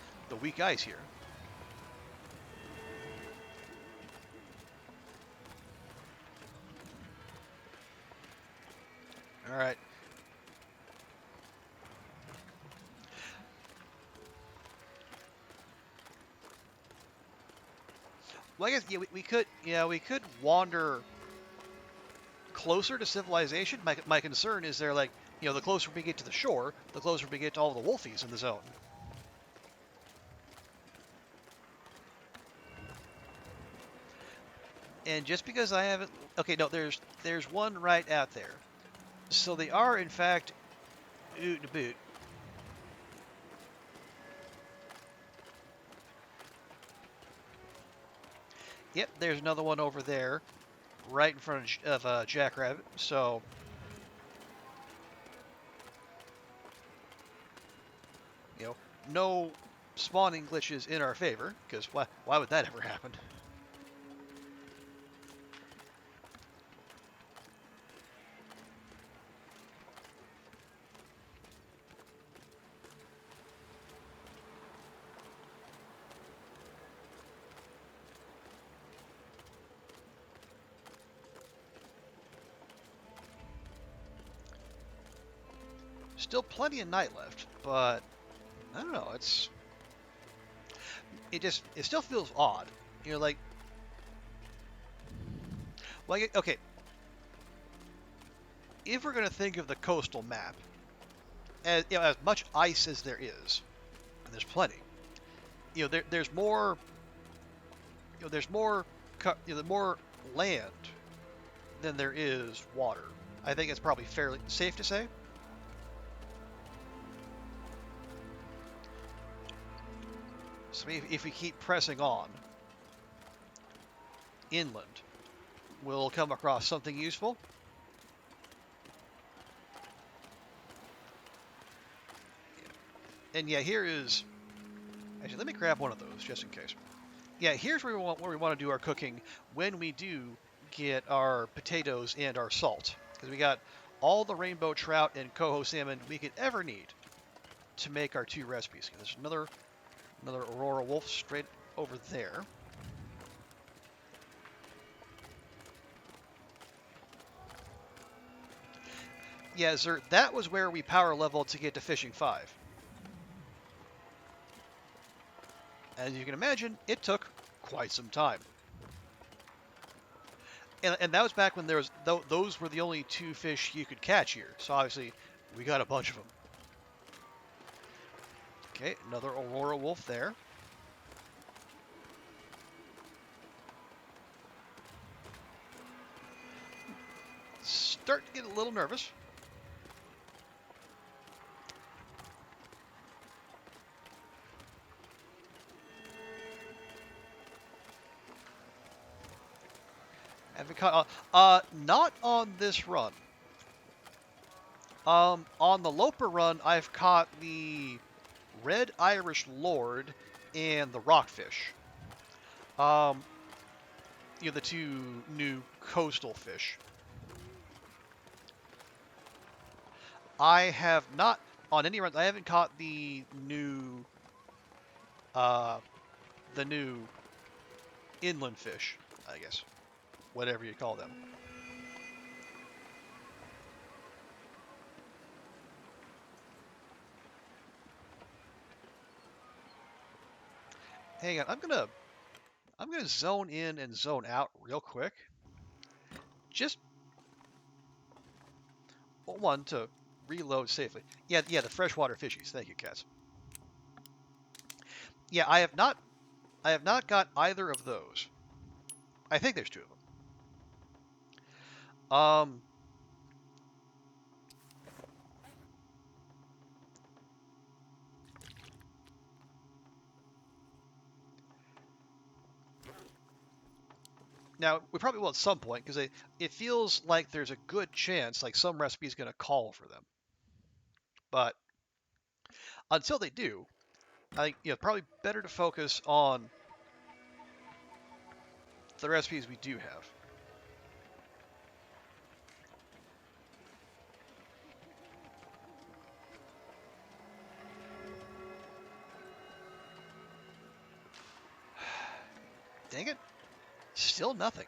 weak ice here. All right. Well, I guess we could wander closer to civilization. My concern is they're like the closer we get to the shore, the closer we get to all the wolfies in the zone. And just because I haven't, okay, no, there's one right out there. So they are in fact oot and boot. Yep, there's another one over there, right in front of Jackrabbit. So no spawning glitches in our favor, because why would that ever happen? Still plenty of night left, but I don't know. It still feels odd. Like, okay, if we're gonna think of the coastal map as as much ice as there is, and there's plenty. There's more. There's more. More land than there is water. I think it's probably fairly safe to say. So if we keep pressing on inland, we'll come across something useful. And yeah, here is... Actually, let me grab one of those, just in case. Yeah, here's where we want to do our cooking when we do get our potatoes and our salt. Because we got all the rainbow trout and coho salmon we could ever need to make our 2 recipes. There's another Aurora wolf straight over there. Yeah, Zert, that was where we power leveled to get to fishing 5. As you can imagine, it took quite some time. And that was back when those were the only 2 fish you could catch here. So obviously, we got a bunch of them. Okay, another Aurora wolf there. Start to get a little nervous. Haven't caught, not on this run. On the Loper run, I've caught the Red Irish Lord and the Rockfish. The 2 new coastal fish. I have not, on any runs, I haven't caught the new inland fish, I guess. Whatever you call them. Hang on, I'm gonna zone in and zone out real quick. Just one to reload safely. Yeah, the freshwater fishies. Thank you, cats. Yeah, I have not got either of those. I think there's 2 of them. Now, we probably will at some point, because it feels like there's a good chance, like, some recipe is going to call for them. But until they do, I think, probably better to focus on the recipes we do have. Dang it. Still nothing.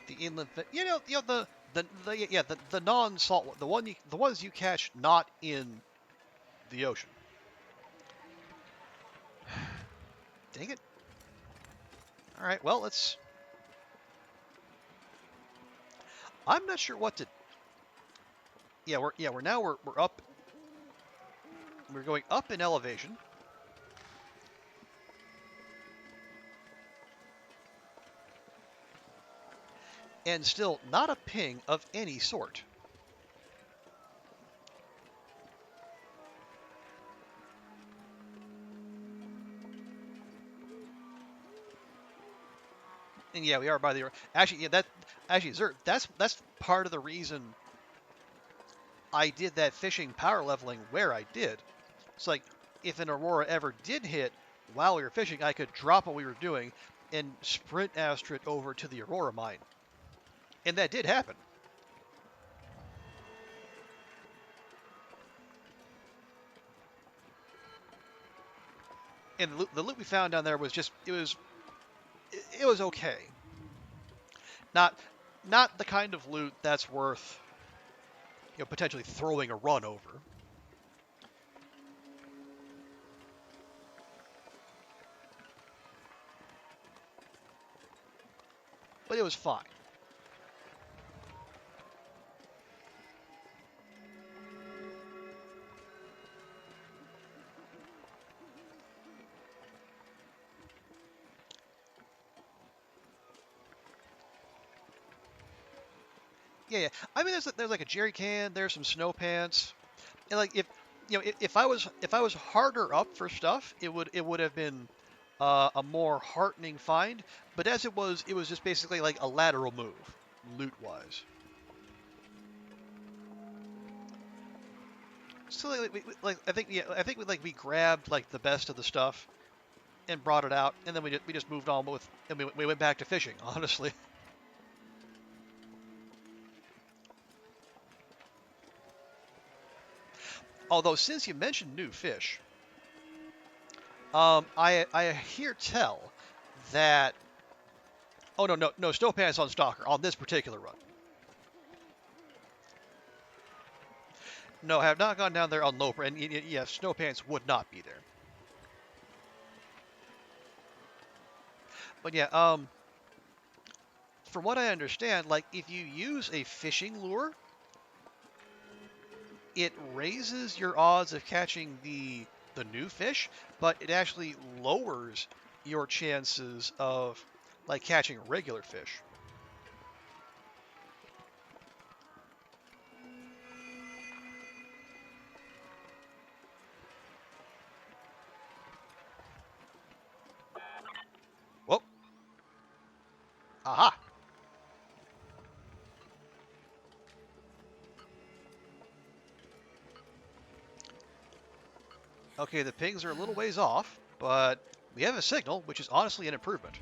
The inland, the non-salt, the ones you catch not in the ocean. Dang it. All right, well, I'm not sure what to. We're up. We're going up in elevation. And still not a ping of any sort. And yeah, we are by the actually Zert, that's part of the reason I did that fishing power leveling where I did. It's like if an Aurora ever did hit while we were fishing, I could drop what we were doing and sprint Astrid over to the Aurora mine. And that did happen. And the loot we found down there was just it was okay. Not the kind of loot that's worth potentially throwing a run over. But it was fine. Yeah. I mean, there's like a jerry can. There's some snow pants, and like if I was harder up for stuff, it would have been a more heartening find. But as it was just basically like a lateral move, loot wise. So I think we grabbed like the best of the stuff and brought it out, and then we just moved on with, and we went back to fishing. Honestly. Although, since you mentioned new fish, I hear tell that. Oh no, snow pants on Stalker on this particular run. No, I have not gone down there on Loper, and yeah, snow pants would not be there. But yeah, from what I understand, like if you use a fishing lure, it raises your odds of catching the new fish, but it actually lowers your chances of like catching regular fish. Whoa. Aha. Okay, the pings are a little ways off, but we have a signal, which is honestly an improvement.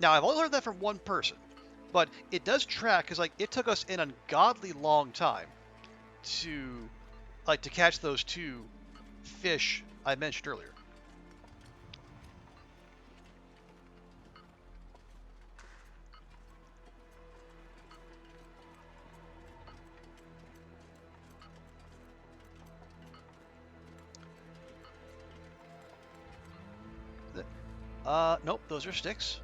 Now, I've only learned that from one person, but it does track, because like it took us an ungodly long time to catch those two fish I mentioned earlier. Nope, those are sticks.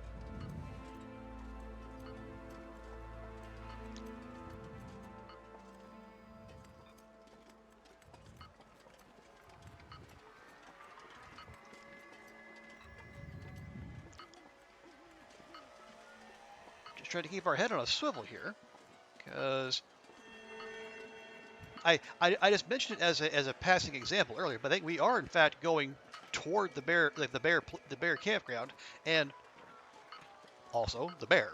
Just trying to keep our head on a swivel here, because I just mentioned it as a passing example earlier, but I think we are in fact going toward the bear, like the bear campground, and also the bear.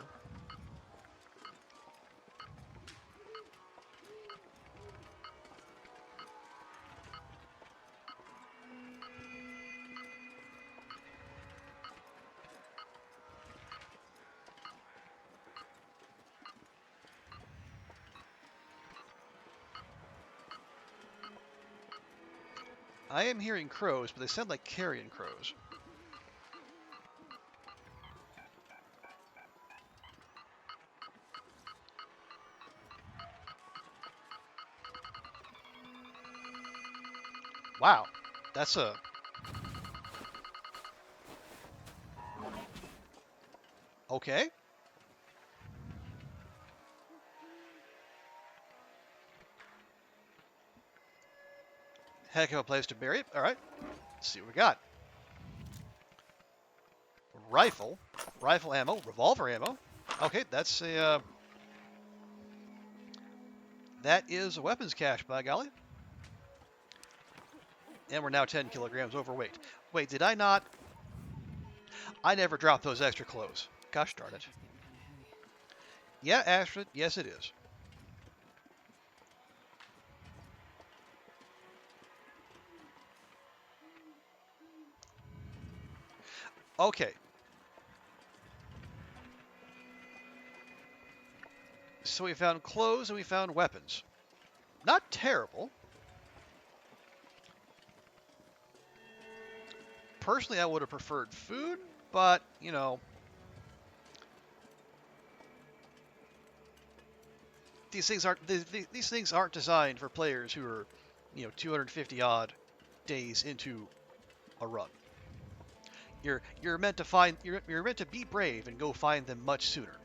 I am hearing crows, but they sound like carrion crows. Wow, that's a okay. Heck of a place to bury it. All right, let's see what we got. Rifle, rifle ammo, revolver ammo. Okay, that's a that is a weapons cache, by golly. And we're now 10 kilograms overweight. Wait, did I not? I never dropped those extra clothes. Gosh darn it. Pack is getting kind of heavy. Yeah, Astrid, yes it is. Okay. So we found clothes and we found weapons. Not terrible. Personally, I would have preferred food, but, you know, these things aren't designed for players who are, 250 odd days into a run. You're meant to find you're meant to be brave and go find them much sooner.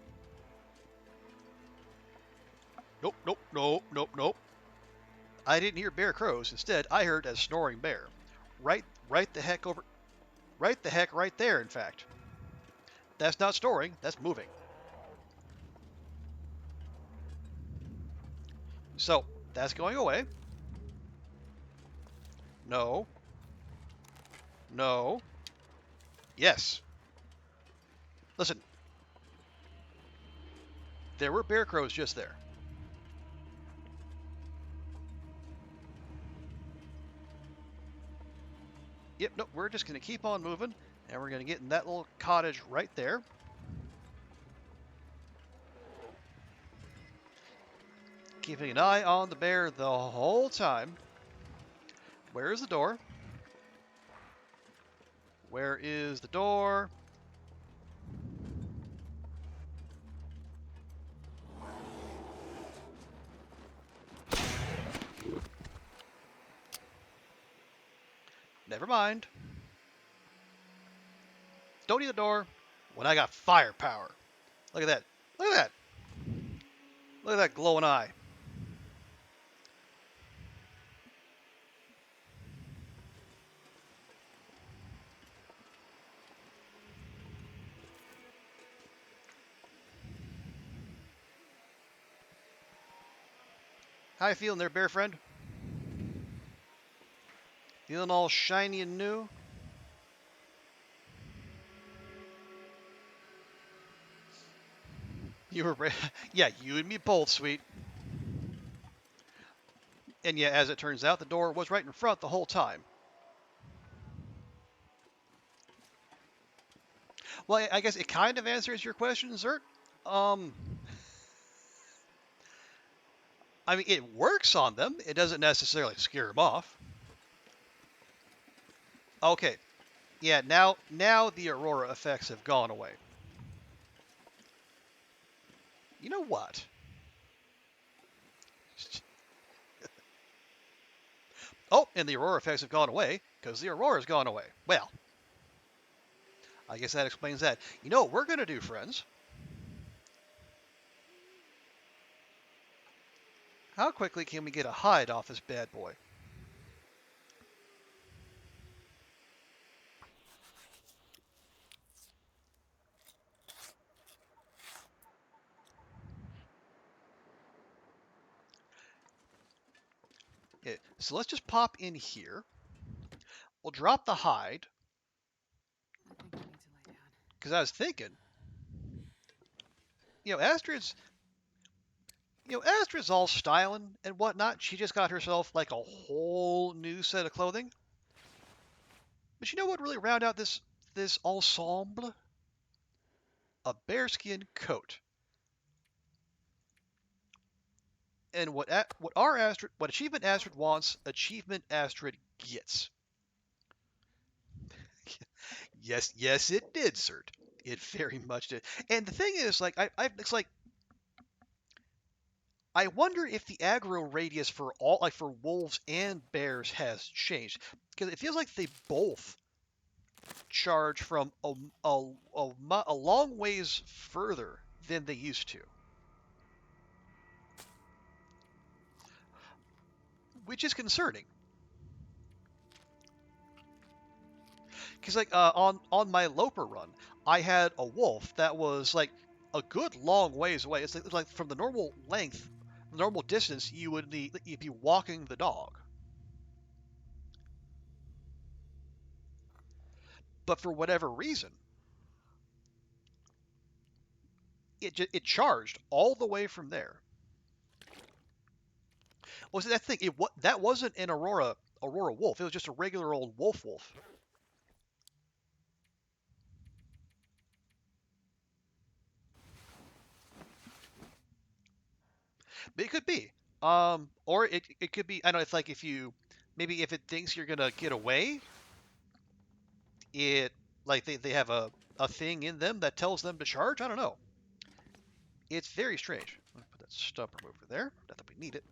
Nope, nope, nope, nope, nope. I didn't hear bear crows. Instead, I heard a snoring bear. Right the heck over, right the heck right there. In fact, that's not snoring. That's moving. So that's going away. No, no, yes. Listen, there were bear crows just there. Yep, nope, we're just going to keep on moving, and we're going to get in that little cottage right there. Keeping an eye on the bear the whole time. Where is the door? Where is the door? Never mind. Don't need the door when I got firepower. Look at that. Look at that. Look at that glowing eye. How you feeling there, bear friend? Feeling all shiny and new? You were, yeah, you and me both, sweet. And yeah, as it turns out, the door was right in front the whole time. Well, I guess it kind of answers your question, Zert. Um, I mean, it works on them. It doesn't necessarily scare them off. Okay, yeah, now the Aurora effects have gone away. You know what? Oh, and the Aurora effects have gone away because the Aurora's gone away. Well, I guess that explains that. You know what we're going to do, friends? How quickly can we get a hide off this bad boy? So let's just pop in here. We'll drop the hide, I think I need to lay down. because I was thinking, Astrid's, Astrid's all styling and whatnot. She just got herself like a whole new set of clothing. But you know what really round out this ensemble? A bearskin coat. And what Achievement Astrid wants, Achievement Astrid gets. Yes, it did, Cert. It very much did. And the thing is, like, it's like I wonder if the aggro radius for all, like for wolves and bears, has changed because it feels like they both charge from a long ways further than they used to, which is concerning. Because like on my Loper run, I had a wolf that was like a good long ways away. It's like from the normal length, the normal distance you'd be walking the dog. But for whatever reason, it charged all the way from there. Well, see, that thing, that wasn't an Aurora wolf. It was just a regular old wolf. But it could be, or it could be. I don't know. It's like maybe if it thinks you're gonna get away, it like they have a thing in them that tells them to charge. I don't know. It's very strange. I'm gonna put that stump remover there. Not that we need it.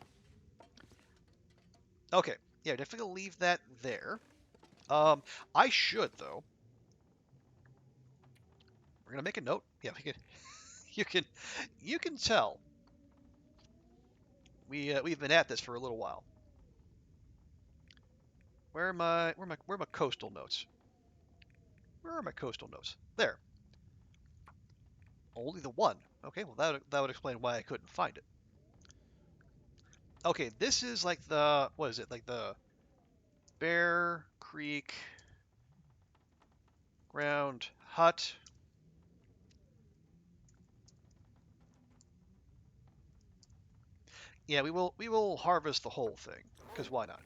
Okay, yeah, definitely gonna leave that there. I should though. We're gonna make a note. Yeah, we can. You can, you can tell. We've been at this for a little while. Where are my coastal notes? Where are my coastal notes? There. Only the one. Okay, well that would explain why I couldn't find it. Okay, this is like what is it? Like the Bear Creek Ground Hut. Yeah, we will harvest the whole thing because why not?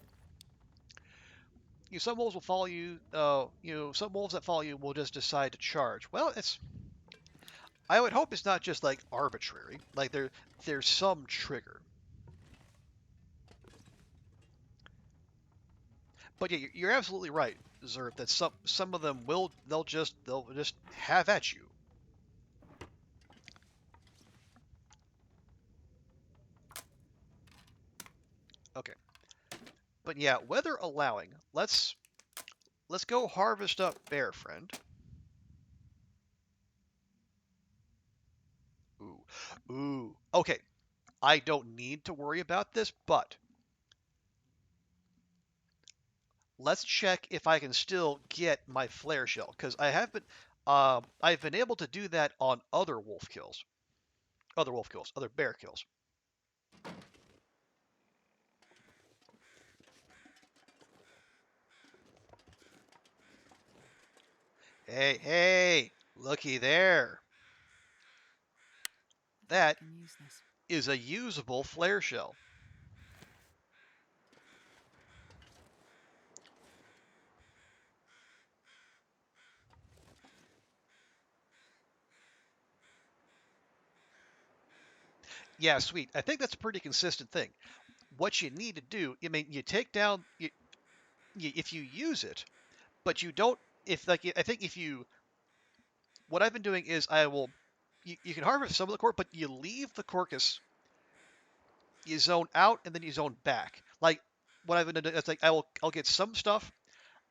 Some wolves will follow you. Some wolves that follow you will just decide to charge. Well, I would hope it's not just like arbitrary. Like there's some trigger. But yeah, you're absolutely right, Zerp. That some of them they'll just have at you. Okay, but yeah, weather allowing, let's go harvest up bear friend. Ooh. Okay, I don't need to worry about this, but let's check if I can still get my flare shell because I've been able to do that on other bear kills. Hey, looky there. I That think I can use this. is a usable flare shell. Yeah, sweet. I think that's a pretty consistent thing. What you need to do, I mean, you take down if you use it, but you don't. If like I think if you, what I've been doing is you can harvest some of the cork, but you leave the corcus, you zone out, and then you zone back. Like what I've been doing, it's like I'll get some stuff,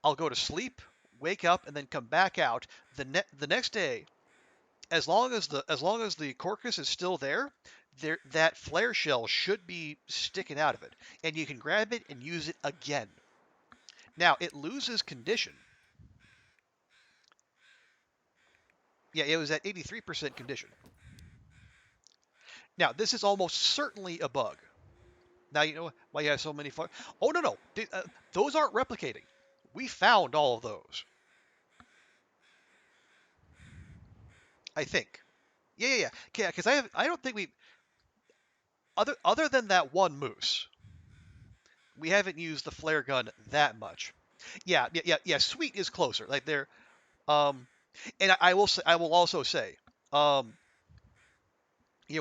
I'll go to sleep, wake up, and then come back out. The next day, as long as the corcus is still there, that flare shell should be sticking out of it, and you can grab it and use it again. Now it loses condition. Yeah, it was at 83% condition. Now this is almost certainly a bug. Now you know why you have so many fire. Oh no. Those aren't replicating. We found all of those. I think. Yeah. Yeah. Because I don't think we other than that one moose, we haven't used the flare gun that much. Yeah. Sweet is closer. Like they're um, and I will say, I will also say, um,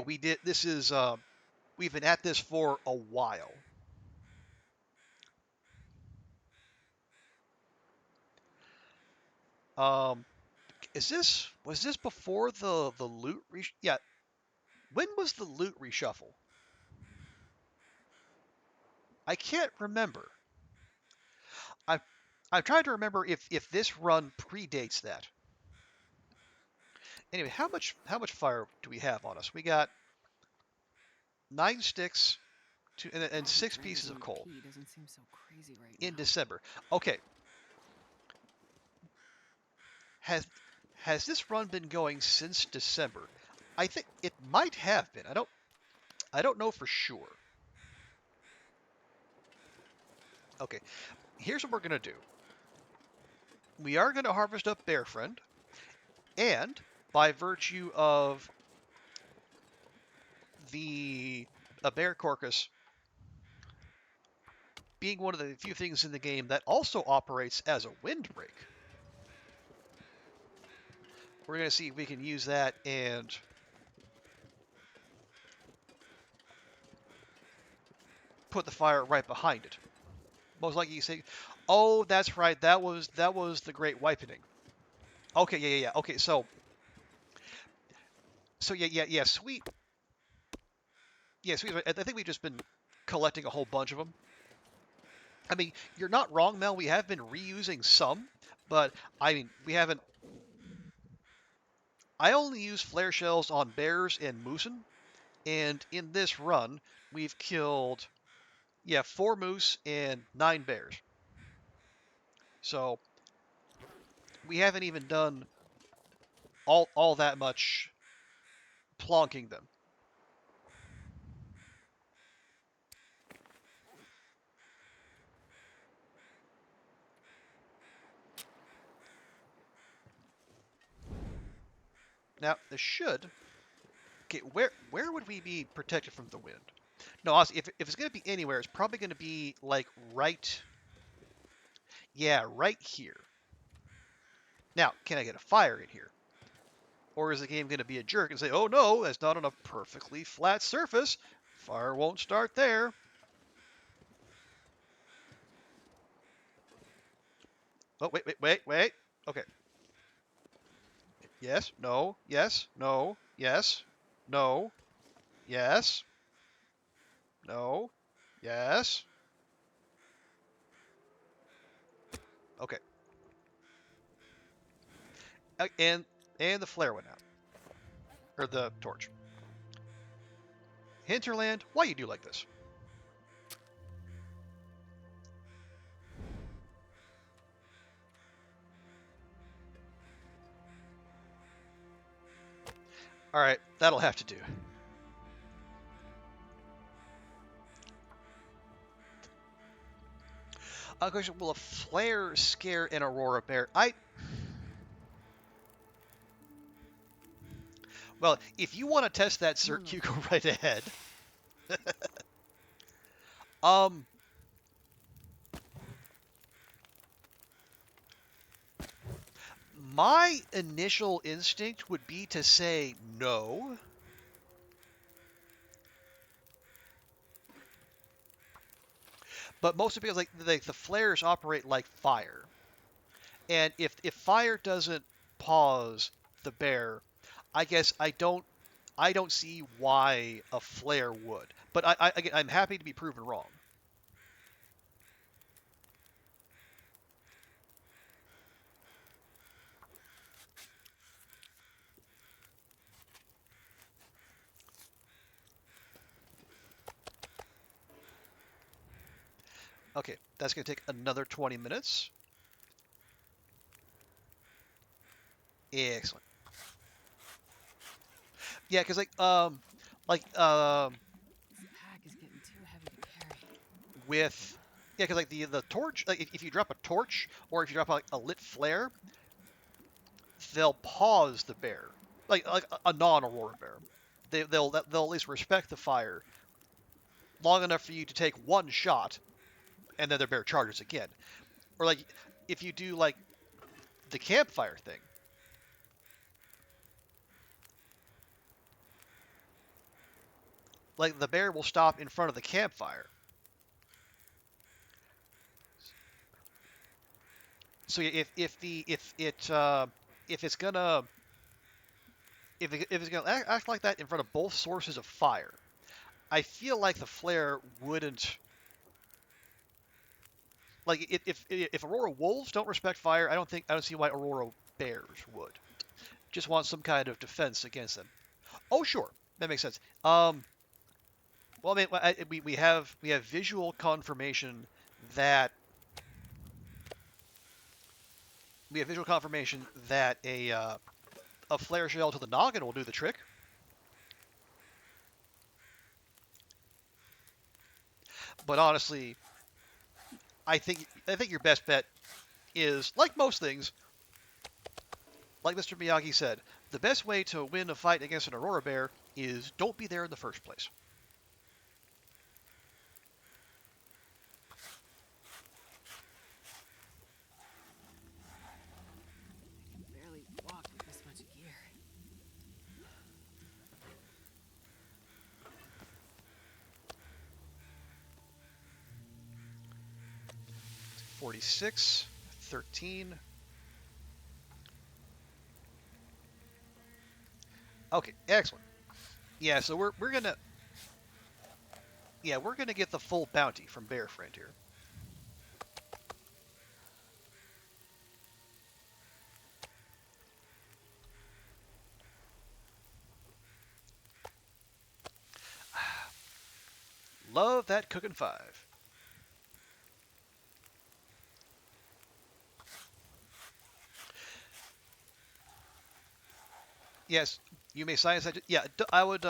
we did. This is we've been at this for a while. Um, was this before the loot yeah, when was the loot reshuffle? I can't remember. I I'm trying to remember if this run predates that. Anyway, how much fire do we have on us? We got 9 sticks and Having 6 pieces dragons of on the coal P doesn't seem so crazy right in now. December. Okay, has has this run been going since December? I think it might have been. I don't know for sure. Okay, here's what we're gonna do. We are gonna harvest up Bear Friend, and by virtue of the a bear carcass being one of the few things in the game that also operates as a windbreak, we're gonna see if we can use that and put the fire right behind it. Most likely you say, "Oh, that's right. That was the Great Whitening." Okay, yeah. Okay, so yeah. Sweet, yeah, sweet. I think we've just been collecting a whole bunch of them. I mean, you're not wrong, Mel. We have been reusing some, but I mean, we haven't. I only use flare shells on bears and moosin, and in this run, we've killed, yeah, 4 moose and 9 bears. So we haven't even done all that much plonking them. Now, this should. Okay, where would we be protected from the wind? No, honestly, if it's gonna be anywhere, it's probably gonna be like right, yeah, right here. Now, can I get a fire in here? Or is the game gonna be a jerk and say, oh no, that's not on a perfectly flat surface. Fire won't start there. Oh, wait. Okay. Yes, no, yes, no, yes, no, yes, no, yes. Okay. And the flare went out. Or the torch. Hinterland, why you do like this? Alright, that'll have to do. Question, will a flare scare an Aurora bear? Well, if you want to test that, sir, you go right ahead. um, my initial instinct would be to say no. But mostly because like the flares operate like fire. And if fire doesn't pause the bear, I guess I don't see why a flare would. But again, I'm happy to be proven wrong. Okay, that's gonna take another 20 minutes. Excellent. Yeah, because like This pack is getting too heavy to carry. with yeah, because like the torch, like if you drop a torch or if you drop like a lit flare, they'll pause the bear, like a non-Aurora bear. They'll at least respect the fire long enough for you to take one shot, and then their bear charges again. Or like if you do like the campfire thing, like the bear will stop in front of the campfire. So if it's gonna if it's gonna act like that in front of both sources of fire, I feel like the flare wouldn't like if Aurora wolves don't respect fire, I don't see why Aurora bears would. Just want some kind of defense against them. Oh sure, that makes sense. Well, I mean, we have visual confirmation that a flare shell to the noggin will do the trick. But honestly, I think your best bet is like most things, like Mr. Miyagi said, the best way to win a fight against an Aurora bear is don't be there in the first place. I can barely walk with this much gear. 46, 13. Okay, excellent. Yeah, so we're gonna we're gonna get the full bounty from Bear Friend here. Love that cooking 5. Yes, you may science that. Yeah, I would.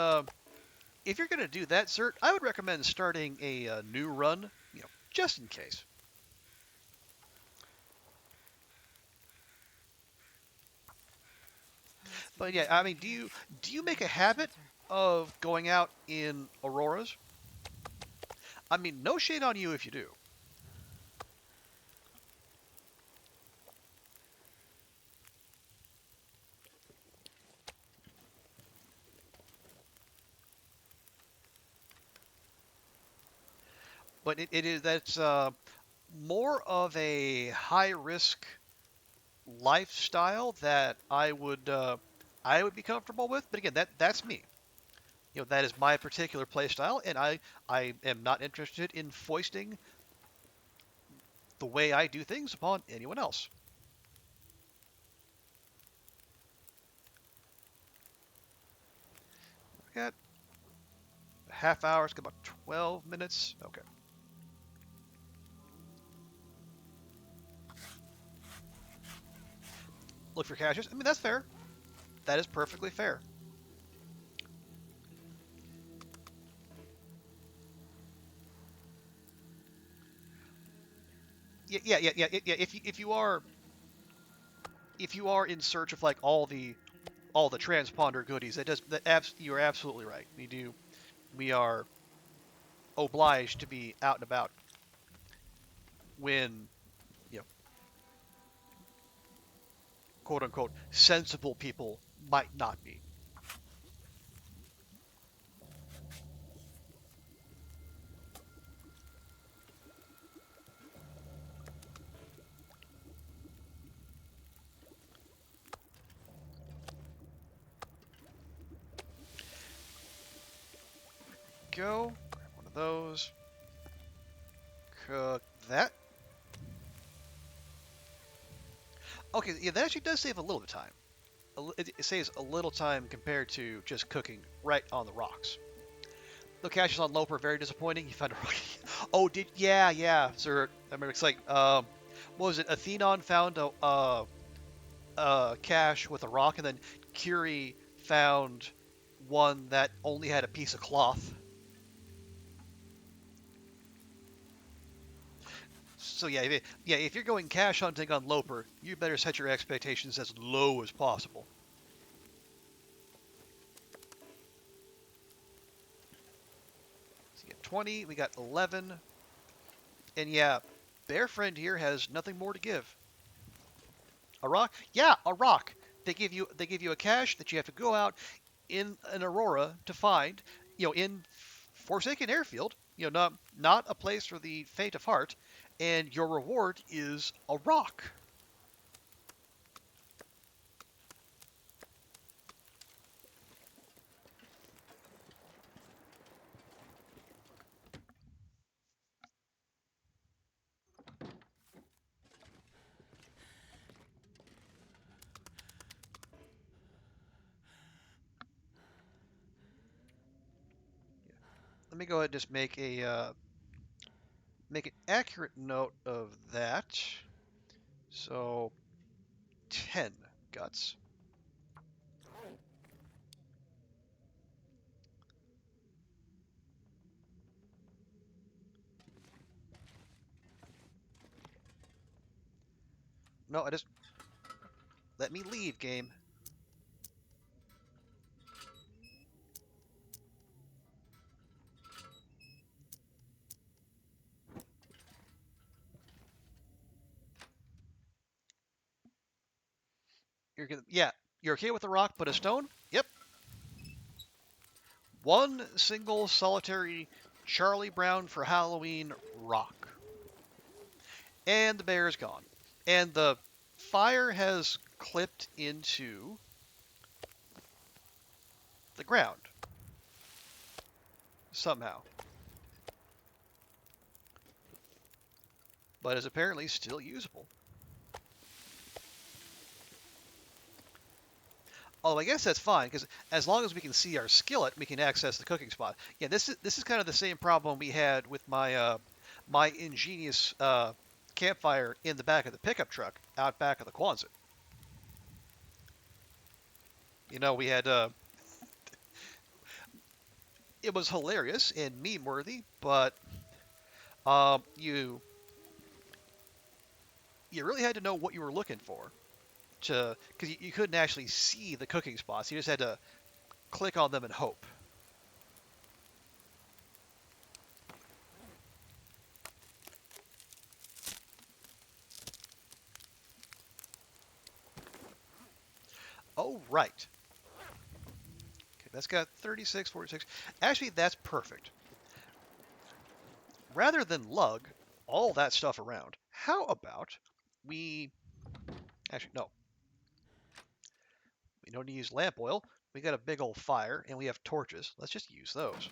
If you're gonna do that, sir, I would recommend starting a new run, just in case. But yeah, I mean, do you make a habit of going out in Auroras? I mean, no shade on you if you do. But it is that's more of a high risk lifestyle that I would be comfortable with. But again, that's me. That is my particular play style, and I am not interested in foisting the way I do things upon anyone else. We got a half hour. It's got about 12 minutes. Okay. Look for caches. I mean, that's fair. That is perfectly fair. Yeah. If you are in search of like all the transponder goodies, you are absolutely right. We are obliged to be out and about when you know quote unquote sensible people might not be. Go grab one of those. Cook that. Okay, yeah, that actually does save a little bit of time. It saves a little time compared to just cooking right on the rocks. The caches on Loper very disappointing. You found a rock. Oh, yeah, sir. I remember it's like what was it? Athenon found a cache with a rock, and then Curie found one that only had a piece of cloth. So yeah, if you're going cash hunting on Loper, you better set your expectations as low as possible. So you get 20, we got 11, and yeah, Bear Friend here has nothing more to give. A rock? Yeah, a rock. They give you a cache that you have to go out in an Aurora to find, in Forsaken Airfield, not a place for the faint of heart, and your reward is a rock. Let me go ahead and just make an accurate note of that. So 10 guts. No, I just let me leave, game. Yeah, you're okay with the rock, but a stone? Yep. One single solitary Charlie Brown for Halloween rock. And the bear is gone. And the fire has clipped into the ground somehow, but is apparently still usable. Oh, I guess that's fine because as long as we can see our skillet, we can access the cooking spot. Yeah, this is kind of the same problem we had with my ingenious campfire in the back of the pickup truck out back of the Quonset. We had it was hilarious and meme worthy, but you really had to know what you were looking for to because you couldn't actually see the cooking spots. You just had to click on them and hope. Oh, right. Okay, that's got 36, 46. Actually, that's perfect. Rather than lug all that stuff around, how about we... Actually, no. We don't need to use lamp oil. We got a big old fire, and we have torches. Let's just use those.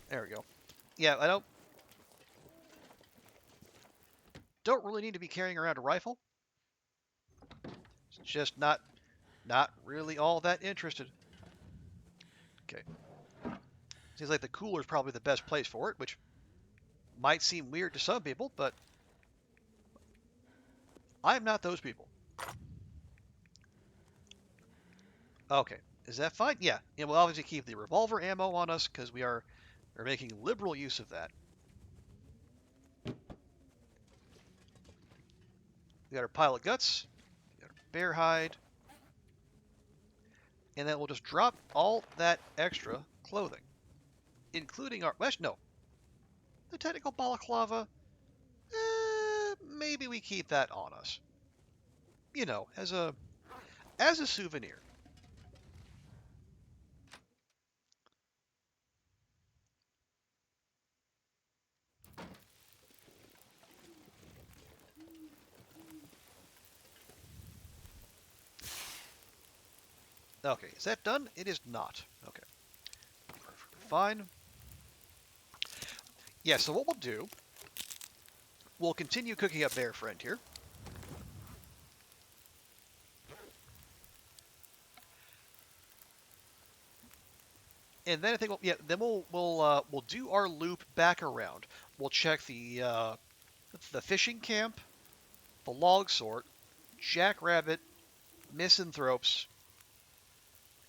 There we go. Yeah, I don't really need to be carrying around a rifle. It's just not really all that interested. Okay. Seems like the cooler is probably the best place for it, which might seem weird to some people, but I'm not those people. Okay, is that fine? Yeah, and we'll obviously keep the revolver ammo on us because we're making liberal use of that. We got our pile of guts, we got our bear hide, and then we'll just drop all that extra clothing, including our... Well, no, the technical balaclava, maybe we keep that on us. As a souvenir. Okay, is that done? It is not. Okay, perfectly fine. Yeah, so what we'll do, we'll continue cooking up Bear Friend here. And then I think we'll do our loop back around. We'll check the fishing camp, the log sort, jackrabbit, misanthropes,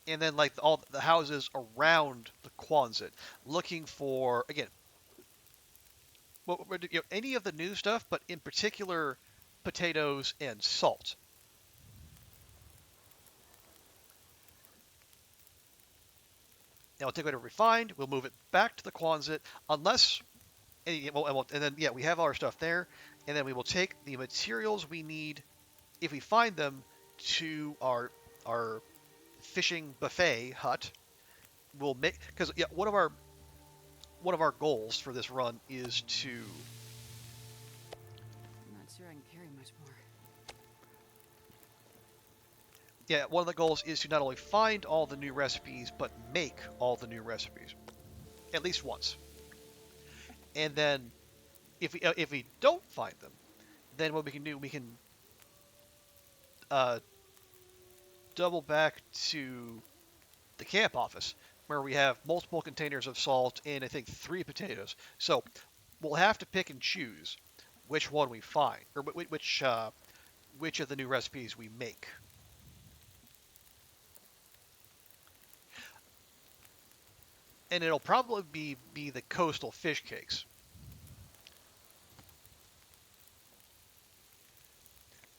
and then like all the houses around the Quonset, looking for again, any of the new stuff, but in particular, potatoes and salt. Now we'll take whatever we find, we'll move it back to the Quonset, unless, and then yeah, we have all our stuff there, and then we will take the materials we need if we find them to our fishing buffet hut. We'll make because yeah, one of our goals for this run is to I'm not sure I can carry much more. yeah, one of the goals is to not only find all the new recipes but make all the new recipes at least once. And then if we don't find them, then what we can do, we can double back to the camp office where we have multiple containers of salt and I think 3 potatoes. So we'll have to pick and choose which one we find, or which of the new recipes we make. And it'll probably be the coastal fish cakes.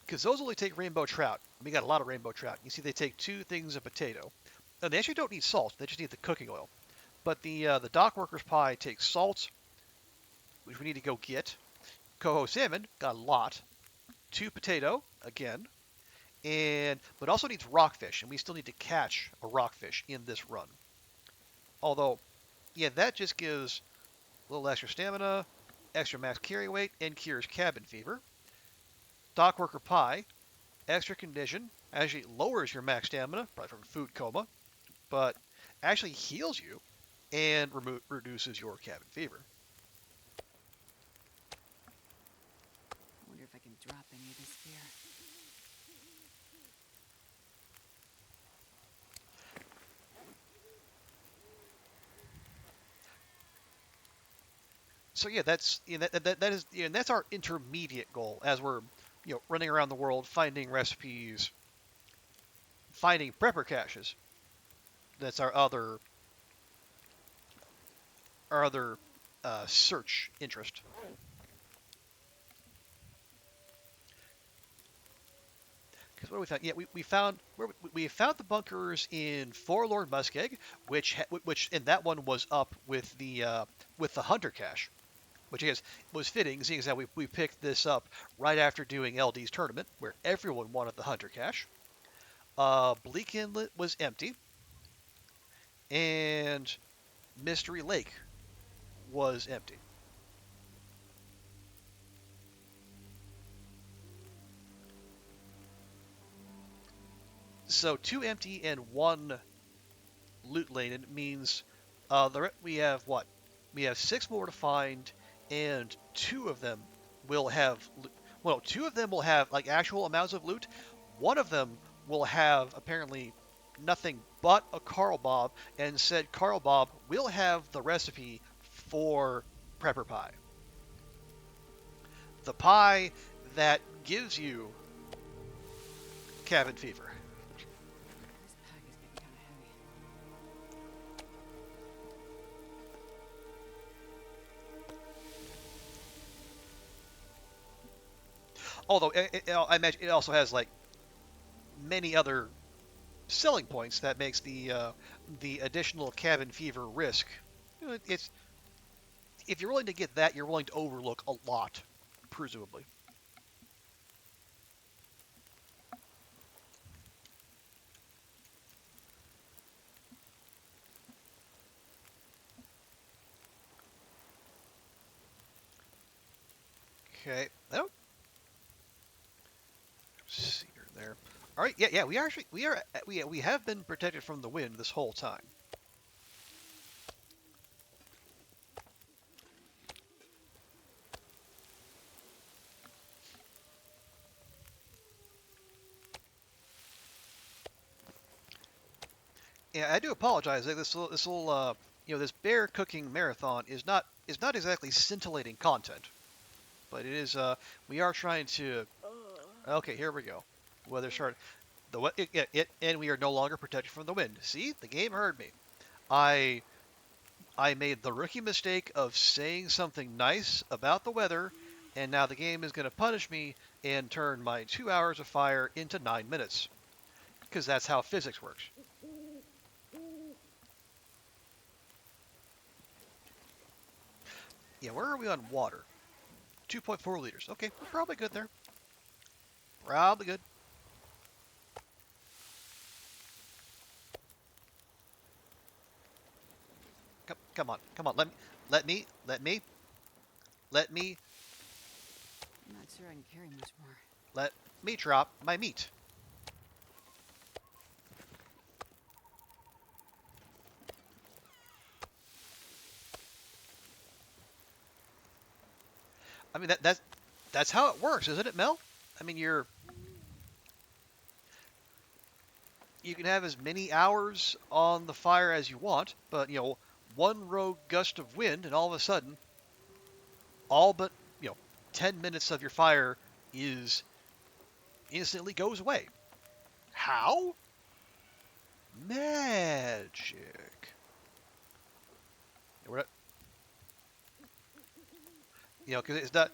Because those only take rainbow trout. We got a lot of rainbow trout. You see they take 2 things of potato. And they actually don't need salt, they just need the cooking oil. But the dock workers pie takes salt, which we need to go get. Coho salmon, got a lot. 2 potato, again. But also needs rockfish, and we still need to catch a rockfish in this run. Although, yeah, that just gives a little extra stamina, extra max carry weight, and cures cabin fever. Dock worker pie, extra condition, actually lowers your max stamina, probably from food coma, but actually heals you and reduces your cabin fever. I wonder if I can drop any of this here. So yeah, that is and that's our intermediate goal as we're running around the world finding recipes, finding prepper caches. That's our other search interest. Because what we found? Yeah, we found the bunkers in Forlorn Muskeg, which and that one was up with the hunter cache, which I guess was fitting, seeing as how we picked this up right after doing LD's tournament, where everyone wanted the hunter cache. Bleak Inlet was empty, and Mystery Lake was empty. So 2 empty and 1 loot laden means we have what? We have 6 more to find, and 2 of them will have. Well, 2 of them will have like actual amounts of loot. One of them will have apparently nothing but a Carl Bob, and said Carl Bob will have the recipe for prepper pie. The pie that gives you cabin fever. This pack is getting kind of heavy. Although I imagine it also has like many other selling points that makes the additional cabin fever risk. It's if you're willing to get that, you're willing to overlook a lot, presumably. Okay. Oh. See her there. All right. Yeah. We have been protected from the wind this whole time. Yeah, I do apologize. This bear cooking marathon is not exactly scintillating content, but it is. We are trying to. Okay, here we go. Weather start. And we are no longer protected from the wind. See, the game heard me. I I made the rookie mistake of saying something nice about the weather, and now the game is going to punish me and turn my 2 hours of fire into 9 minutes, because that's how physics works. Yeah, where are we on water? 2.4 liters. Okay, we're probably good there. Probably good. Come on, come on. Let me, I'm not sure I can carry much more. let me drop my meat. I mean that's how it works, isn't it, Mel? I mean you can have as many hours on the fire as you want, but one rogue gust of wind and all of a sudden all but 10 minutes of your fire is instantly goes away. How? Magic. We're not, because it's not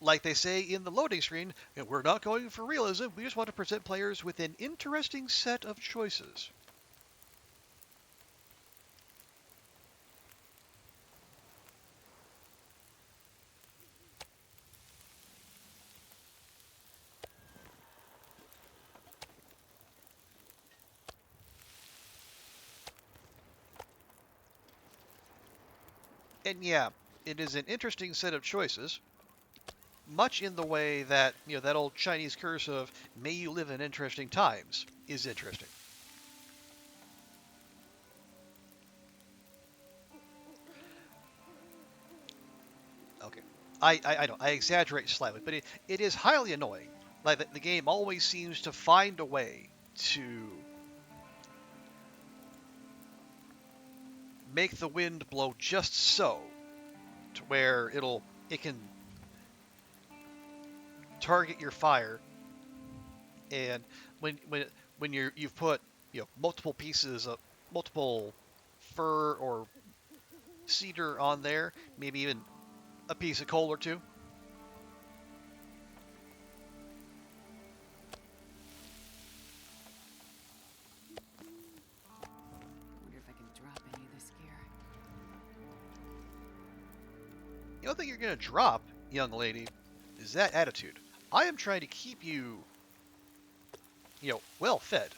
like they say in the loading screen. We're not going for realism. We just want to present players with an interesting set of choices. And yeah, it is an interesting set of choices, much in the way that that old Chinese curse of "May you live in interesting times" is interesting. Okay, I know I exaggerate slightly, but it is highly annoying. Like the game always seems to find a way to make the wind blow just so to where it can target your fire, and when you've put multiple fir or cedar on there, maybe even a piece of coal or two. I wonder if I can drop any of this gear. The only thing you're going to drop, young lady, is that attitude. I am trying to keep you, well fed.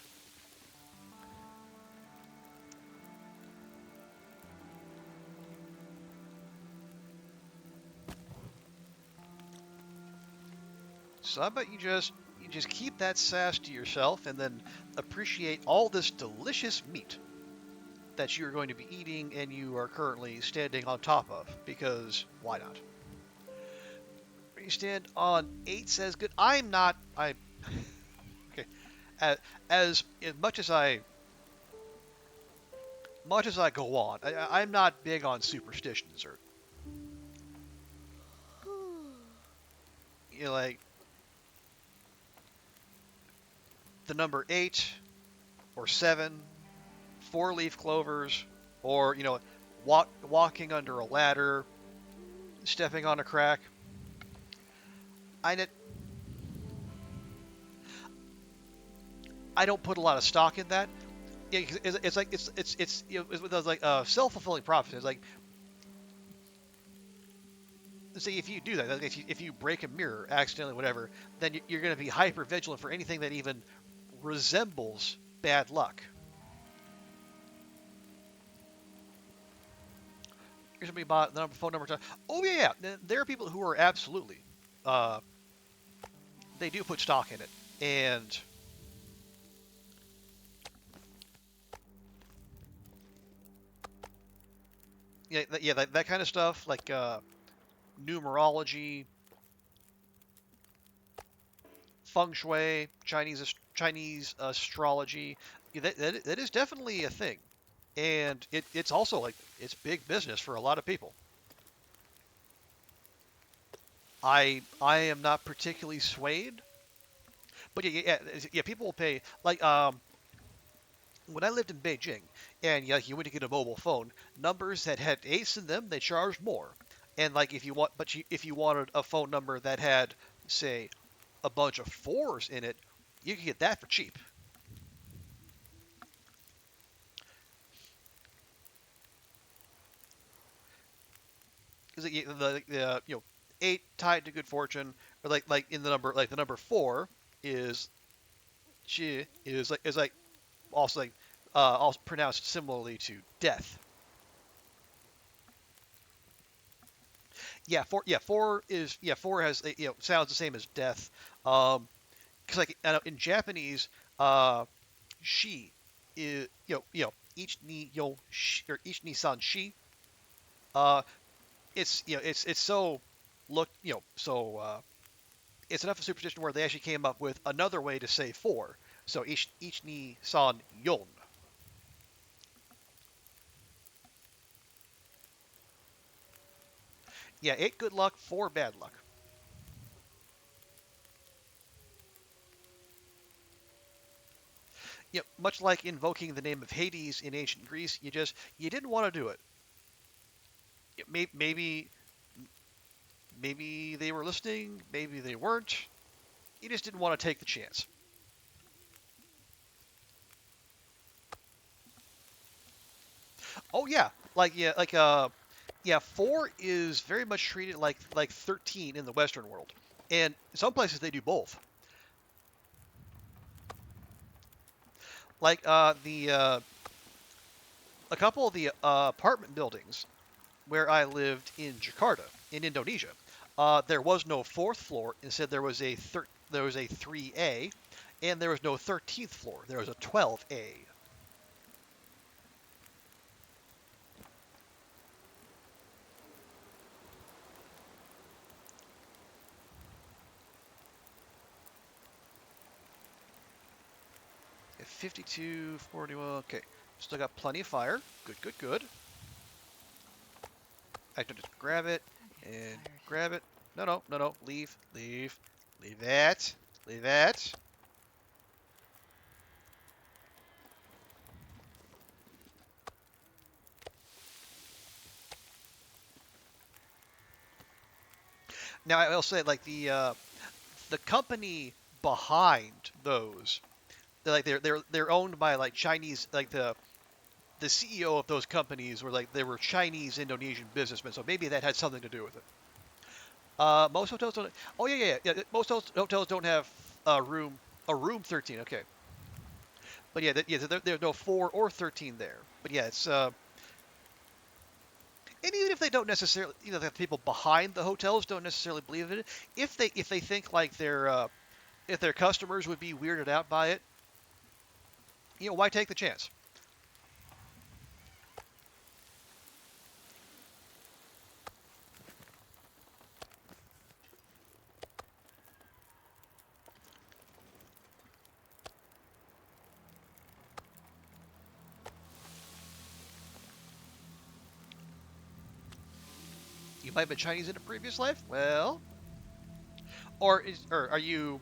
So I bet you just keep that sass to yourself and then appreciate all this delicious meat that you're going to be eating and you are currently standing on top of, because why not? You stand on 8 says good. I'm not. Okay. As much as I go on, I'm not big on superstitions or like the number 8 or 7, 4-leaf clovers, or walking under a ladder, stepping on a crack. I don't put a lot of stock in that. It's like it's like self-fulfilling prophecy. It's like, say if you do that, like if you break a mirror accidentally, whatever, then you're going to be hyper vigilant for anything that even resembles bad luck. Here's somebody bought the phone number. Oh yeah, there are people who are absolutely, they do put stock in it, and that kind of stuff, like numerology, feng shui, Chinese astrology. That is definitely a thing, and it's also like it's big business for a lot of people. I am not particularly swayed, But yeah, people will pay like when I lived in Beijing, and like you went to get a mobile phone, numbers that had eights in them, they charged more. And like if you wanted a phone number that had, say, a bunch of fours in it, you could get that for cheap. Because eight tied to good fortune, or like in the number like the number four is she is like also like also pronounced similarly to death. Four has sounds the same as death. Because like in Japanese, she is each ni yo shi, or each ni san shi. Uh, it's so look so it's enough of superstition where they actually came up with another way to say four. So each ni san yon. Yeah, eight good luck, four bad luck. Much like invoking the name of Hades in ancient Greece, you didn't want to do it. Maybe maybe they were listening, maybe they weren't. You just didn't want to take the chance. Oh yeah, four is very much treated like 13 in the Western world, and in some places they do both. Like the a couple of the apartment buildings where I lived in Jakarta in Indonesia, there was no fourth floor. Instead, there was a 3A, and there was no 13th floor. There was a 12A. Okay, 52, 41. Okay, still got plenty of fire. Good, good, good. I can just grab it and grab it. No, no, no, no. Leave, leave, leave that. Leave that. Now I will say, like the company behind those, they're owned by like Chinese, like the CEO of those companies were like they were Chinese Indonesian businessmen, so maybe that had something to do with it. Most hotels don't. Oh yeah. Most hotels don't have a room 13. Okay, but there's no 4 or 13 there. But yeah, it's and even if they don't necessarily, the people behind the hotels don't necessarily believe in it. If they think like if their customers would be weirded out by it, why take the chance? You might have been Chinese in a previous life. Well, or are you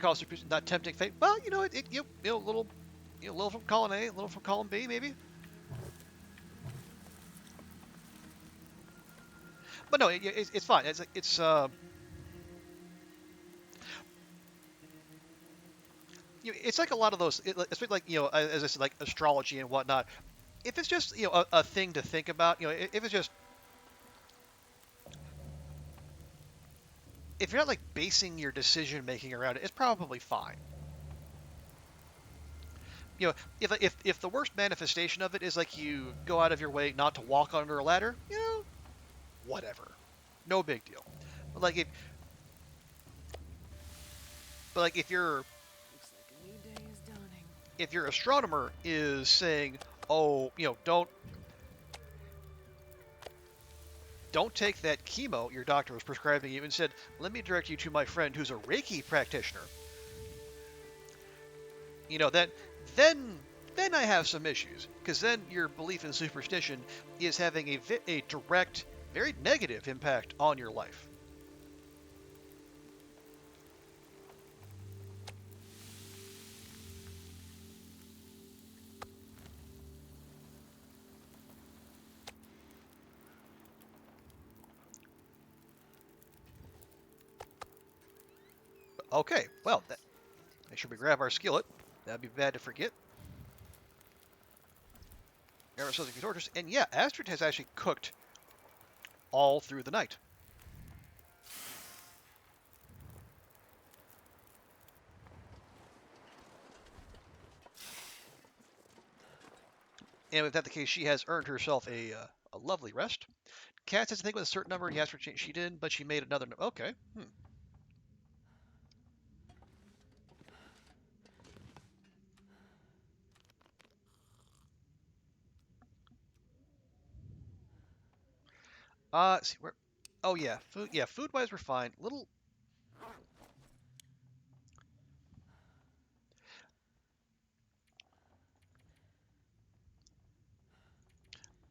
call it not tempting fate? Well, a little, a little from column A, a little from column B, maybe. But no, it's fine. It's like a lot of those, especially like as I said, like astrology and whatnot. If it's just a thing to think about, if it's just if you're not like basing your decision making around it, it's probably fine. If the worst manifestation of it is like you go out of your way not to walk under a ladder, whatever, no big deal. But like if but like Looks like a new day is dawning. if your astronomer is saying, oh, don't take that chemo your doctor was prescribing you. Instead, let me direct you to my friend who's a Reiki practitioner. That then I have some issues because then your belief in superstition is having a direct, very negative impact on your life. Okay, well, make sure we grab our skillet. That'd be bad to forget. Grab ourselves a few torches. And yeah, Astrid has actually cooked all through the night. And if that's the case, she has earned herself a lovely rest. Cat says, I think with a certain number, yes, she did, but she made another. Okay. See where. Oh yeah, food. Yeah, food wise, we're fine. Little.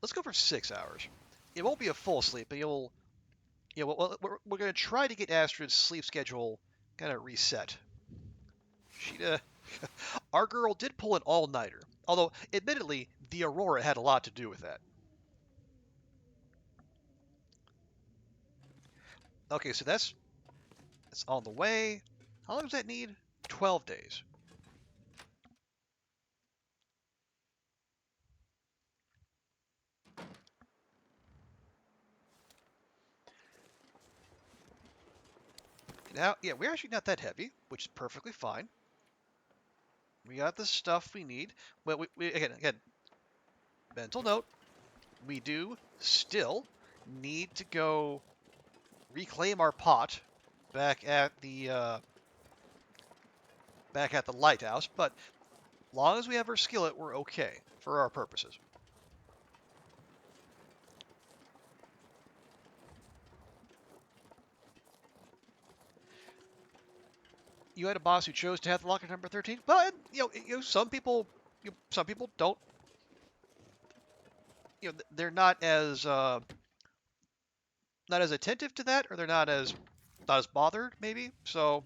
Let's go for 6 hours. It won't be a full sleep, but you'll. Yeah, well, we're gonna try to get Astrid's sleep schedule kind of reset. She, our girl did pull an all-nighter, although admittedly the Aurora had a lot to do with that. Okay, so that's on the way. How long does that need? 12 days. Now, yeah, we're actually not that heavy, which is perfectly fine. We got the stuff we need. Well, again, mental note: we do still need to go reclaim our pot back at the lighthouse. But long as we have our skillet, we're okay for our purposes. You had a boss who chose to have the locker number 13. Well, some people, some people don't. They're not as attentive to that, or they're not as bothered, maybe. So,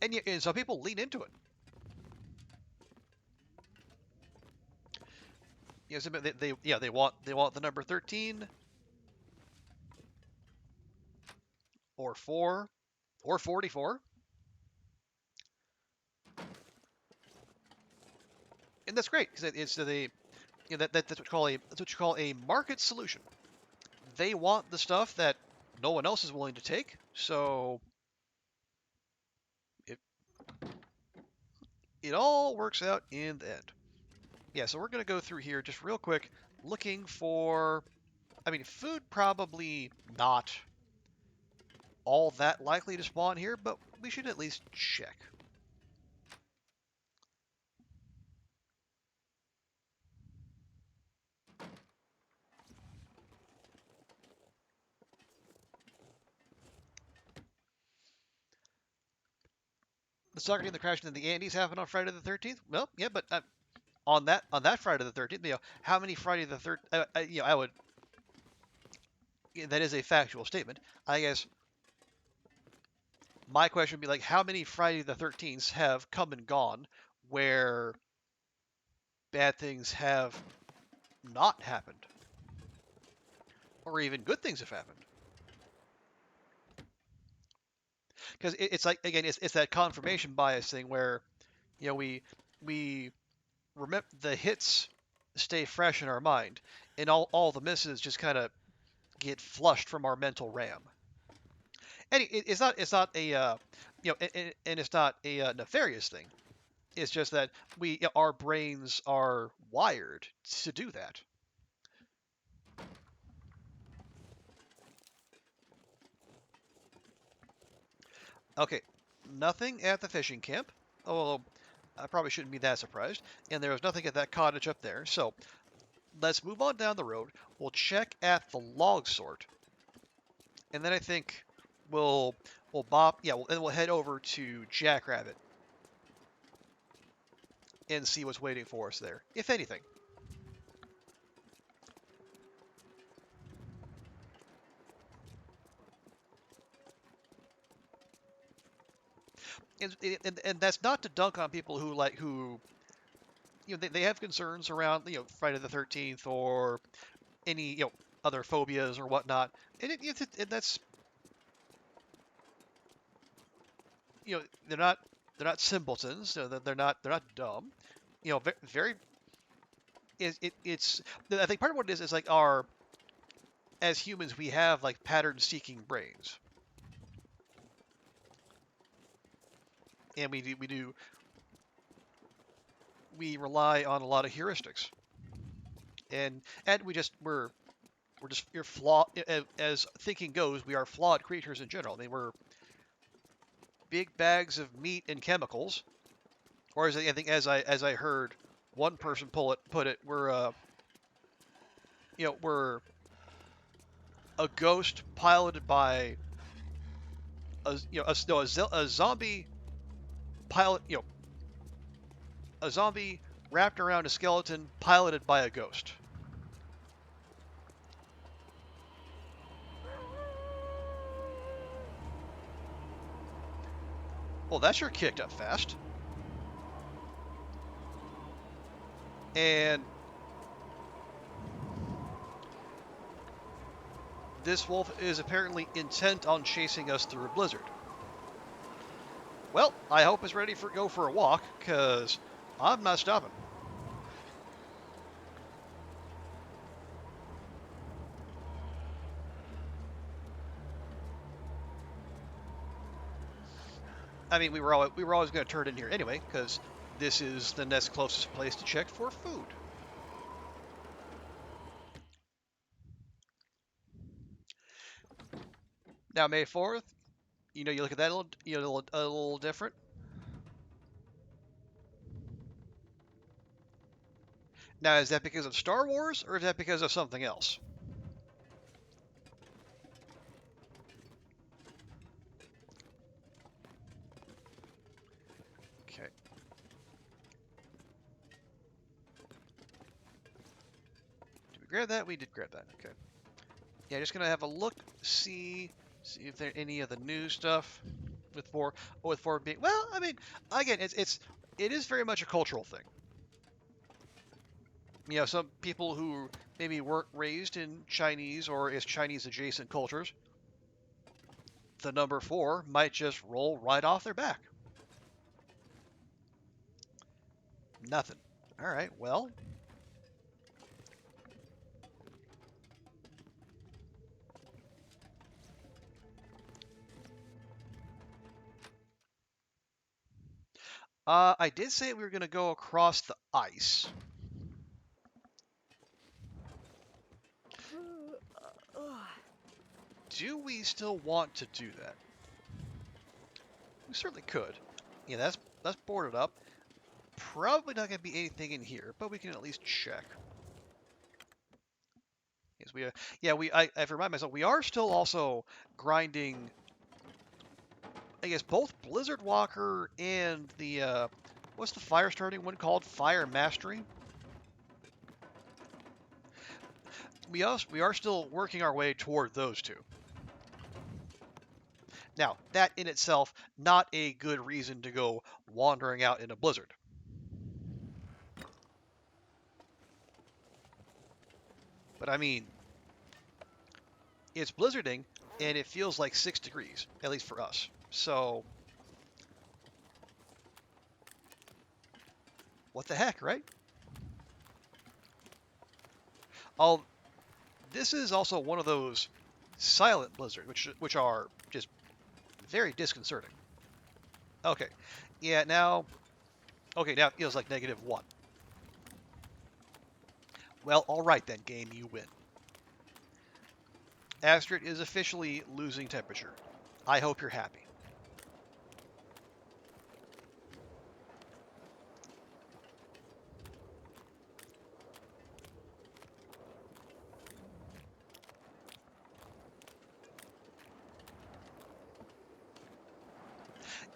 and some people lean into it. They want the number 13 or 4 or 44, and that's great because it's the that's what you call a market solution. They want the stuff that no one else is willing to take, so it it all works out in the end. Yeah, so we're gonna go through here just real quick, looking for. I mean, food probably not all that likely to spawn here, but we should at least check. The Stalker and the crashing in the Andes happened on Friday the 13th. Well, yeah, but on that Friday the 13th, how many Friday the 13th? I would. That is a factual statement. I guess my question would be like, how many Friday the 13ths have come and gone where bad things have not happened, or even good things have happened? Because it's like again, it's that confirmation bias thing where we remember the hits stay fresh in our mind, and all the misses just kind of get flushed from our mental RAM. And it's not a and it's not a nefarious thing. It's just that our brains are wired to do that. Okay, nothing at the fishing camp. Although I probably shouldn't be that surprised. And there was nothing at that cottage up there. So let's move on down the road. We'll check at the log sort, and then I think we'll bop. Yeah, and we'll head over to Jackrabbit and see what's waiting for us there, if anything. And that's not to dunk on people who they have concerns around Friday the 13th or any other phobias or whatnot, and that's they're not simpletons. They're not dumb. Very. It's I think part of what it is like our as humans we have like pattern-seeking brains, and we rely on a lot of heuristics, and we're just you're flawed as thinking goes. We are flawed creatures in general. I mean, we're big bags of meat and chemicals, or as I think as I heard one person put it, we're a ghost piloted by a you know a, no, a zombie pilot a zombie wrapped around a skeleton piloted by a ghost. Well, that sure kicked up fast. And this wolf is apparently intent on chasing us through a blizzard. Well, I hope it's ready for go for a walk, because I'm not stopping. I mean, we were always going to turn in here anyway, because this is the next closest place to check for food. Now, May 4th, you look at that a little different. Now, is that because of Star Wars, or is that because of something else? Okay. Did we grab that? We did grab that. Okay. Yeah, just gonna have a look, see if there any of the new stuff with four being. Well, I mean, again, it is very much a cultural thing. Some people who maybe weren't raised in Chinese or as Chinese adjacent cultures, the number 4 might just roll right off their back. Nothing. All right, well. I did say we were going to go across the ice. Do we still want to do that? We certainly could. Yeah, that's boarded up. Probably not going to be anything in here, but we can at least check. Yes, I have to remind myself, we are still also grinding, I guess, both Blizzard Walker and the, what's the fire starting one called? Fire Mastery? We are still working our way toward those two. Now, that in itself, not a good reason to go wandering out in a blizzard. But I mean, it's blizzarding, and it feels like 6 degrees, at least for us. So, what the heck, right? This is also one of those silent blizzards, which are just very disconcerting. Okay, yeah, now it feels like -1. Well, all right then, game, you win. Astrid is officially losing temperature. I hope you're happy.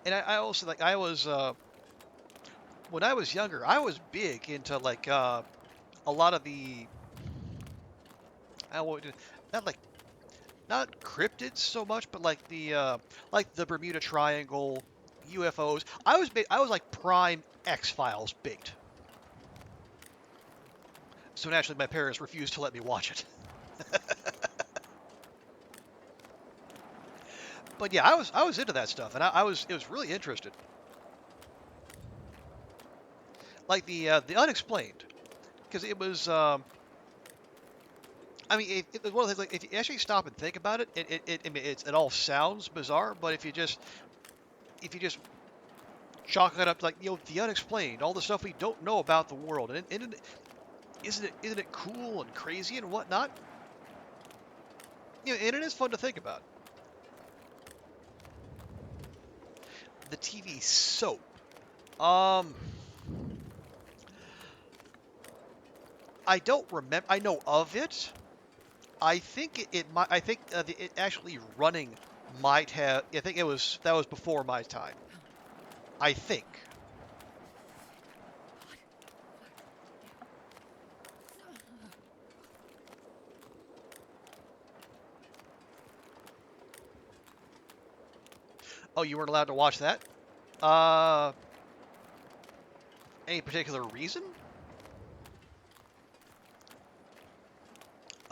And I also when I was younger, I was big into a lot of the I would not cryptids so much, but like the Bermuda Triangle, UFOs. I was like prime X-Files bait. So naturally, my parents refused to let me watch it. But yeah, I was into that stuff, and it was really interested. Like the unexplained, because it was. I mean, it was one of the things. Like, if you actually stop and think about it, I mean, it all sounds bizarre. But if you just chalk it up to, like, the unexplained, all the stuff we don't know about the world, and isn't it cool and crazy and whatnot? And it is fun to think about. The TV soap. Um, I don't remember. I know of it. I think it might. I think it actually running might have. I think that was before my time. I think. Oh, you weren't allowed to watch that? Uh, any particular reason?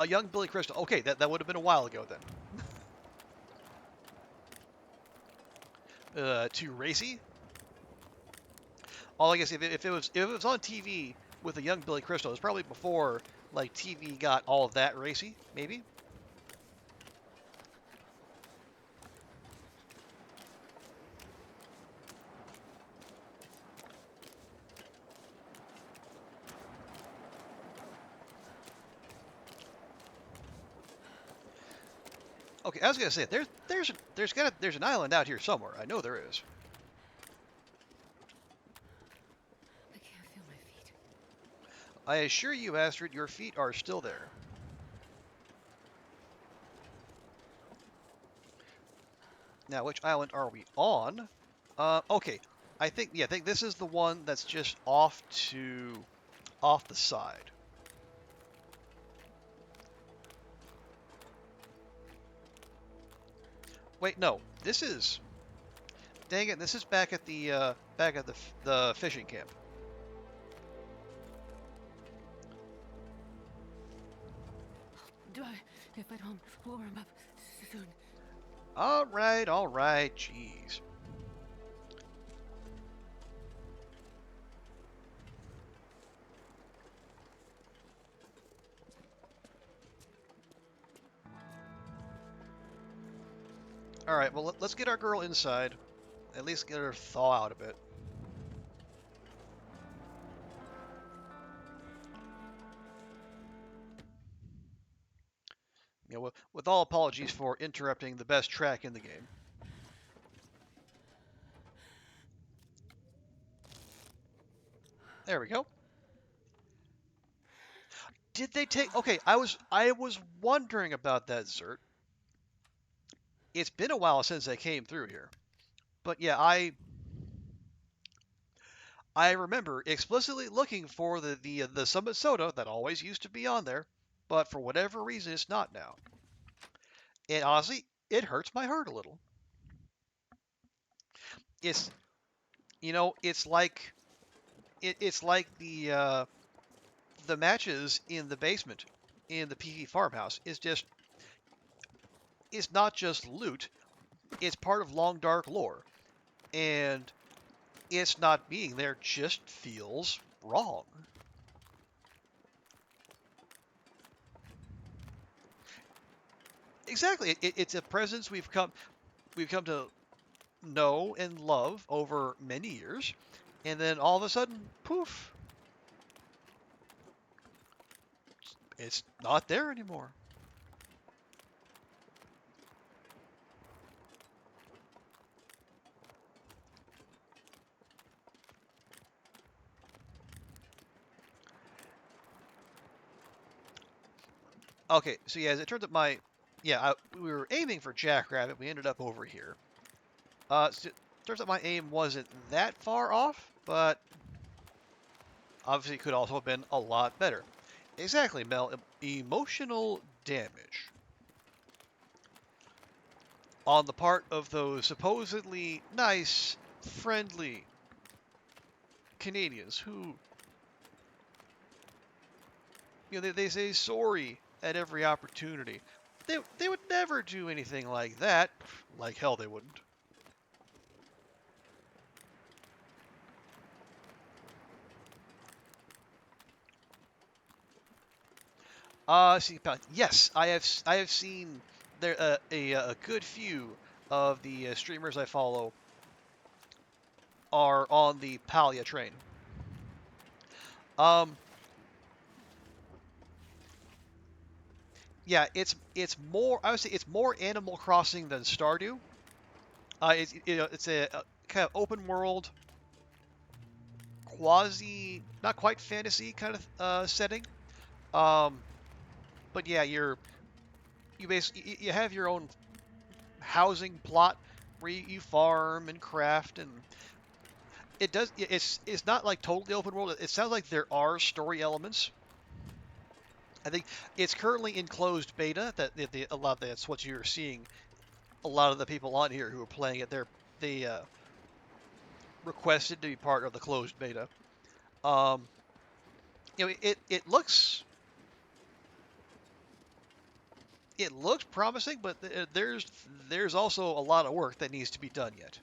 A young Billy Crystal. Okay, that would have been a while ago then. Too racy? All I guess if it was on TV with a young Billy Crystal, it was probably before like TV got all of that racy, maybe. Okay, I was gonna say there's an island out here somewhere. I know there is. I can't feel my feet. I assure you, Astrid, your feet are still there. Now, which island are we on? Okay, I think this is the one that's just off the side. Wait, no, this is. Dang it! This is back at the fishing camp. If I don't warm up soon. All right. Jeez. All right. Well, let's get our girl inside. At least get her thaw out a bit. With all apologies for interrupting the best track in the game. There we go. Did they take? Okay, I was wondering about that, Zert. It's been a while since they came through here, but yeah, I remember explicitly looking for the Summit Soda that always used to be on there, but for whatever reason it's not now. And honestly, it hurts my heart a little. It's it's like it's like the matches in the basement in the PV farmhouse is just it's not just loot, it's part of Long Dark lore. And it's not being there just feels wrong. Exactly. It's a presence we've come to know and love over many years, and then all of a sudden, poof, it's not there anymore. Okay, so yeah, as it turns out, we were aiming for Jackrabbit. We ended up over here. So turns out my aim wasn't that far off, but obviously could also have been a lot better. Exactly, Mel. Emotional damage on the part of those supposedly nice, friendly Canadians who, they say sorry at every opportunity. They would never do anything like that. Like hell, they wouldn't. See, yes, I have seen there a good few of the streamers I follow are on the Palia train. Um, yeah, it's more. I would say it's more Animal Crossing than Stardew. It's a kind of open world, quasi, not quite fantasy kind of setting. Um, but yeah, you basically you have your own housing plot where you farm and craft, and it's not like totally open world. It sounds like there are story elements. I think it's currently in closed beta. A lot of that's what you're seeing. A lot of the people on here who are playing it, they requested to be part of the closed beta. Um, it looks promising, but there's also a lot of work that needs to be done yet.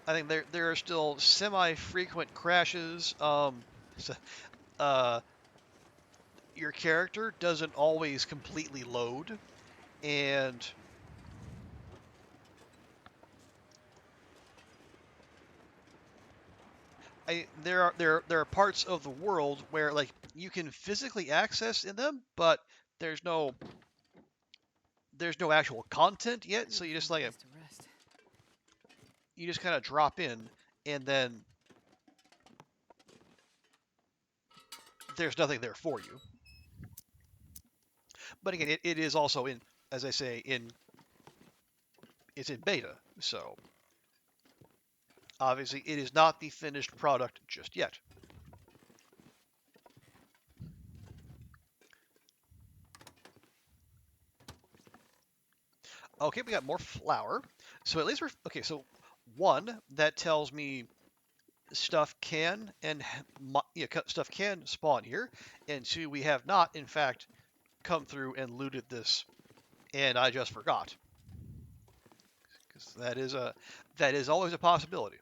I think there are still semi-frequent crashes. So, uh, your character doesn't always completely load, and there are parts of the world where like you can physically access in them, but there's no there's no actual content yet. So Place to rest. you just kind of drop in, and then there's nothing there for you. But again, it is also in, as I say, it's in beta, so obviously it is not the finished product just yet. Okay, we got more flour. So at least we're okay. So one, that tells me stuff can stuff can spawn here, and two, we have not in fact come through and looted this, and I just forgot, because that is always a possibility.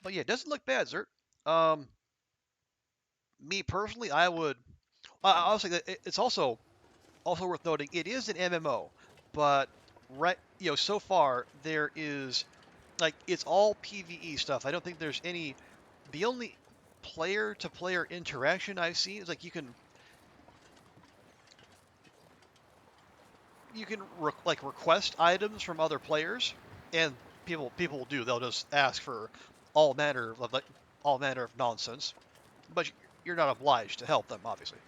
But yeah, it doesn't look bad, Zert. Um, Me personally, I would. I'll say that it's also worth noting it is an MMO, but so far there is like it's all PvE stuff. I don't think there's any. The only player-to-player interaction I've seen is like you can request items from other players, and people will do. They'll just ask for all manner of like all manner of nonsense, but you're not obliged to help them, obviously.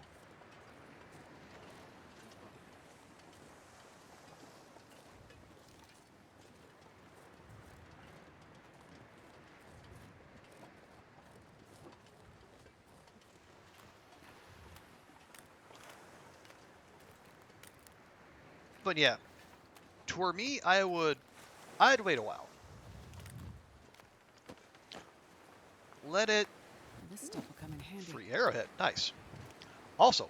But yeah, for me, I'd wait a while. Let it This stuff will come in handy. free arrowhead, nice. Also,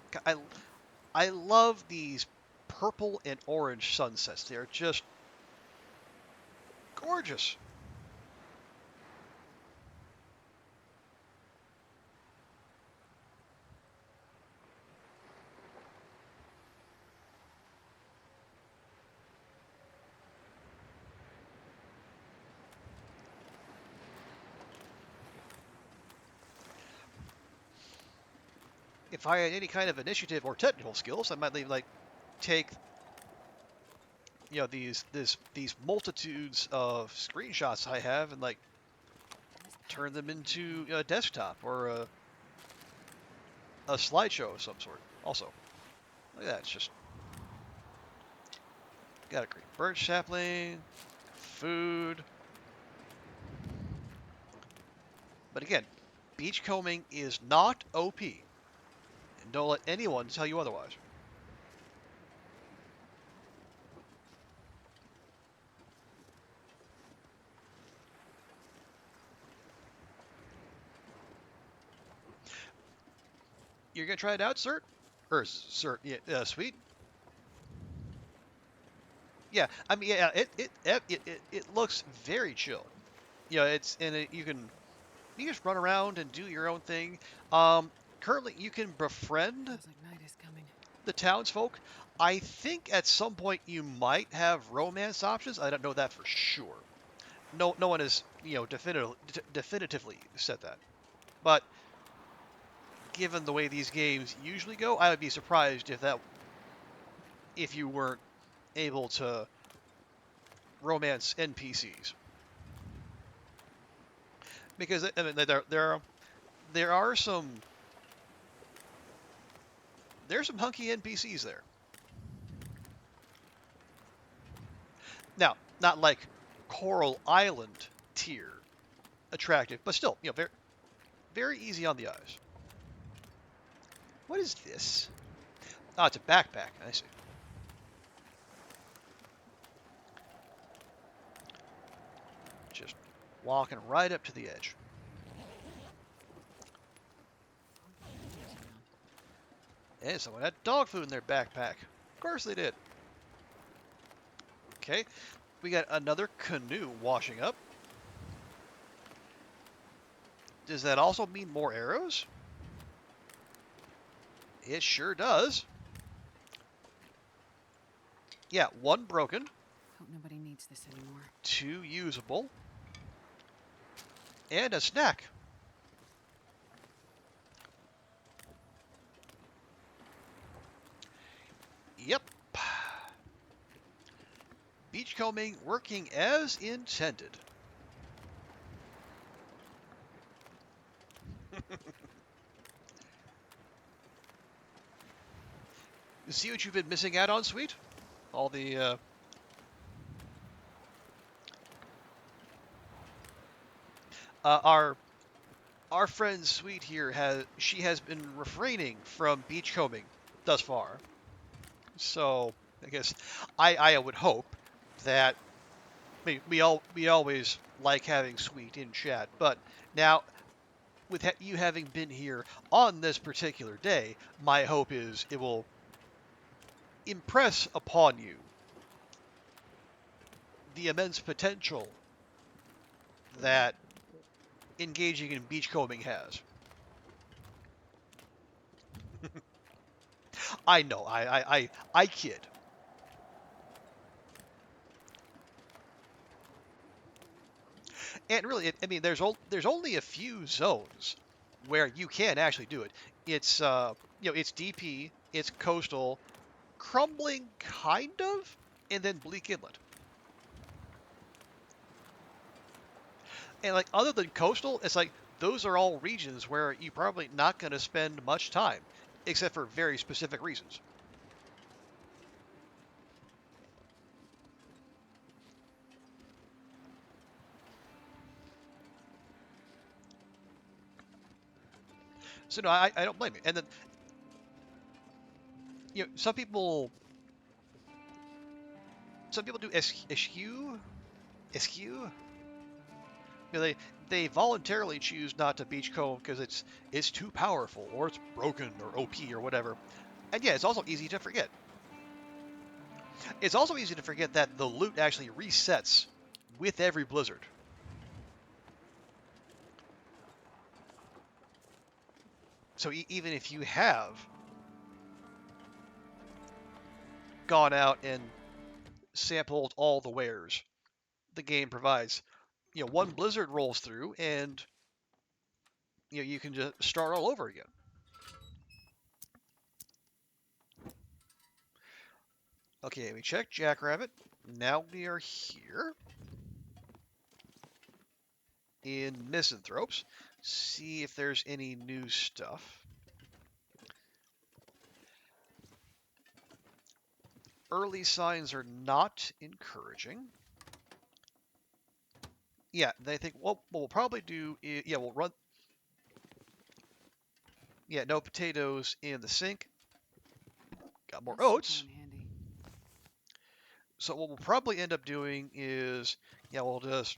I love these purple and orange sunsets. They're just gorgeous. If I had any kind of initiative or technical skills, I might take these multitudes of screenshots I have and like turn them into a desktop or a slideshow of some sort. Also, look at that. It's just got a great birch sapling, food. But again, Beachcombing is not OP. And don't let anyone tell you otherwise. You're gonna try it out, Cert? Or Cert, yeah, Sweet? Yeah, I mean, yeah, it looks very chill. It's and you just run around and do your own thing. Currently, you can befriend Feels like night is coming. the townsfolk. I think at some point you might have romance options. I don't know that for sure. No one has definitively said that. But given the way these games usually go, I would be surprised if you weren't able to romance NPCs, because I mean there are there's some hunky NPCs there. Now, not like Coral Island tier attractive, but still, very very easy on the eyes. What is this? Oh, it's a backpack. I see. Just walking right up to the edge. And someone had dog food in their backpack. Of course they did. Okay, we got another canoe washing up. Does that also mean more arrows? It sure does. Yeah, one broken. Hope nobody needs this anymore. Two usable. And a snack. Yep. Beachcombing working as intended. See what you've been missing out on, Sweet? All the our friend Sweet here has been refraining from beachcombing thus far. So I guess I would hope that we always like having Sweet in chat, but now with you having been here on this particular day, my hope is it will impress upon you the immense potential that engaging in beachcombing has. I know, I kid. And really, I mean, there's only a few zones where you can actually do it. It's it's DP, it's coastal, crumbling kind of, and then Bleak Inlet. And like other than coastal, it's like those are all regions where you're probably not going to spend much time, except for very specific reasons. So no, I don't blame you. And then some people do eschew. They voluntarily choose not to beachcomb because it's too powerful or it's broken or OP or whatever. And yeah, it's also easy to forget. It's also easy to forget that the loot actually resets with every blizzard. So even if you have gone out and sampled all the wares the game provides, one blizzard rolls through and you can just start all over again. Okay, we checked Jackrabbit. Now we are here in Misanthropes. See if there's any new stuff. Early signs are not encouraging. Yeah, they think, well, what we'll probably do is, we'll run Yeah, no potatoes in the sink. Got more Those should oats. come in handy. So what we'll probably end up doing is, yeah, we'll just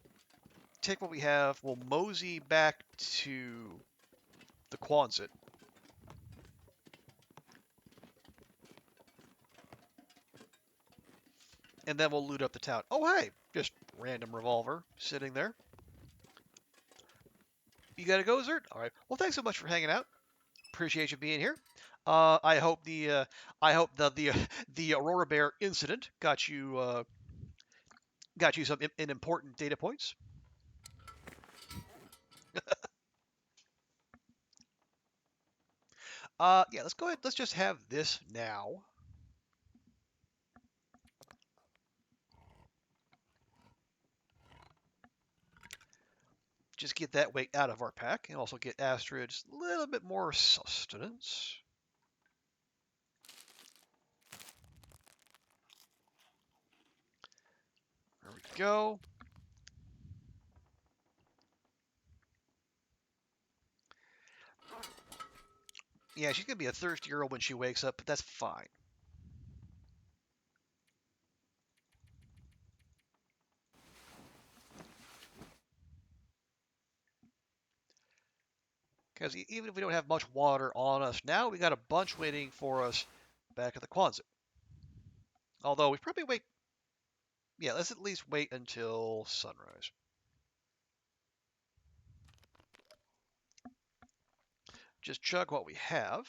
take what we have. We'll mosey back to the Quonset. And then we'll loot up the town. Oh, hey! Just random revolver sitting there. You gotta go, Zert? All right. Well, thanks so much for hanging out. Appreciate you being here. I hope the Aurora Bear incident got you some important data points. Yeah, let's go ahead. Let's just have this now. Just get that weight out of our pack and also get Astrid just a little bit more sustenance. There we go. Yeah, she's going to be a thirsty girl when she wakes up, but that's fine. Because even if we don't have much water on us now, we got a bunch waiting for us back at the Quonset. Although we probably wait. Yeah, let's at least wait until sunrise. Just chug what we have.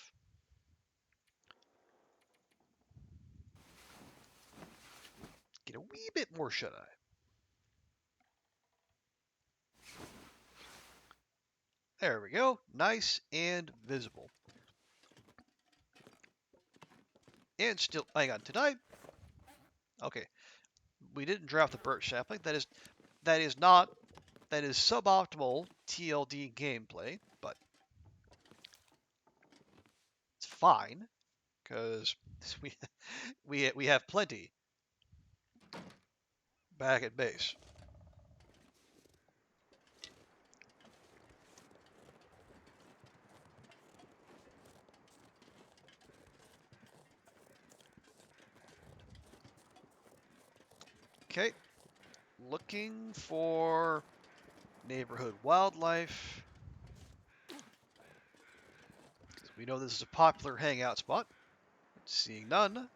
Get a wee bit more shut-eye. There we go. Nice and visible. And still, hang on, did I? Okay, we didn't drop the birch sapling. That is suboptimal TLD gameplay, but it's fine because we have plenty back at base. Okay, looking for neighborhood wildlife. We know this is a popular hangout spot. Seeing none.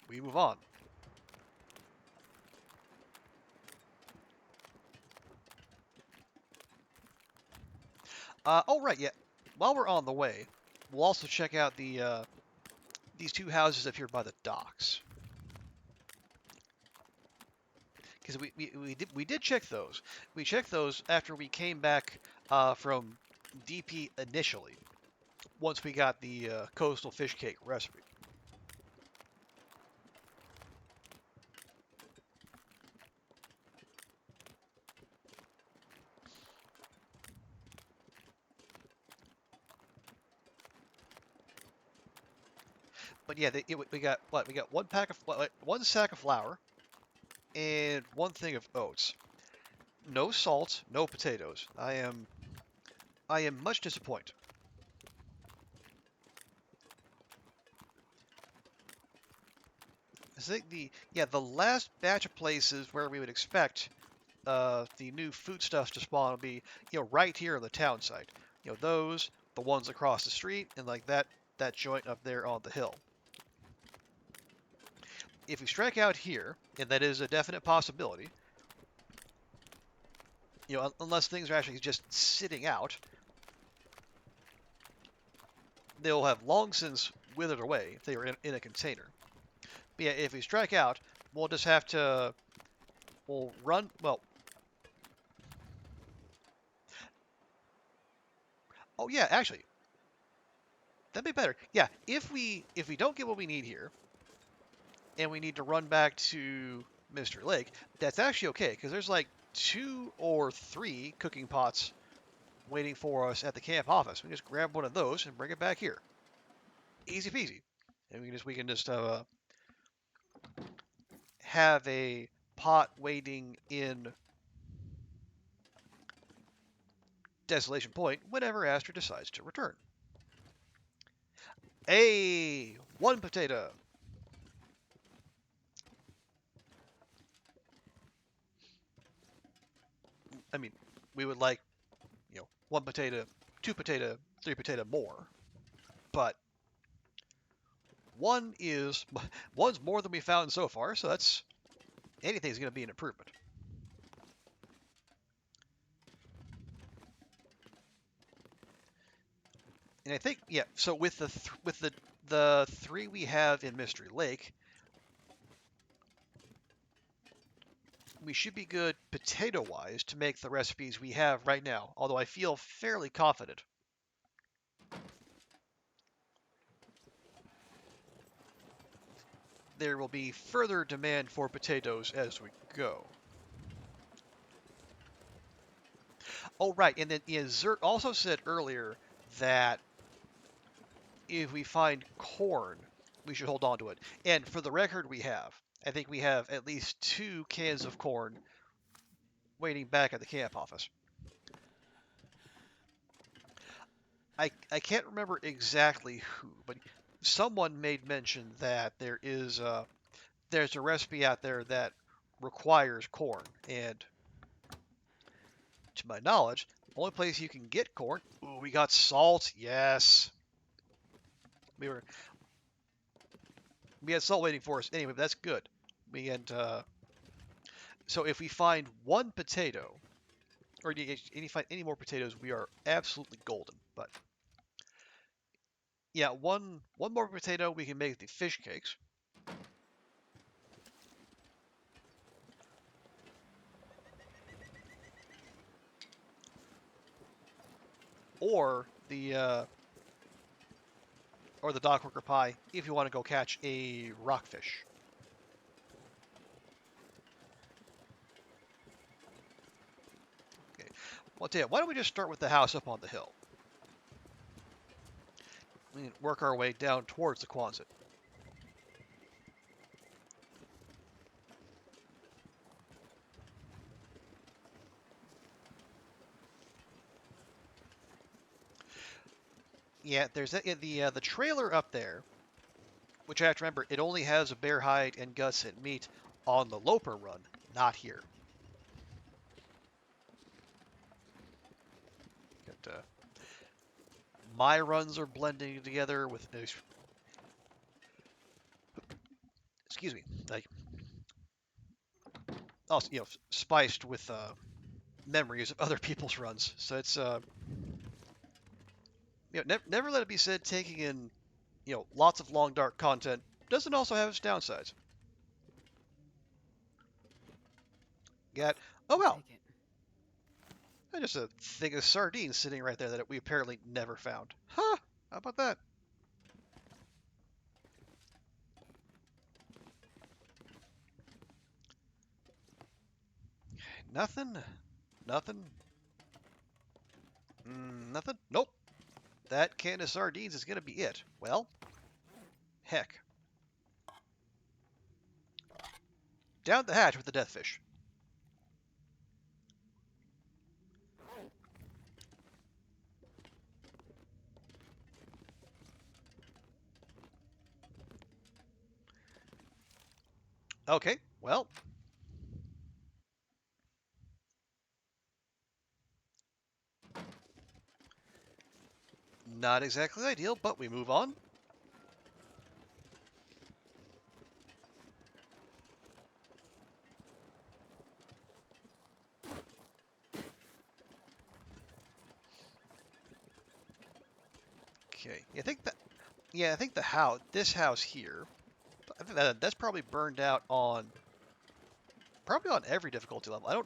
We move on. Oh, right, yeah. While we're on the way, we'll also check out these two houses up here by the docks. Because we did check those. We checked those after we came back from DP initially, once we got the coastal fish cake recipe. But yeah, we got what? We got one sack of flour and one thing of oats. No salt, no potatoes. I am much disappointed. I think the last batch of places where we would expect the new foodstuffs to spawn will be right here on the town site. Those, the ones across the street, and like that joint up there on the hill. If we strike out here, and that is a definite possibility, unless things are actually just sitting out, they'll have long since withered away if they were in a container. But yeah, if we strike out, we'll just have to, we'll run, well, oh yeah, actually, that'd be better. Yeah, if we don't get what we need here, and we need to run back to Mr. Lake, that's actually okay, because there's like 2 or 3 cooking pots waiting for us at the camp office. We can just grab one of those and bring it back here. Easy peasy. And we can just have a pot waiting in Desolation Point whenever Astrid decides to return. Hey, 1 potato. I mean, we would like, 1 potato, 2 potato, 3 potato more, but one is one's more than we found so far, so that's anything's going to be an improvement. And I think, yeah. So with the 3 we have in Mystery Lake, we should be good potato-wise to make the recipes we have right now. Although I feel fairly confident. There will be further demand for potatoes as we go. Oh, right, and then Zert also said earlier that if we find corn, we should hold on to it. And for the record, we have. I think we have at least 2 cans of corn waiting back at the camp office. I can't remember exactly who, but someone made mention that there's a recipe out there that requires corn, and to my knowledge, the only place you can get corn. Ooh, we got salt. Yes, we were we had salt waiting for us anyway. But that's good. We had so if we find 1 potato, or find any more potatoes, we are absolutely golden. But yeah, one more potato, we can make the fish cakes. Or the dockworker pie if you want to go catch a rockfish. Okay, well, I'll tell you, why don't we just start with the house up on the hill? We can work our way down towards the Quonset. Yeah, there's the trailer up there, which I have to remember, it only has a bear hide and guts and meat on the Loper run, not here. Got, my runs are blending together with, excuse me, like also spiced with memories of other people's runs. So it's never let it be said taking in lots of long dark content doesn't also have its downsides. Got oh I'll well, take it. just a thing of sardines sitting right there that we apparently never found. Huh? How about that? Nothing. Nothing. Nothing. Nope. That can of sardines is gonna be it. Well, heck. Down the hatch with the deathfish. Okay. Well, not exactly ideal, but we move on. Okay. I think this house here, I think that's probably burned out on every difficulty level.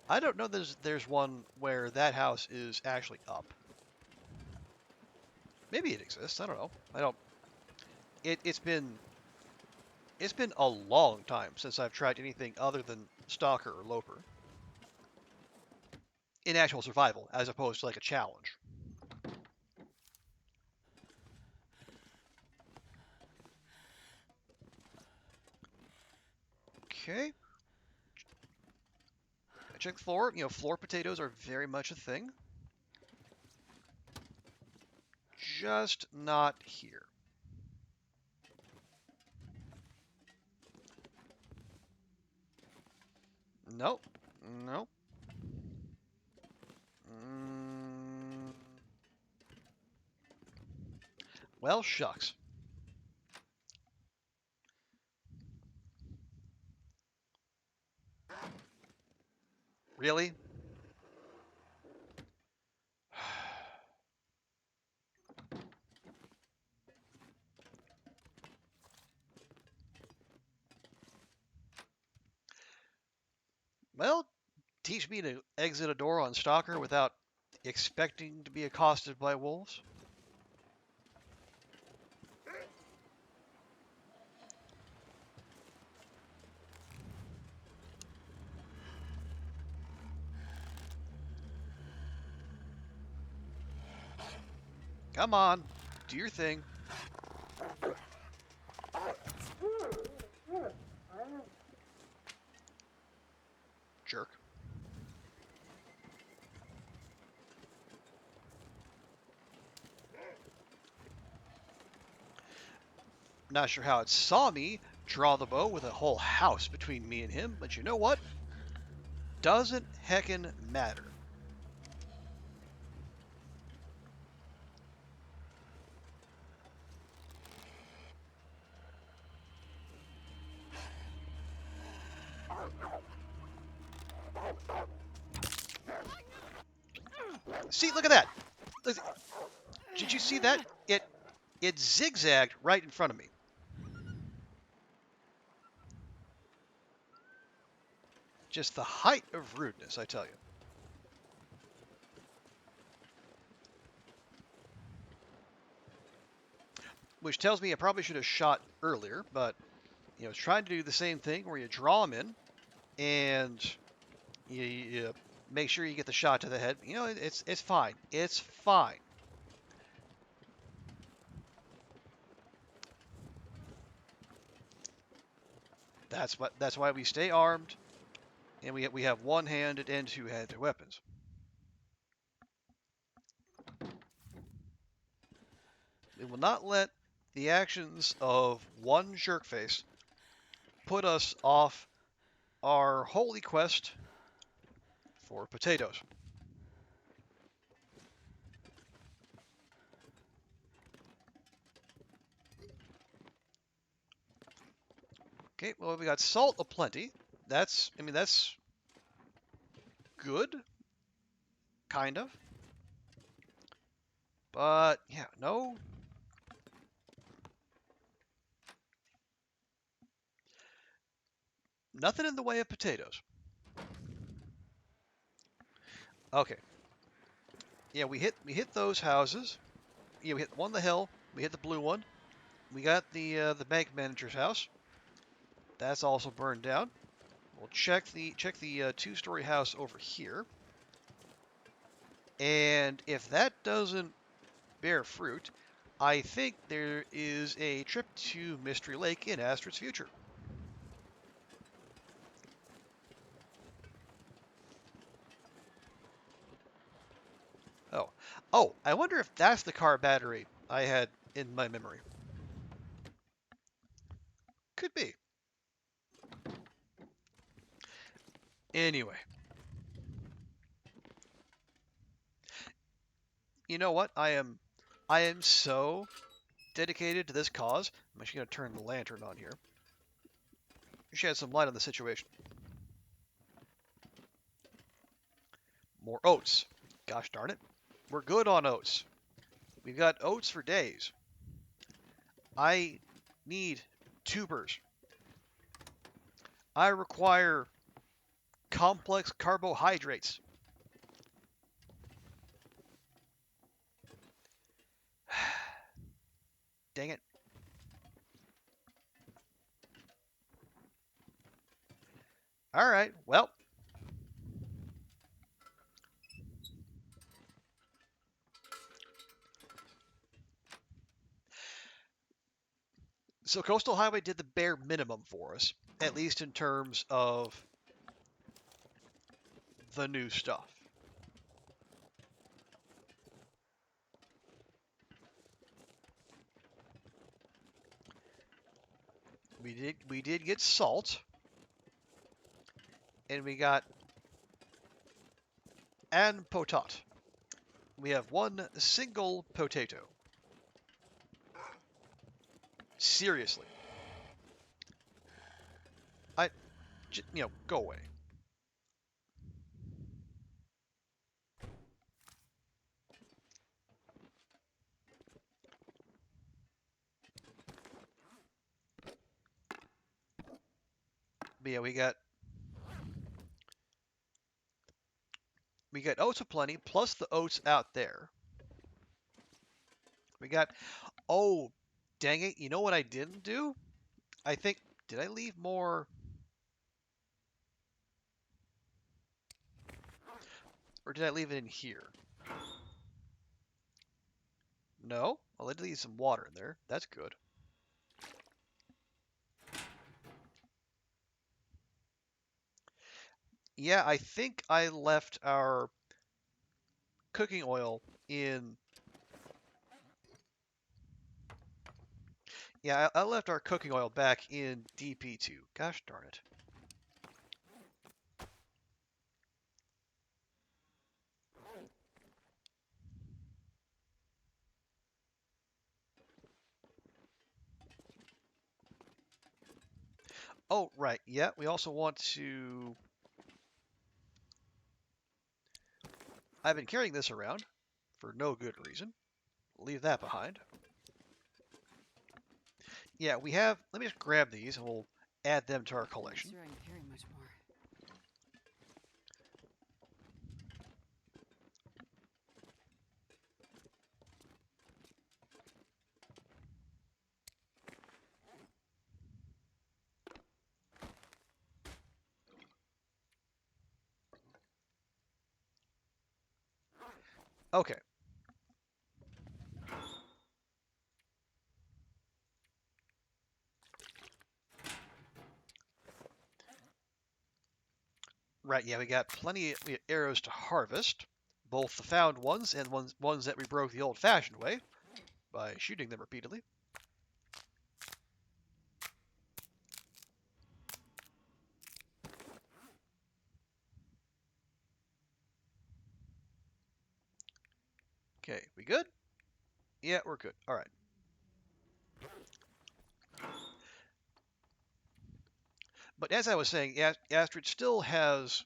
I don't know there's one where that house is actually up. Maybe it exists. I don't know. I don't. It's been a long time since I've tried anything other than Stalker or Loper in actual survival, as opposed to like a challenge. Okay. Check the floor. Floor potatoes are very much a thing. just not here. Nope. Nope. Well, shucks. Really? Well, teach me to exit a door on Stalker without expecting to be accosted by wolves. Come on, do your thing. Jerk. Not sure how it saw me draw the bow with a whole house between me and him, but you know what? Doesn't heckin' matter. See, look at that. Did you see that? It zigzagged right in front of me. Just the height of rudeness, I tell you. Which tells me I probably should have shot earlier, but it's trying to do the same thing where you draw them in and you make sure you get the shot to the head. It's fine. It's fine. That's why we stay armed, and we have one-handed and two-handed weapons. We will not let the actions of one jerkface put us off our holy quest for potatoes. Okay, well, we got salt aplenty. That's good, kind of. But yeah, no. Nothing in the way of potatoes. Okay. Yeah, we hit those houses. Yeah, we hit one on the hill. We hit the blue one. We got the bank manager's house. That's also burned down. We'll check the two-story house over here. And if that doesn't bear fruit, I think there is a trip to Mystery Lake in Astrid's future. Oh, I wonder if that's the car battery I had in my memory. Could be. Anyway. You know what? I am so dedicated to this cause. I'm actually going to turn the lantern on here. Shed some light on the situation. More oats. Gosh darn it. We're good on oats. We've got oats for days. I need tubers. I require complex carbohydrates. Dang it. All right, well. So Coastal Highway did the bare minimum for us, at least in terms of the new stuff. We did get salt, and we got an potat. We have one single potato. Seriously, go away. But yeah, we got oats aplenty plus the oats out there. We got oh, dang it! You know what I didn't do? I think did I leave more? Or did I leave it in here? No? Well, I did leave some water in there. That's good. Yeah, I think I left our cooking oil in... Yeah, I left our cooking oil back in DP2. Gosh darn it. Oh, right. Yeah, we also want to... I've been carrying this around for no good reason. Leave that behind. Yeah, we have... Let me just grab these and we'll add them to our collection. I'm not sure I can carry much more. Okay. Right, yeah, we got plenty of arrows to harvest. Both the found ones and ones that we broke the old-fashioned way by shooting them repeatedly. Okay, we good? Yeah, we're good. All right. But as I was saying, Astrid still has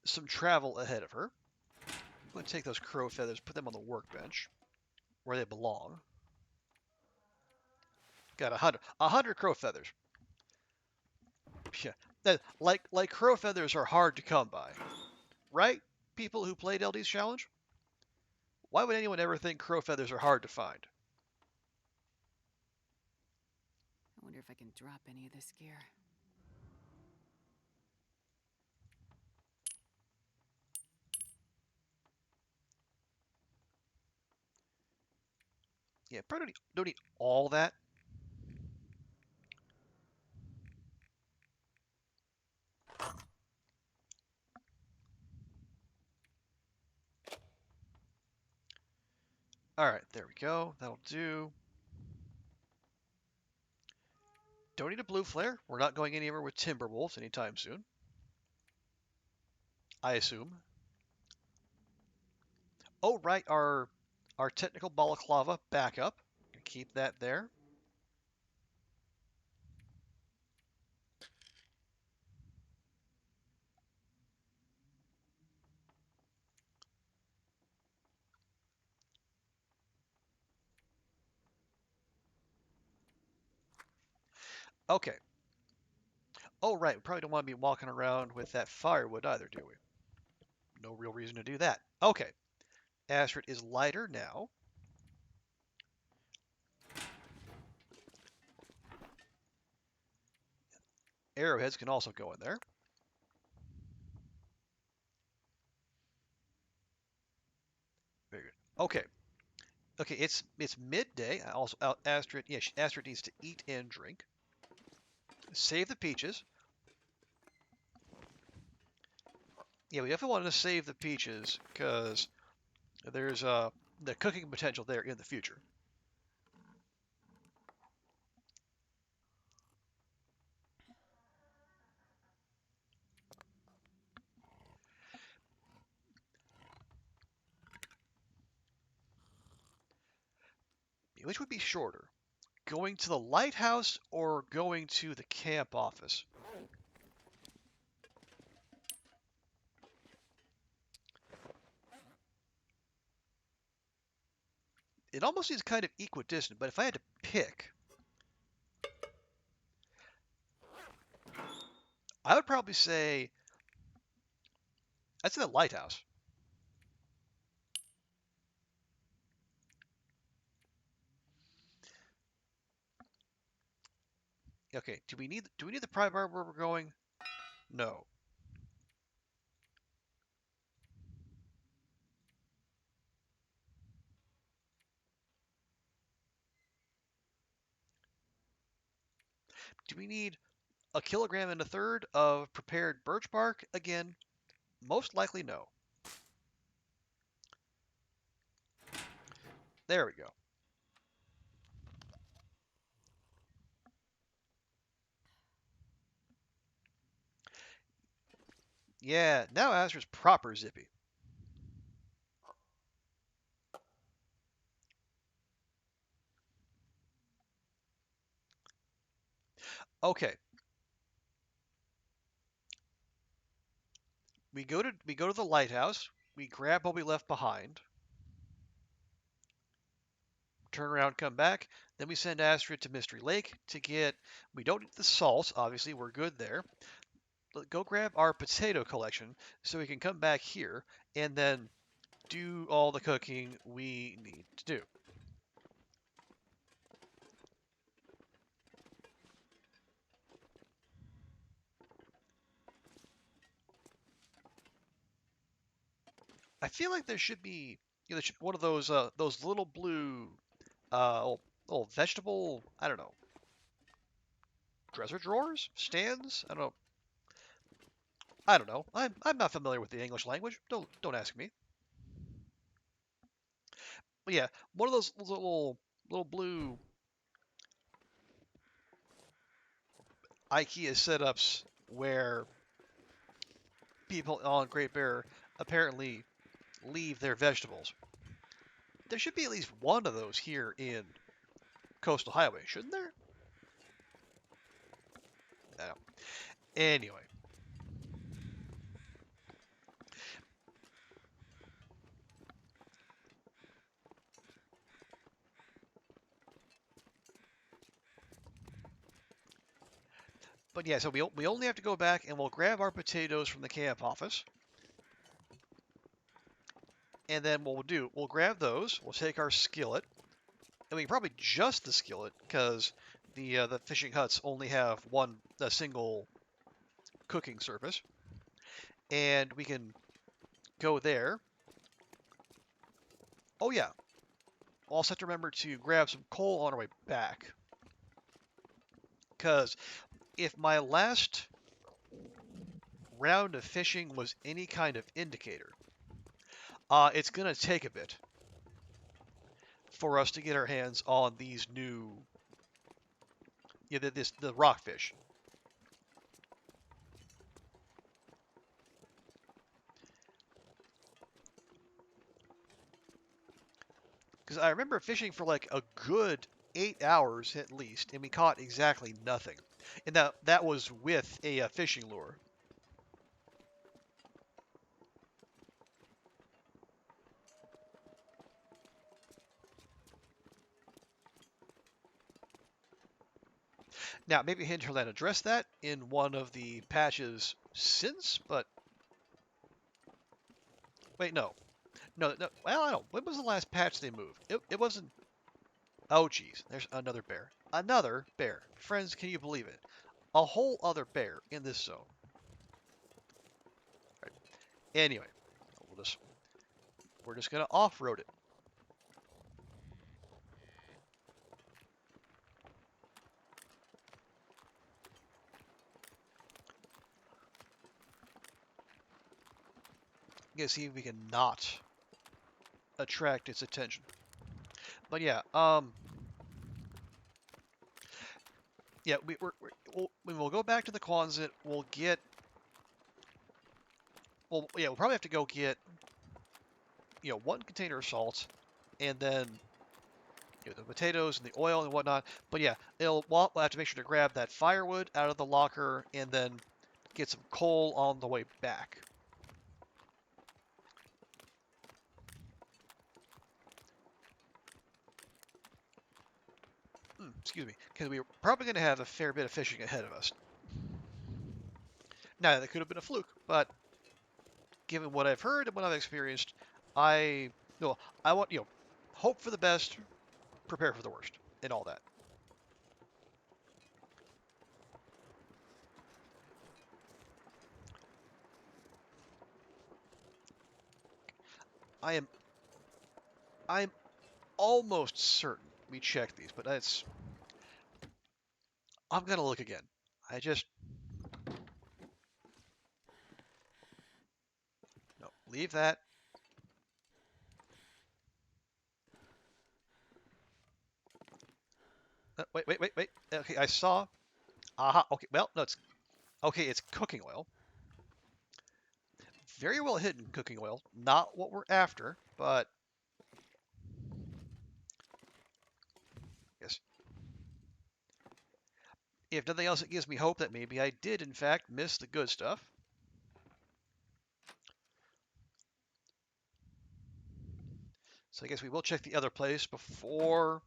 some travel ahead of her. I'm going to take those crow feathers, put them on the workbench where they belong. Got 100 crow feathers. Yeah, like crow feathers are hard to come by, right? People who played LD's challenge. Why would anyone ever think crow feathers are hard to find? I wonder if I can drop any of this gear. Yeah, probably don't need all that. All right, there we go. That'll do. Don't need a blue flare. We're not going anywhere with timber wolves anytime soon. I assume. Oh, right, our technical balaclava backup. Keep that there. Okay. Oh, right, we probably don't want to be walking around with that firewood either, do we? No real reason to do that. Okay. Astrid is lighter now. Arrowheads can also go in there. Very good. Okay. Okay, it's midday. Astrid needs to eat and drink. Save the peaches. Yeah, we definitely want to save the peaches because there's the cooking potential there in the future. which would be shorter? Going to the lighthouse or going to the camp office? It almost seems kind of equidistant, but if I had to pick, I would probably say I'd say the lighthouse. Okay, do we need the private bar where we're going? No. Do we need a kilogram and a third of prepared birch bark? Again, most likely no. There we go. Yeah, now Astrid's proper zippy. Okay, we go to the lighthouse. We grab what we left behind. Turn around, come back. Then we send Astrid to Mystery Lake to get. We don't need the salts, obviously. We're good there. Go grab our potato collection so we can come back here and then do all the cooking we need to do. I feel like there should be, there should be one of those little blue little vegetable, I don't know, dresser drawers, stands. I don't know. I'm not familiar with the English language. Don't ask me. But yeah, one of those little blue IKEA setups where people on Great Bear apparently leave their vegetables. There should be at least one of those here in Coastal Highway, shouldn't there? No. Anyway, but yeah, so we only have to go back and we'll grab our potatoes from the camp office, and then what we'll grab those. We'll take our skillet, and we can probably just the skillet because the fishing huts only have a single cooking surface, and we can go there. Oh yeah, we'll also have to remember to grab some coal on our way back, because if my last round of fishing was any kind of indicator, it's gonna take a bit for us to get our hands on these new, yeah, the rockfish. Because I remember fishing for like a good 8 hours at least, and we caught exactly nothing. And that was with a fishing lure. Now, maybe Hinterland addressed that in one of the patches since, but wait, no. No, no. Well, I don't. When was the last patch they moved? It wasn't. Oh, geez. There's another bear. Another bear. Friends, can you believe it? A whole other bear in this zone. Right. Anyway, we're just gonna off-road it. Gonna see if we can not attract its attention. But yeah, yeah, we'll go back to the Quonset. We'll probably have to go get, one container of salt, and then the potatoes and the oil and whatnot. But yeah, we'll have to make sure to grab that firewood out of the locker and then get some coal on the way back. Excuse me, because we're probably going to have a fair bit of fishing ahead of us. Now, that could have been a fluke, but given what I've heard and what I've experienced, I want, hope for the best, prepare for the worst, and all that. I'm almost certain we checked these, but I'm gonna look again. No, leave that. Wait. Okay, I saw. Aha. Okay. Well, no, it's okay. It's cooking oil. Very well hidden cooking oil. Not what we're after, but yes. If nothing else, it gives me hope that maybe I did, in fact, miss the good stuff. So I guess we will check the other place before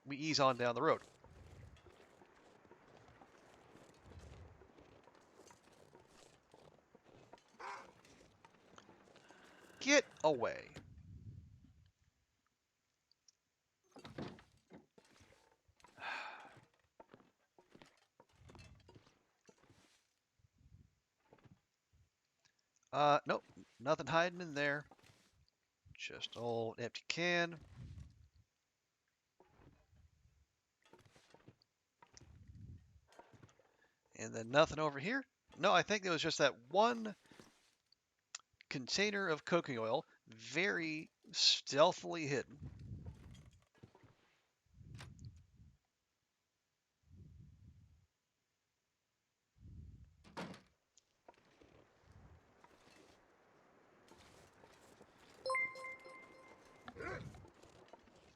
we ease on down the road. Get away. Nope, nothing hiding in there. Just old empty can. And then nothing over here. No, I think there was just that one container of cooking oil, very stealthily hidden.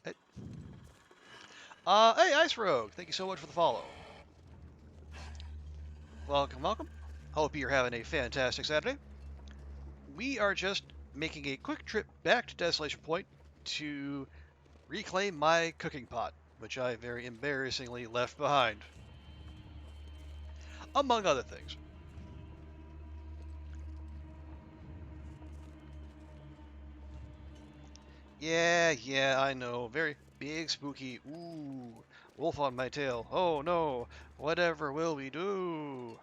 Hey, hey, Ice Rogue, thank you so much for the follow. Welcome. Hope you're having a fantastic Saturday. We are just making a quick trip back to Desolation Point to reclaim my cooking pot, which I very embarrassingly left behind. Among other things. Yeah, I know. Very big, spooky. Ooh, wolf on my tail. Oh no, whatever will we do?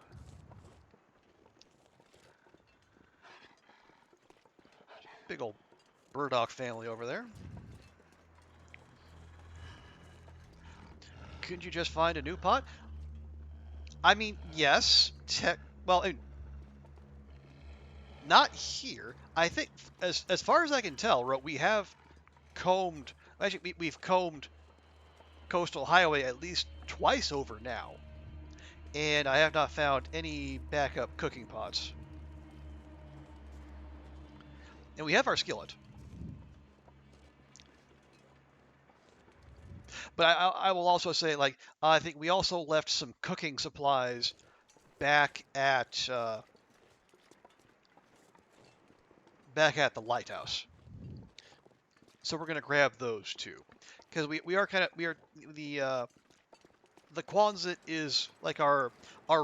Big old burdock family over there. Couldn't you just find a new pot? I mean, yes. Well, not here. I think, as far as I can tell, we have combed. Actually, we've combed Coastal Highway at least twice over now, and I have not found any backup cooking pots. And we have our skillet. But I will also say, like, I think we also left some cooking supplies back at the lighthouse. So we're gonna grab those too, because we are the Quonset is like our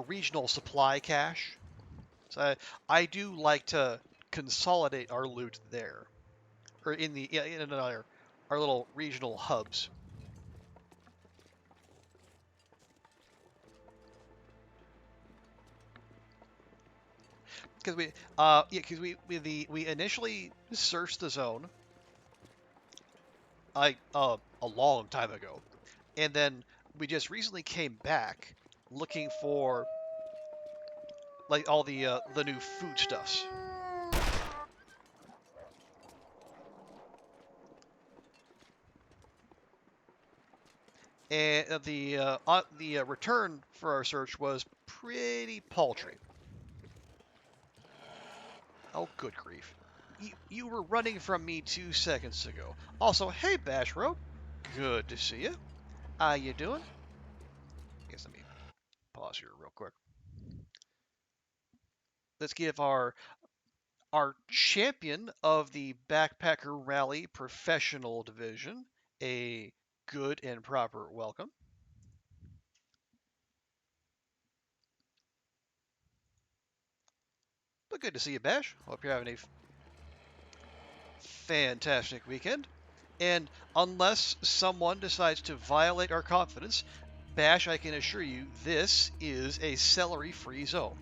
regional supply cache. So I do like to consolidate our loot there, or in our little regional hubs. Because we initially searched the zone a long time ago, and then we just recently came back looking for like all the new foodstuffs. And the return for our search was pretty paltry. Oh, good grief! you were running from me 2 seconds ago. Also, hey, Bashro. Good to see you. How you doing? I guess let me pause here real quick. Let's give our champion of the Backpacker Rally Professional Division a good and proper welcome. But good to see you, Bash. Hope you're having a fantastic weekend. And unless someone decides to violate our confidence, Bash, I can assure you, this is a celery-free zone.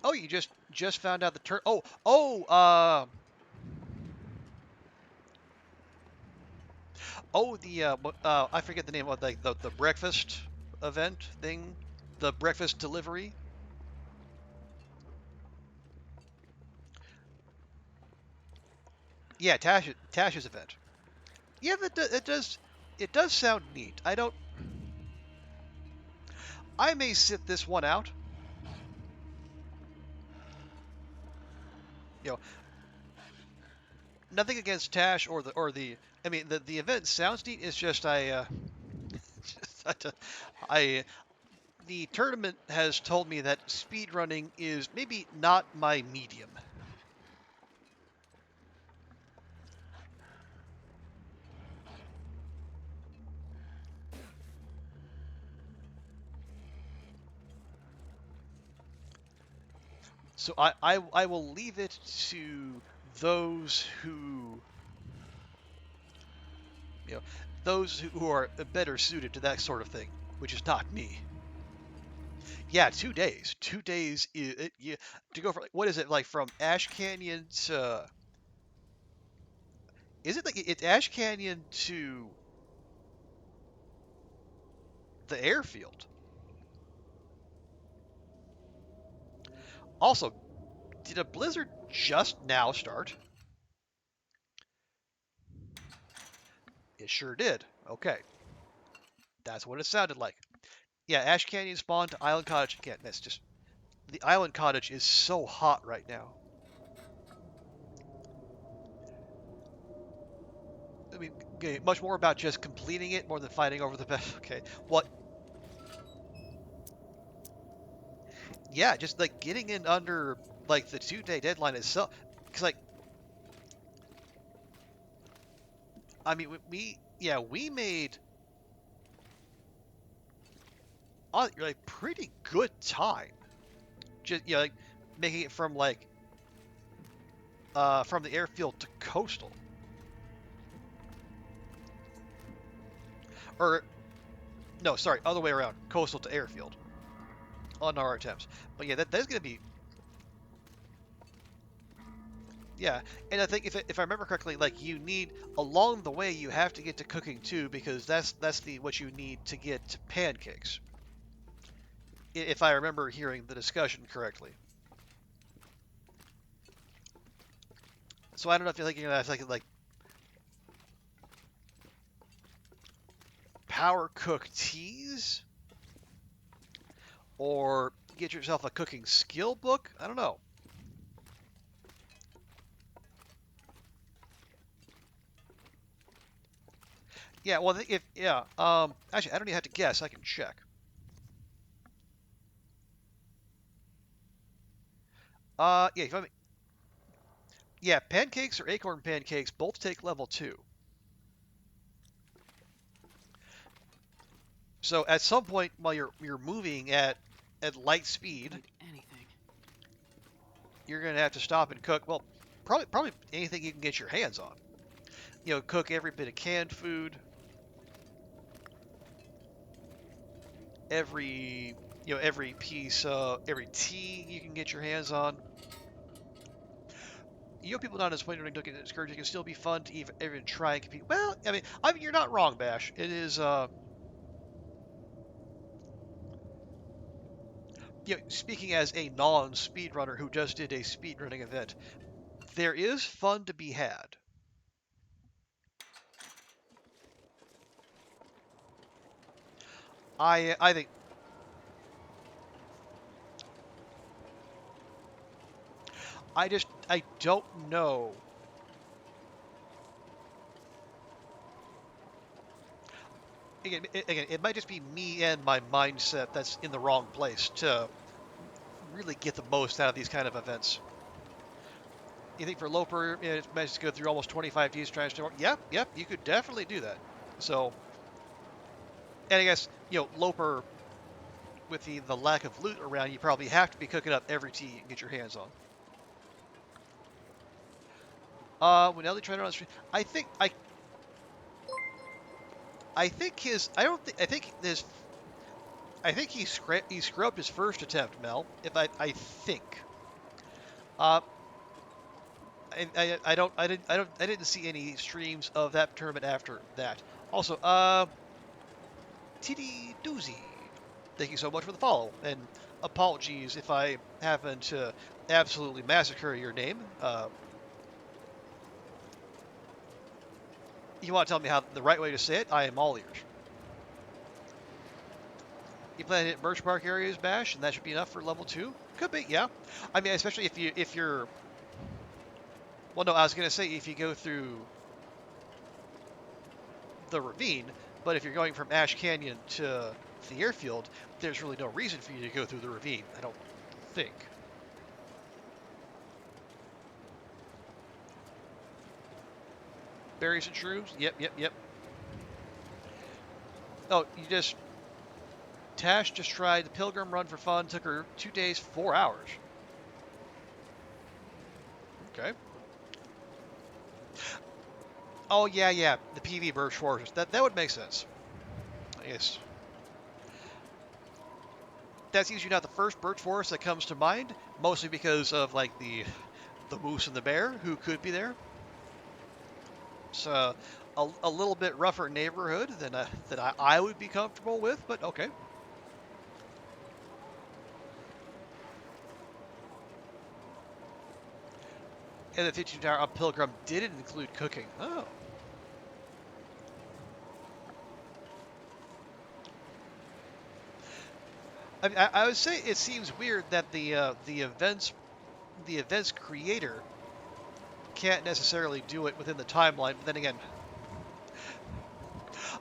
Oh, you just found out the turn. I forget the name of the breakfast event thing, the breakfast delivery. Yeah, Tash's event. Yeah, it does sound neat. I may sit this one out. You know, nothing against Tash or the. I mean, the event sounds neat. It's just I the tournament has told me that speedrunning is maybe not my medium. So I will leave it to those who you know those who are better suited to that sort of thing, which is not me. Yeah, 2 days. 2 days to go for like what is it like from Ash Canyon to is it like it's Ash Canyon to the airfield? Also, did a blizzard just now start? It sure did. Okay, that's what it sounded like. Yeah, Ash Canyon spawned to Island Cottage again. That's just the Island Cottage is so hot right now. I mean, okay, much more about just completing it more than fighting over the best. Okay, what? Yeah, just like getting in under like the 2 day deadline itself. Because like, I mean, we made like pretty good time. Just like making it from the airfield to coastal, or no, sorry, other way around, coastal to airfield on our attempts. But yeah, that's gonna be yeah. And I think if I remember correctly, like you need along the way you have to get to cooking too because that's the what you need to get to pancakes. If I remember hearing the discussion correctly. So I don't know if you're thinking that's like power cook teas or get yourself a cooking skill book. I don't know. Yeah, well, if yeah, actually, I don't even have to guess. I can check. Yeah, yeah, pancakes or acorn pancakes both take level 2. So at some point while you're moving at light speed, Need anything. you're gonna have to stop and cook. Well, probably anything you can get your hands on. You know, cook every bit of canned food, every every piece, every tea you can get your hands on. People not disappointed when looking at discouraging can still be fun to even try and compete. Well, I mean, you're not wrong, Bash. It is, speaking as a non-speedrunner who just did a speedrunning event, there is fun to be had. I think I don't know. Again, it might just be me and my mindset that's in the wrong place to really get the most out of these kind of events. You think for Loper, it's managed to go through almost 25 Ds trying to. Yep, you could definitely do that. So, and I guess Loper with the lack of loot around, you probably have to be cooking up every tea you can get your hands on. When Ellie tried it on the street, I think his I don't think I think his I think he scrubbed his first attempt, Mel. If I think. Uh, I didn't see any streams of that tournament after that. Also, TD Doozy, thank you so much for the follow, and apologies if I happen to absolutely massacre your name. You want to tell me how the right way to say it? I am all ears. You plan to hit Birch Bark areas, Bash, and that should be enough for level 2? Could be, yeah. I mean, especially if you're. Well, no, I was gonna say if you go through the ravine, but if you're going from Ash Canyon to the airfield, there's really no reason for you to go through the ravine, I don't think. Berries and shrooms? Yep. Oh, Tash just tried the Pilgrim run for fun, took her 2 days, 4 hours. Okay. Oh, yeah, the PV Birch Forest. That would make sense. Yes. That's usually not the first Birch Forest that comes to mind, mostly because of, like, the moose and the bear who could be there. It's a little bit rougher neighborhood than I would be comfortable with, but okay. And the teaching tower on Pilgrim didn't include cooking. Oh. I mean, I would say it seems weird that the events creator can't necessarily do it within the timeline. But then again,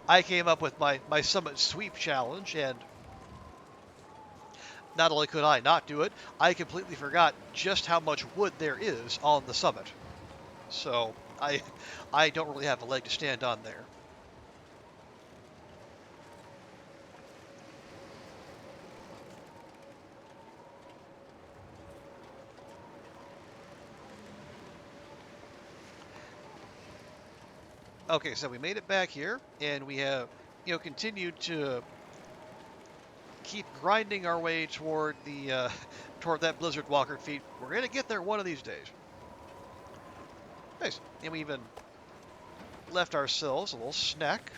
I came up with my summit sweep challenge, and not only could I not do it, I completely forgot just how much wood there is on the summit. So I don't really have a leg to stand on there. Okay, so we made it back here, and we have, continued to keep grinding our way toward the toward that Blizzard Walker feat. We're gonna get there one of these days. Nice, and we even left ourselves a little snack.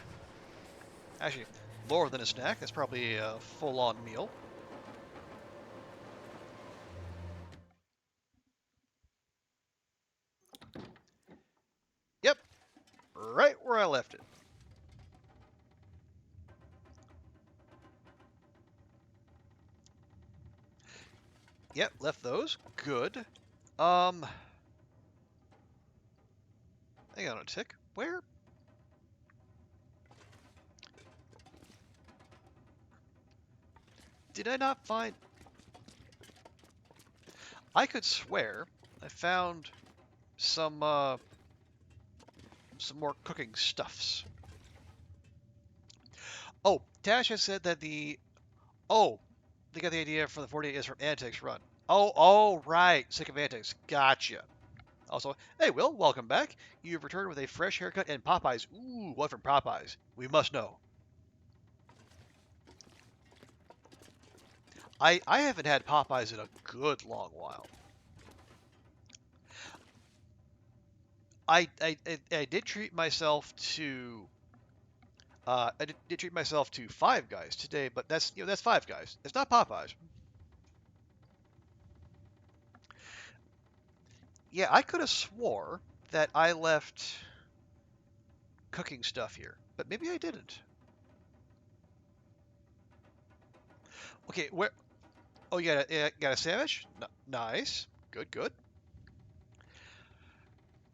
Actually, more than a snack. That's probably a full-on meal. Yep, right where I left it. Yep, left those. Good. Hang on a tick. Where? Did I not find? I could swear I found some more cooking stuffs. Oh, Tash has said that oh, they got the idea for the 48 is from Antics Run. Oh, right. Sick of Antics. Gotcha. Also, hey, Will, welcome back. You've returned with a fresh haircut and Popeyes. Ooh, what from Popeyes? We must know. I haven't had Popeyes in a good long while. I did treat myself to treat myself to Five Guys today, but that's Five Guys. It's not Popeyes. Yeah, I could have swore that I left cooking stuff here, but maybe I didn't. Okay, where? Oh, you got a sandwich? Nice. Good, good.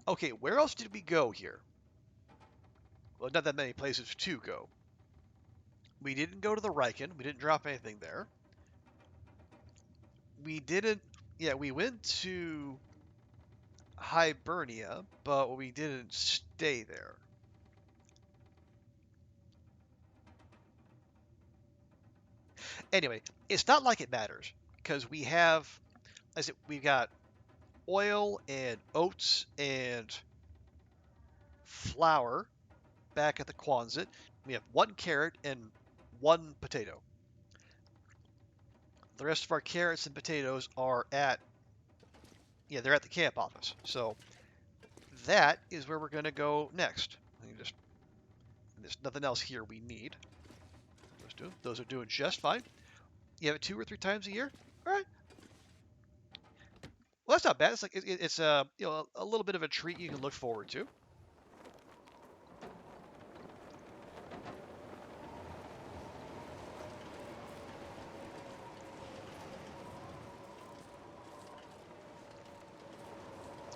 Okay, where else did we go here? Well, not that many places to go. We didn't go to the Riken. We didn't drop anything there. We didn't. Yeah, we went to Hibernia, but we didn't stay there. Anyway, it's not like it matters because we've got oil and oats and flour back at the Quonset. We have one carrot and one potato. The rest of our carrots and potatoes are they're at the camp office. So that is where we're going to go next. There's nothing else here we need. Those are doing just fine. You have it 2 or 3 times a year. All right. Well, that's not bad. It's like it's a little bit of a treat you can look forward to.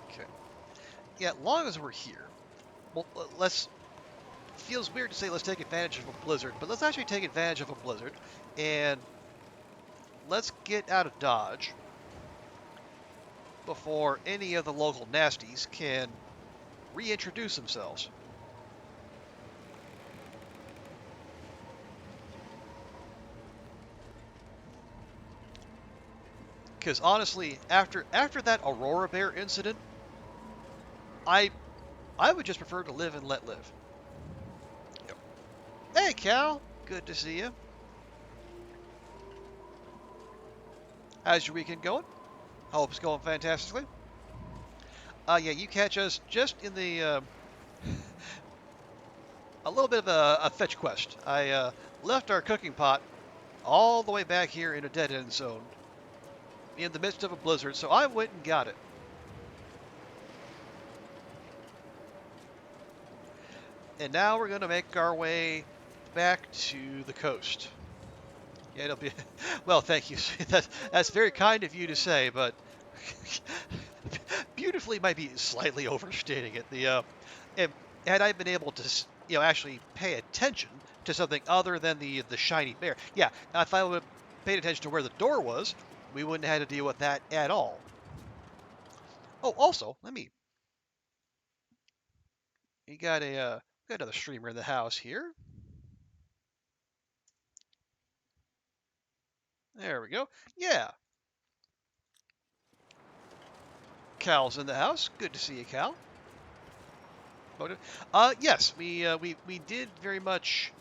Okay. Yeah, as long as we're here, well, let's. Feels weird to say let's take advantage of a blizzard, but let's actually take advantage of a blizzard and let's get out of Dodge before any of the local nasties can reintroduce themselves. Because honestly, after that Aurora Bear incident, I I would just prefer to live and let live. Yep. Hey, Cal. Good to see you. How's your weekend going? Hope it's going fantastically. Yeah, you catch us just in the a little bit of a fetch quest. I left our cooking pot all the way back here in a dead end zone in the midst of a blizzard, so I went and got it. And now we're going to make our way back to the coast. Yeah, it'll be. Well, thank you. That's very kind of you to say, but beautifully might be slightly overstating it. Had I been able to, actually pay attention to something other than the shiny bear, yeah, if I would have paid attention to where the door was, we wouldn't have had to deal with that at all. Oh, also, you got another streamer in the house here. There we go. Yeah, Cal's in the house. Good to see you, Cal. Yes, we did very much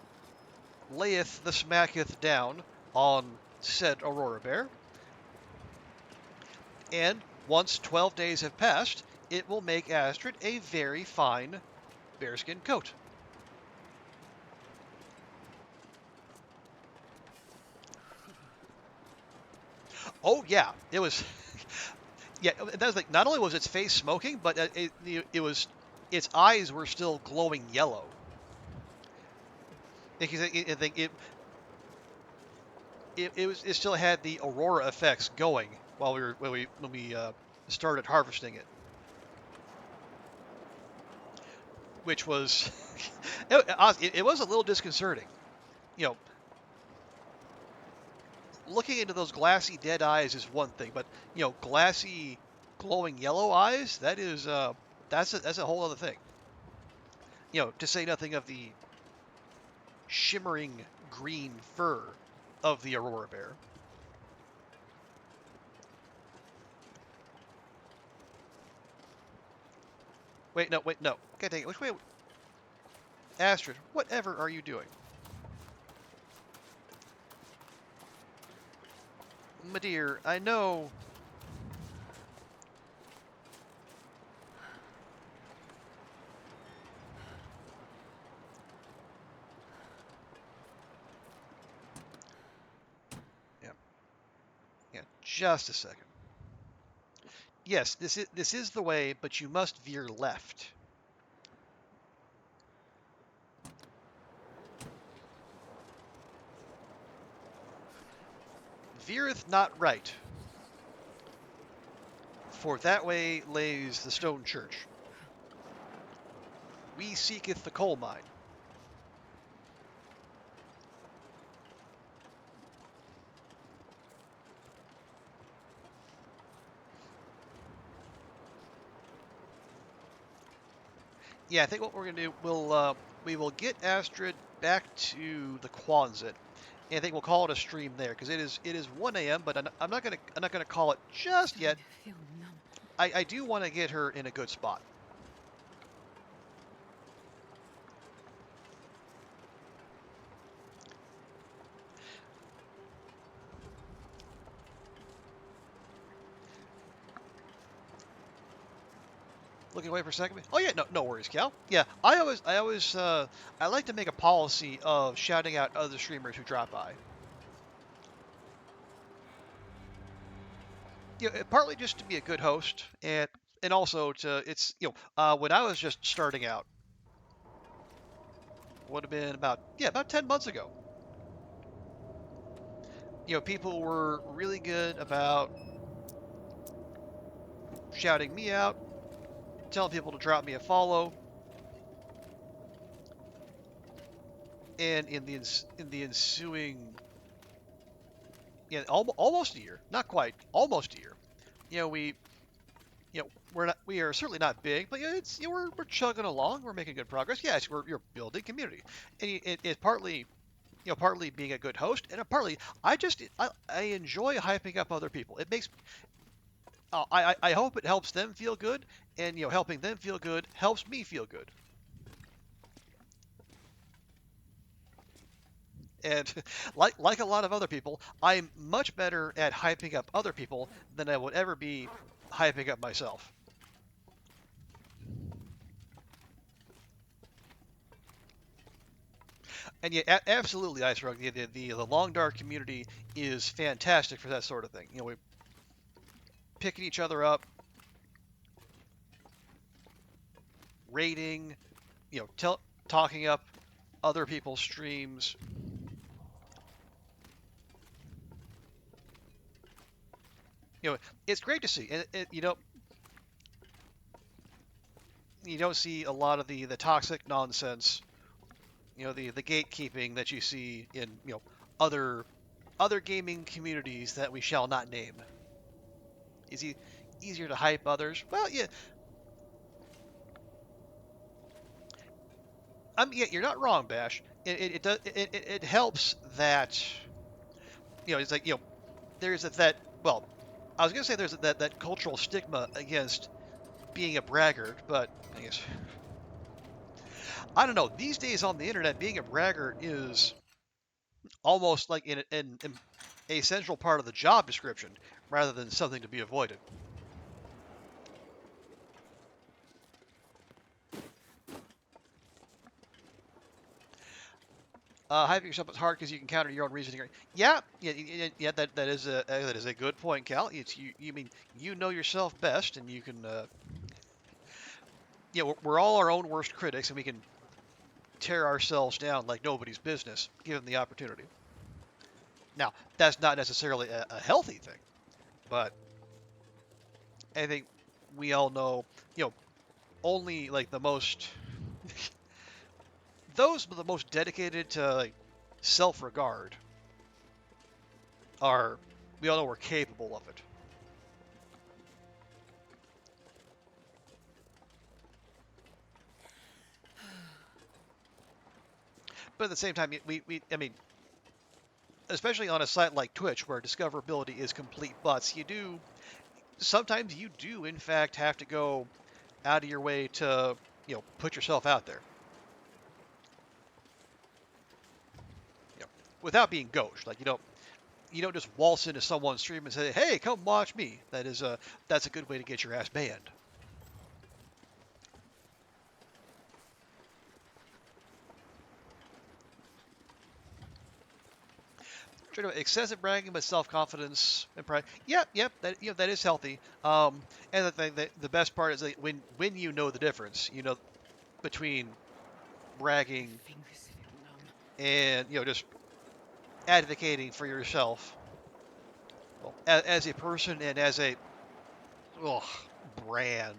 layeth the smacketh down on said Aurora Bear, and once 12 days have passed, it will make Astrid a very fine bearskin coat. Oh yeah, it was. Yeah, that was like not only was its face smoking, but its eyes were still glowing yellow. Because it still had the aurora effects going while when we started harvesting it, which was it was a little disconcerting. You know, looking into those glassy dead eyes is one thing, but glassy glowing yellow eyes, that's a whole other thing. To say nothing of the shimmering green fur of the Aurora Bear. Wait, no. Okay, take it. Which way? Astrid, whatever are you doing? My dear, I know. Yeah, yeah, just a second. Yes, this is the way, but you must veer left. feareth not right, for that way lays the stone church. We seeketh the coal mine. Yeah, I think what we're gonna do, we will get Astrid back to the Quonset, and I think we'll call it a stream there because it is 1 a.m. But I'm not gonna call it just Starting yet. to feel numb. I do want to get her in a good spot. Looking away for a second. Oh yeah, no worries, Cal. Yeah, I like to make a policy of shouting out other streamers who drop by. Partly just to be a good host, and also to when I was just starting out, would have been about 10 months ago. People were really good about shouting me out, telling people to drop me a follow, and in the ensuing, almost a year, not quite, almost a year. We we are certainly not big, but it's we're chugging along. We're making good progress. Yes, you're building community, and it's partly being a good host, and partly I enjoy hyping up other people. It makes I hope it helps them feel good, and helping them feel good helps me feel good. And like a lot of other people, I'm much better at hyping up other people than I would ever be hyping up myself. And yeah, absolutely, Ice Rug. The Long Dark community is fantastic for that sort of thing. We picking each other up, rating, talking up other people's streams. It's great to see, and you don't see a lot of the toxic nonsense. The gatekeeping that you see in other gaming communities that we shall not name. Is it easier to hype others? Well, yeah. Yeah, you're not wrong, Bash. It helps that it's like there's that well, I was gonna say there's that cultural stigma against being a braggart, but I guess I don't know. These days on the internet, being a braggart is almost like in a central part of the job description rather than something to be avoided. Hyping yourself is hard because you can counter your own reasoning. Yeah. That is a good point, Cal. It's you mean you know yourself best, and you can. We're all our own worst critics, and we can tear ourselves down like nobody's business, given the opportunity. Now, that's not necessarily a healthy thing, but I think we all know, only like the most those the most dedicated to like self-regard are we all know we're capable of it. But at the same time, I mean, especially on a site like Twitch where discoverability is complete butts, sometimes you do in fact have to go out of your way to put yourself out there. Without being gauche. Like you don't just waltz into someone's stream and say, "Hey, come watch me." That's a good way to get your ass banned. Excessive bragging, but self-confidence and pride. Yep. That is healthy. And the thing that the best part is that when you know the difference, between bragging Fingers feel numb. and just advocating for yourself. well, as a person and as a ugh, brand.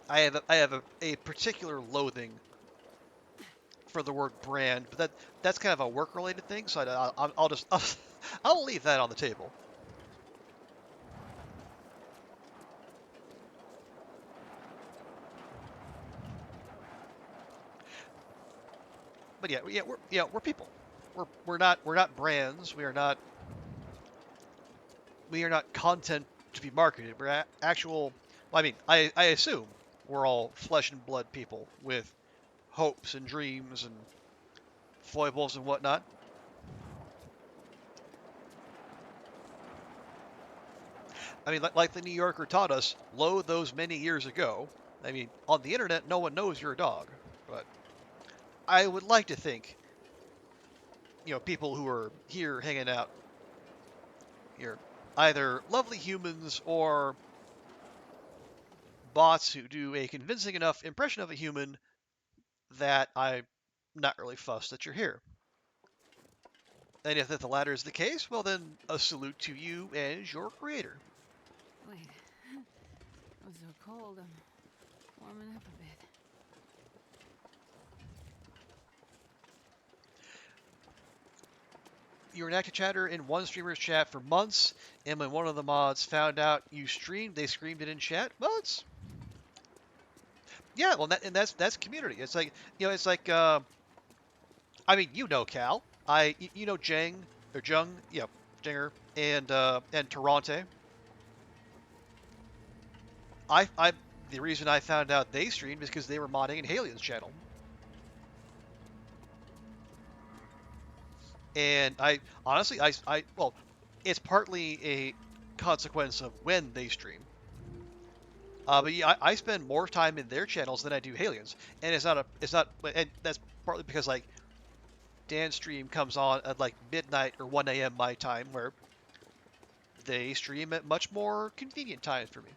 I have a particular loathing for the word brand, but that's kind of a work related thing. So I'll just I'll leave that on the table. But we're people. We're not brands. We are not content to be marketed. We're actual. Well, I mean, I assume we're all flesh and blood people with hopes and dreams and foibles and whatnot. I mean, like the New Yorker taught us, lo those many years ago. I mean, on the internet, no one knows you're a dog, but I would like to think, people who are here hanging out, you're either lovely humans or bots who do a convincing enough impression of a human that I'm not really fussed that you're here. And if the latter is the case, well then, a salute to you and your creator. Wait. It was so cold. I'm warming up a bit. You were an active chatter in one streamer's chat for months, and when one of the mods found out you streamed, they screamed it in chat. Well, it's yeah, well, that's community. It's like it's like I mean, Cal. Jeng or Jung, yeah, Jinger and Tarante. I the reason I found out they streamed is because they were modding in Halien's channel, and I honestly I well, it's partly a consequence of when they stream. But yeah, I spend more time in their channels than I do Halien's, and and that's partly because like Dan's stream comes on at like midnight or 1 a.m. my time, where they stream at much more convenient times for me.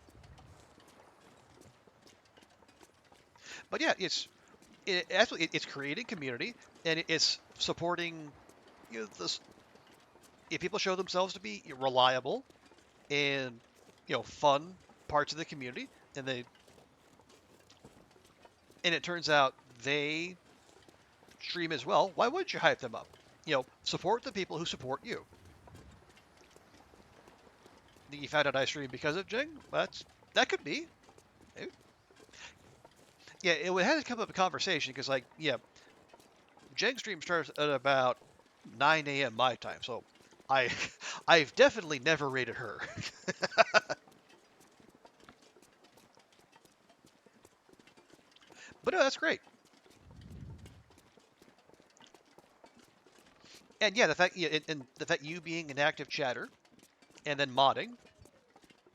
But yeah, it's creating community, and it's supporting this. If people show themselves to be reliable and fun parts of the community, and it turns out they stream as well, why wouldn't you hype them up? Support the people who support you. You found out I stream because of Jing? That could be. Yeah, it would have to come up a conversation because, like, yeah, Jing stream starts at about 9 a.m. my time, so I, I've definitely never rated her. But no, that's great. And yeah, and the fact you being an active chatter and then modding,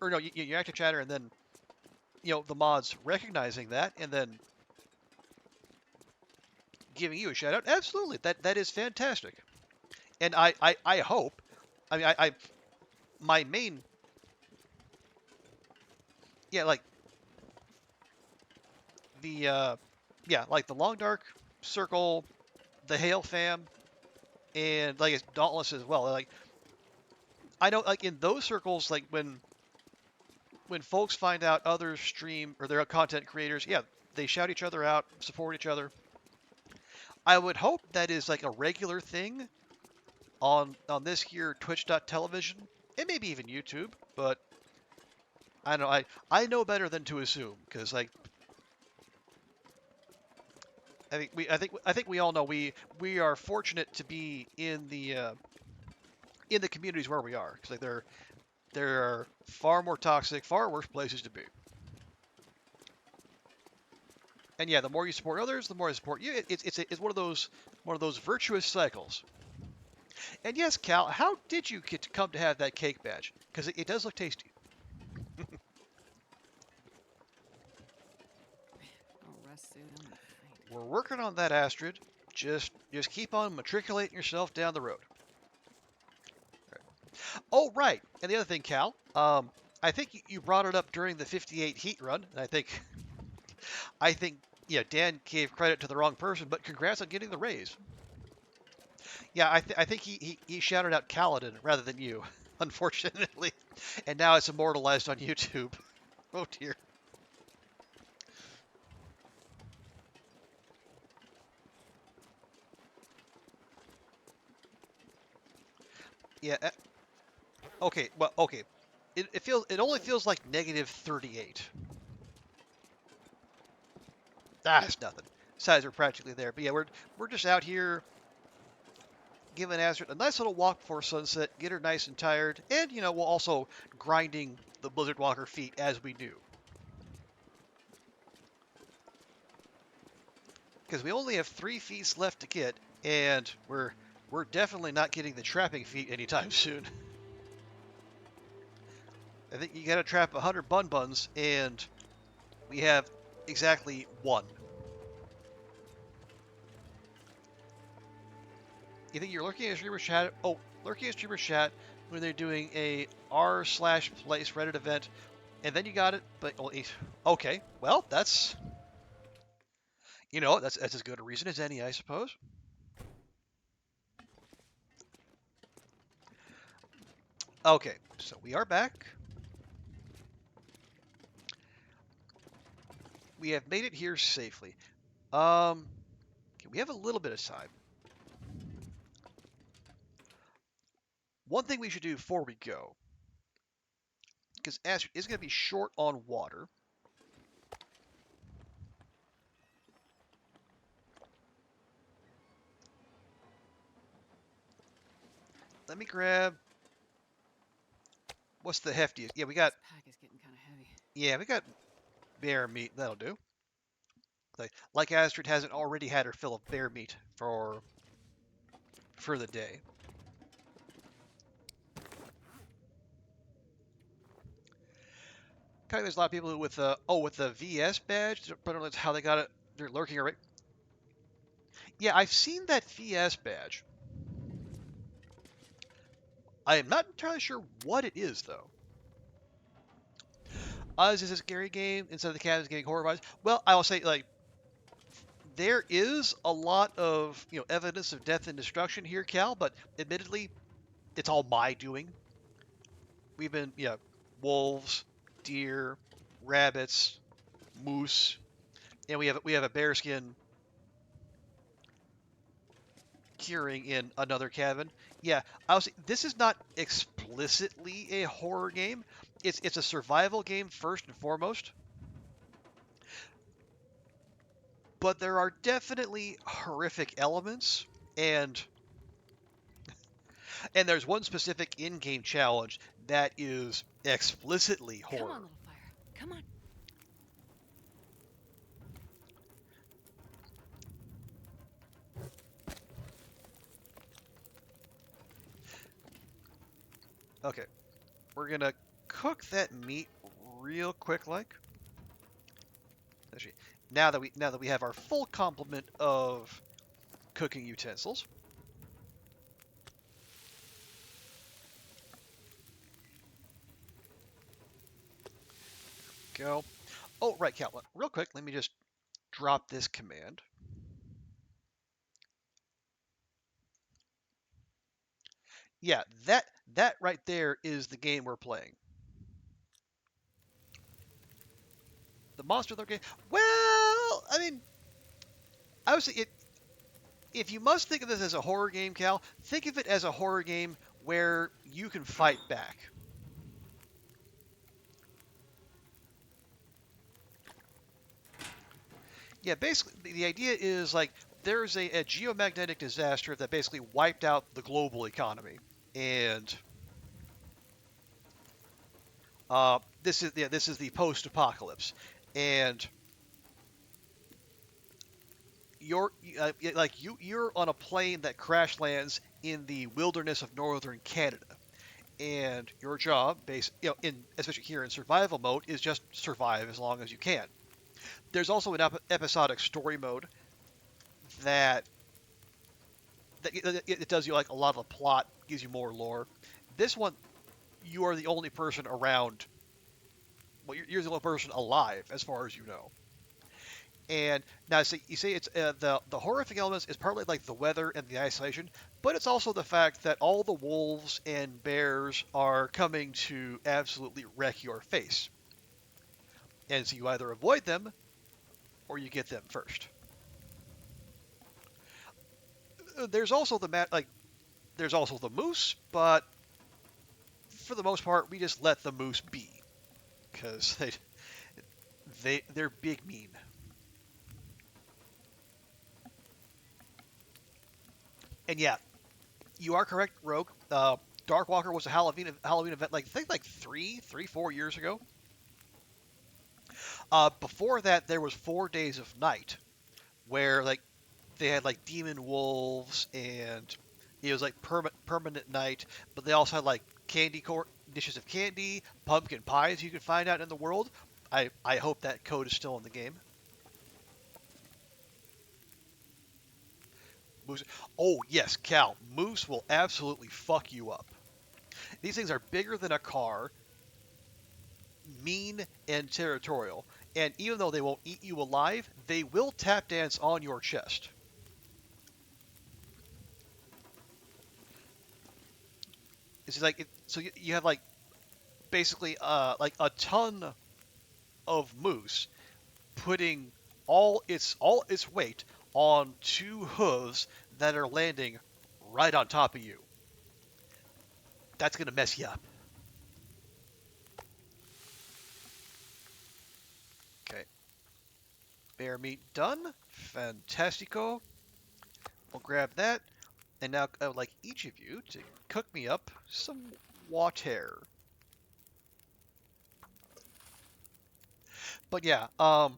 or no, you're active chatter and then the mods recognizing that and then giving you a shout out. Absolutely, that is fantastic. And I hope. I mean, my main like the like the Long Dark Circle, the Hail Fam, and like it's Dauntless as well. Like I know, like in those circles, like when folks find out others stream or they're content creators, yeah, they shout each other out, support each other. I would hope that is like a regular thing on this here Twitch.television, and maybe even YouTube, but I don't know. I know better than to assume because like I think we all know we are fortunate to be in the communities where we are because like there are far more toxic, far worse places to be. And yeah, the more you support others, the more I support you. It's one of those virtuous cycles. And yes, Cal, how did you get to come to have that cake badge? Because it does look tasty. I'll rest soon. I'm gonna faint. We're working on that, Astrid. Just keep on matriculating yourself down the road. Oh, right. And the other thing, Cal, I think you brought it up during the 58 heat run, and I think, yeah, Dan gave credit to the wrong person, but congrats on getting the raise. Yeah, I think he shouted out Kaladin rather than you, unfortunately, and now it's immortalized on YouTube. Oh dear. Yeah. Okay. Well. Okay. It only feels like -38. It's nothing. Besides, we're practically there. But yeah, we're just out here giving Astrid a nice little walk before sunset, get her nice and tired, and we'll also grinding the Blizzard Walker feet as we do. Because we only have 3 feats left to get, and we're definitely not getting the trapping feat anytime soon. I think you gotta trap 100 bun buns, and we have exactly 1. You think you're lurking at streamer chat? Oh, lurking at streamer chat when they're doing a r/place Reddit event, and then you got it. But okay, well that's that's as good a reason as any, I suppose. Okay, so we are back. We have made it here safely. Okay, we have a little bit of time. One thing we should do before we go, because Astrid is going to be short on water. Let me grab. What's the heftiest? Yeah, we got. This pack is getting kind of heavy. Yeah, we got bear meat. That'll do. Like Astrid hasn't already had her fill of bear meat for the day. Kind of, there's a lot of people who with the VS badge. I don't know how they got it. They're lurking already. Yeah, I've seen that VS badge. I am not entirely sure what it is though. Is this a scary game instead of the cabins getting horror vibes? Well, I will say there is a lot of evidence of death and destruction here, Cal. But admittedly, it's all my doing. We've been wolves, deer, rabbits, moose, and we have a bearskin curing in another cabin. Yeah, I was. This is not explicitly a horror game. It's a survival game first and foremost. But there are definitely horrific elements, and there's one specific in-game challenge that is explicitly horror. Come on, little fire. Come on. Okay, we're gonna cook that meat real quick, like. Actually, now that we have our full complement of cooking utensils. Go. Oh, right, Cal. Real quick, let me just drop this command. Yeah, that right there is the game we're playing. The monster game. Well, I mean, I would say it. If you must think of this as a horror game, Cal, think of it as a horror game where you can fight back. Yeah, basically, the idea is like there's a geomagnetic disaster that basically wiped out the global economy, and this is the post-apocalypse, and you're on a plane that crash lands in the wilderness of northern Canada, and your job, especially here in survival mode, is just survive as long as you can. There's also an episodic story mode that it does you like a lot of the plot, gives you more lore. This one, you are the only person around. Well, you're the only person alive, as far as you know. And now, so you say it's the horrific elements is partly like the weather and the isolation, but it's also the fact that all the wolves and bears are coming to absolutely wreck your face, and so you either avoid them or you get them first. There's also there's also the moose, but for the most part, we just let the moose be because they're big mean. And yeah, you are correct, Rogue. Darkwalker was a Halloween event like I think like 4 years ago. Before that, there was 4 days of night where like they had like demon wolves and it was like permanent night, but they also had like dishes of candy, pumpkin pies you could find out in the world. I hope that code is still in the game. Moose. Oh yes, Cal. Moose will absolutely fuck you up. These things are bigger than a car, mean and territorial, and even though they won't eat you alive, they will tap dance on your chest. It's like so you have like basically like a ton of moose putting all its weight on two hooves that are landing right on top of you. That's gonna mess you up. Okay, bear meat done. Fantastico. We'll grab that. And now I would like each of you to cook me up some water. But yeah, I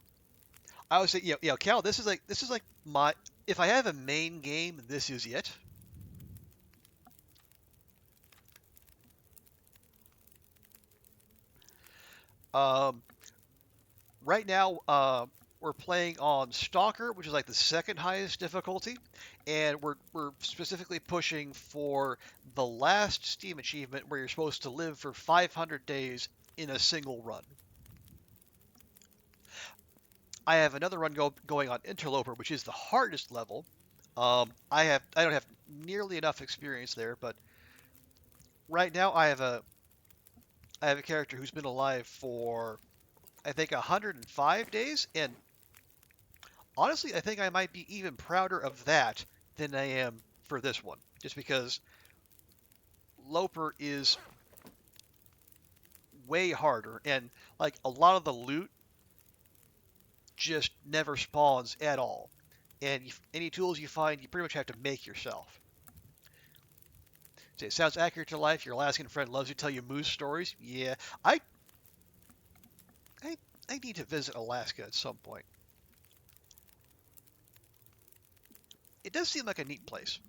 would say Cal, this is like my if I have a main game, this is it. Um, right now, we're playing on Stalker, which is like the second highest difficulty, and we're specifically pushing for the last Steam achievement where you're supposed to live for 500 days in a single run. I have another run going on Interloper, which is the hardest level. I don't have nearly enough experience there, but right now I have a character who's been alive for I think 105 days, and honestly, I think I might be even prouder of that than I am for this one, just because Loper is way harder, and like a lot of the loot just never spawns at all, and any tools you find, you pretty much have to make yourself. So it sounds accurate to life. Your Alaskan friend loves to tell you moose stories. Yeah, I I, I need to visit Alaska at some point. It does seem like a neat place.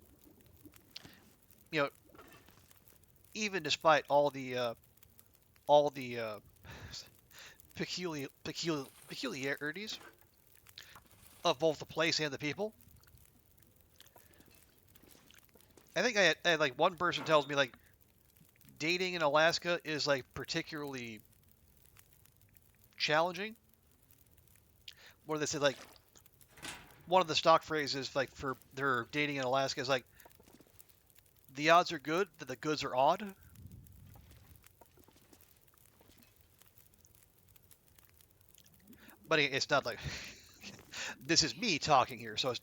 You know, even despite all the peculiarities of both the place and the people. I think I had like one person tells me like dating in Alaska is like particularly challenging. Where they said like one of the stock phrases like for their dating in Alaska is like the odds are good that the goods are odd. But it's not like this is me talking here, so it's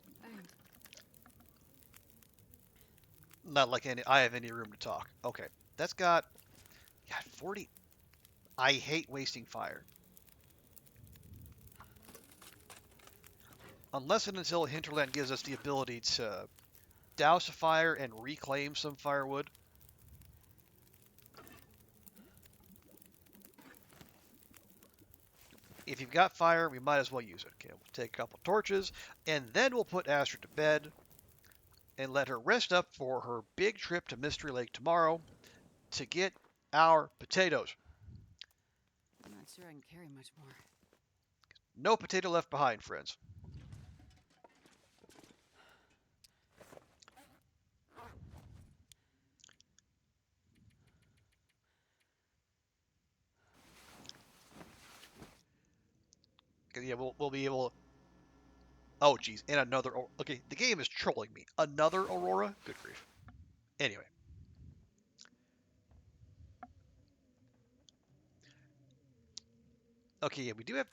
not like I have any room to talk. Okay, that's got 40. I hate wasting fire. Unless and until Hinterland gives us the ability to douse a fire and reclaim some firewood. If you've got fire, we might as well use it. Okay, we'll take a couple torches, and then we'll put Astrid to bed and let her rest up for her big trip to Mystery Lake tomorrow to get our potatoes. I'm not sure I can carry much more. No potato left behind, friends. Yeah, we'll be able Oh, geez, and another. Okay, the game is trolling me. Another Aurora? Good grief. Anyway. Okay, yeah, we do have.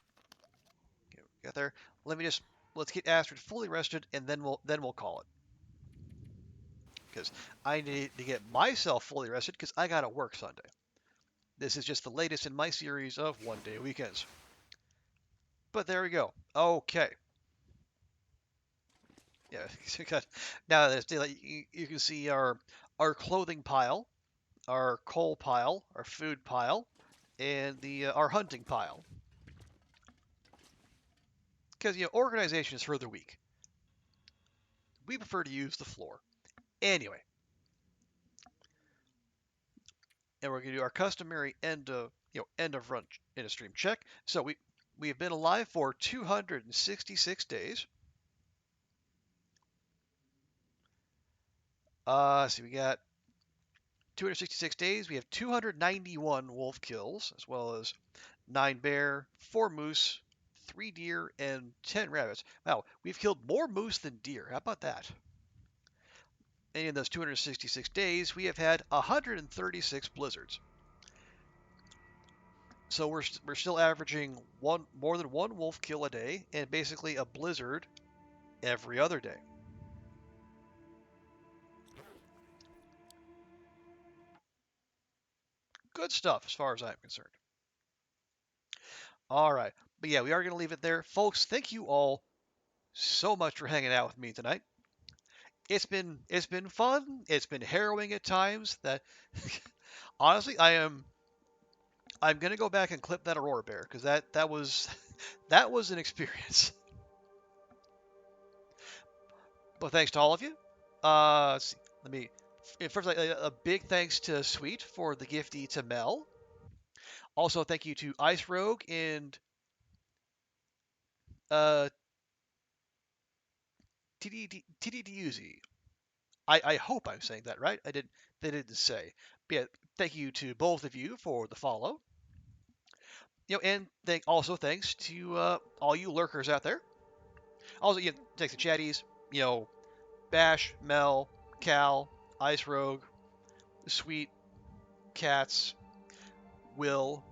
Okay, we got there. Let me just let's get Astrid fully rested, and then we'll call it. Because I need to get myself fully rested because I gotta work Sunday. This is just the latest in my series of one-day weekends. But there we go. Okay. Yeah. Now that it's daylight, you can see our clothing pile, our coal pile, our food pile, and the our hunting pile. Because organization is for the weak. We prefer to use the floor. Anyway, and we're gonna do our customary end of run in a stream check. So we have been alive for 266 days. So we got 266 days. We have 291 wolf kills, as well as 9 bear, 4 moose, 3 deer, and 10 rabbits. Wow, we've killed more moose than deer. How about that? And in those 266 days, we have had 136 blizzards. So we're still averaging more than one wolf kill a day, and basically a blizzard every other day. Good stuff as far as I'm concerned. All right, but yeah, we are going to leave it there, folks. Thank you all so much for hanging out with me tonight. It's been fun. It's been harrowing at times. That honestly, I'm gonna go back and clip that Aurora bear because that was that was an experience. But thanks to all of you. Let's see. Let me first a big thanks to Sweet for the gifty to Mel. Also, thank you to Ice Rogue and uh, TDDUZ. I hope I'm saying that right. They didn't say. But yeah, thank you to both of you for the follow. And also thanks to all you lurkers out there. Also, thanks to chatties. Bash, Mel, Cal, Ice Rogue, Sweet, Cats, Will.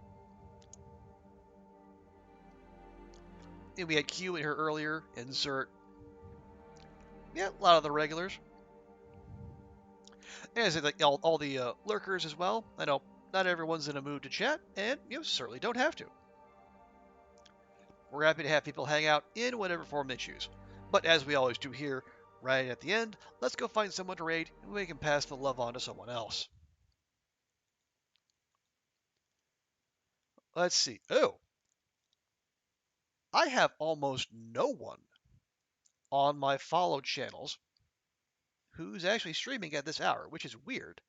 And we had Q in here earlier, and Zert. Yeah, a lot of the regulars. And I said, like all the lurkers as well. I know not everyone's in a mood to chat, and you certainly don't have to. We're happy to have people hang out in whatever form they choose. But as we always do here, right at the end, let's go find someone to raid, and we can pass the love on to someone else. Let's see. Oh, I have almost no one on my followed channels who's actually streaming at this hour, which is weird.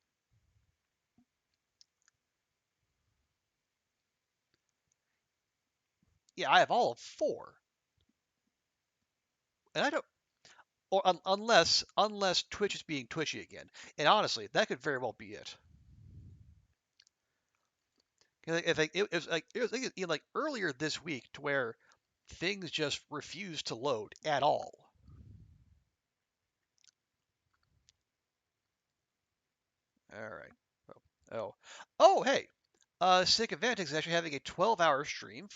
Yeah, I have all of 4. And I don't, or unless Twitch is being twitchy again. And honestly, that could very well be it. I think it was like earlier this week to where things just refused to load at all. All right. Oh, hey. Sick Advantage is actually having a 12-hour stream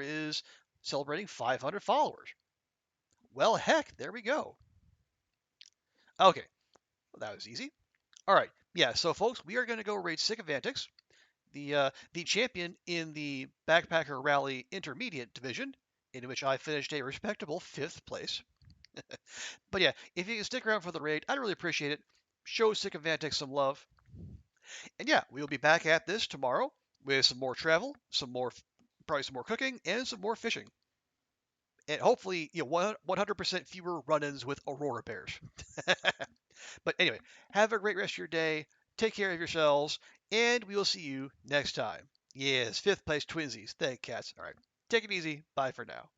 is celebrating 500 followers. Well, heck, there we go. Okay, well, that was easy. All right, yeah. So, folks, we are going to go raid Sick Advantage, the champion in the Backpacker Rally Intermediate division, in which I finished a respectable 5th place. But yeah, if you can stick around for the raid, I'd really appreciate it. Show Sick Advantage some love. And yeah, we'll be back at this tomorrow with some more travel, probably some more cooking, and some more fishing. And hopefully, 100% fewer run-ins with Aurora bears. But anyway, have a great rest of your day. Take care of yourselves, and we will see you next time. Yes, 5th place twinsies. Thank cats. All right, take it easy. Bye for now.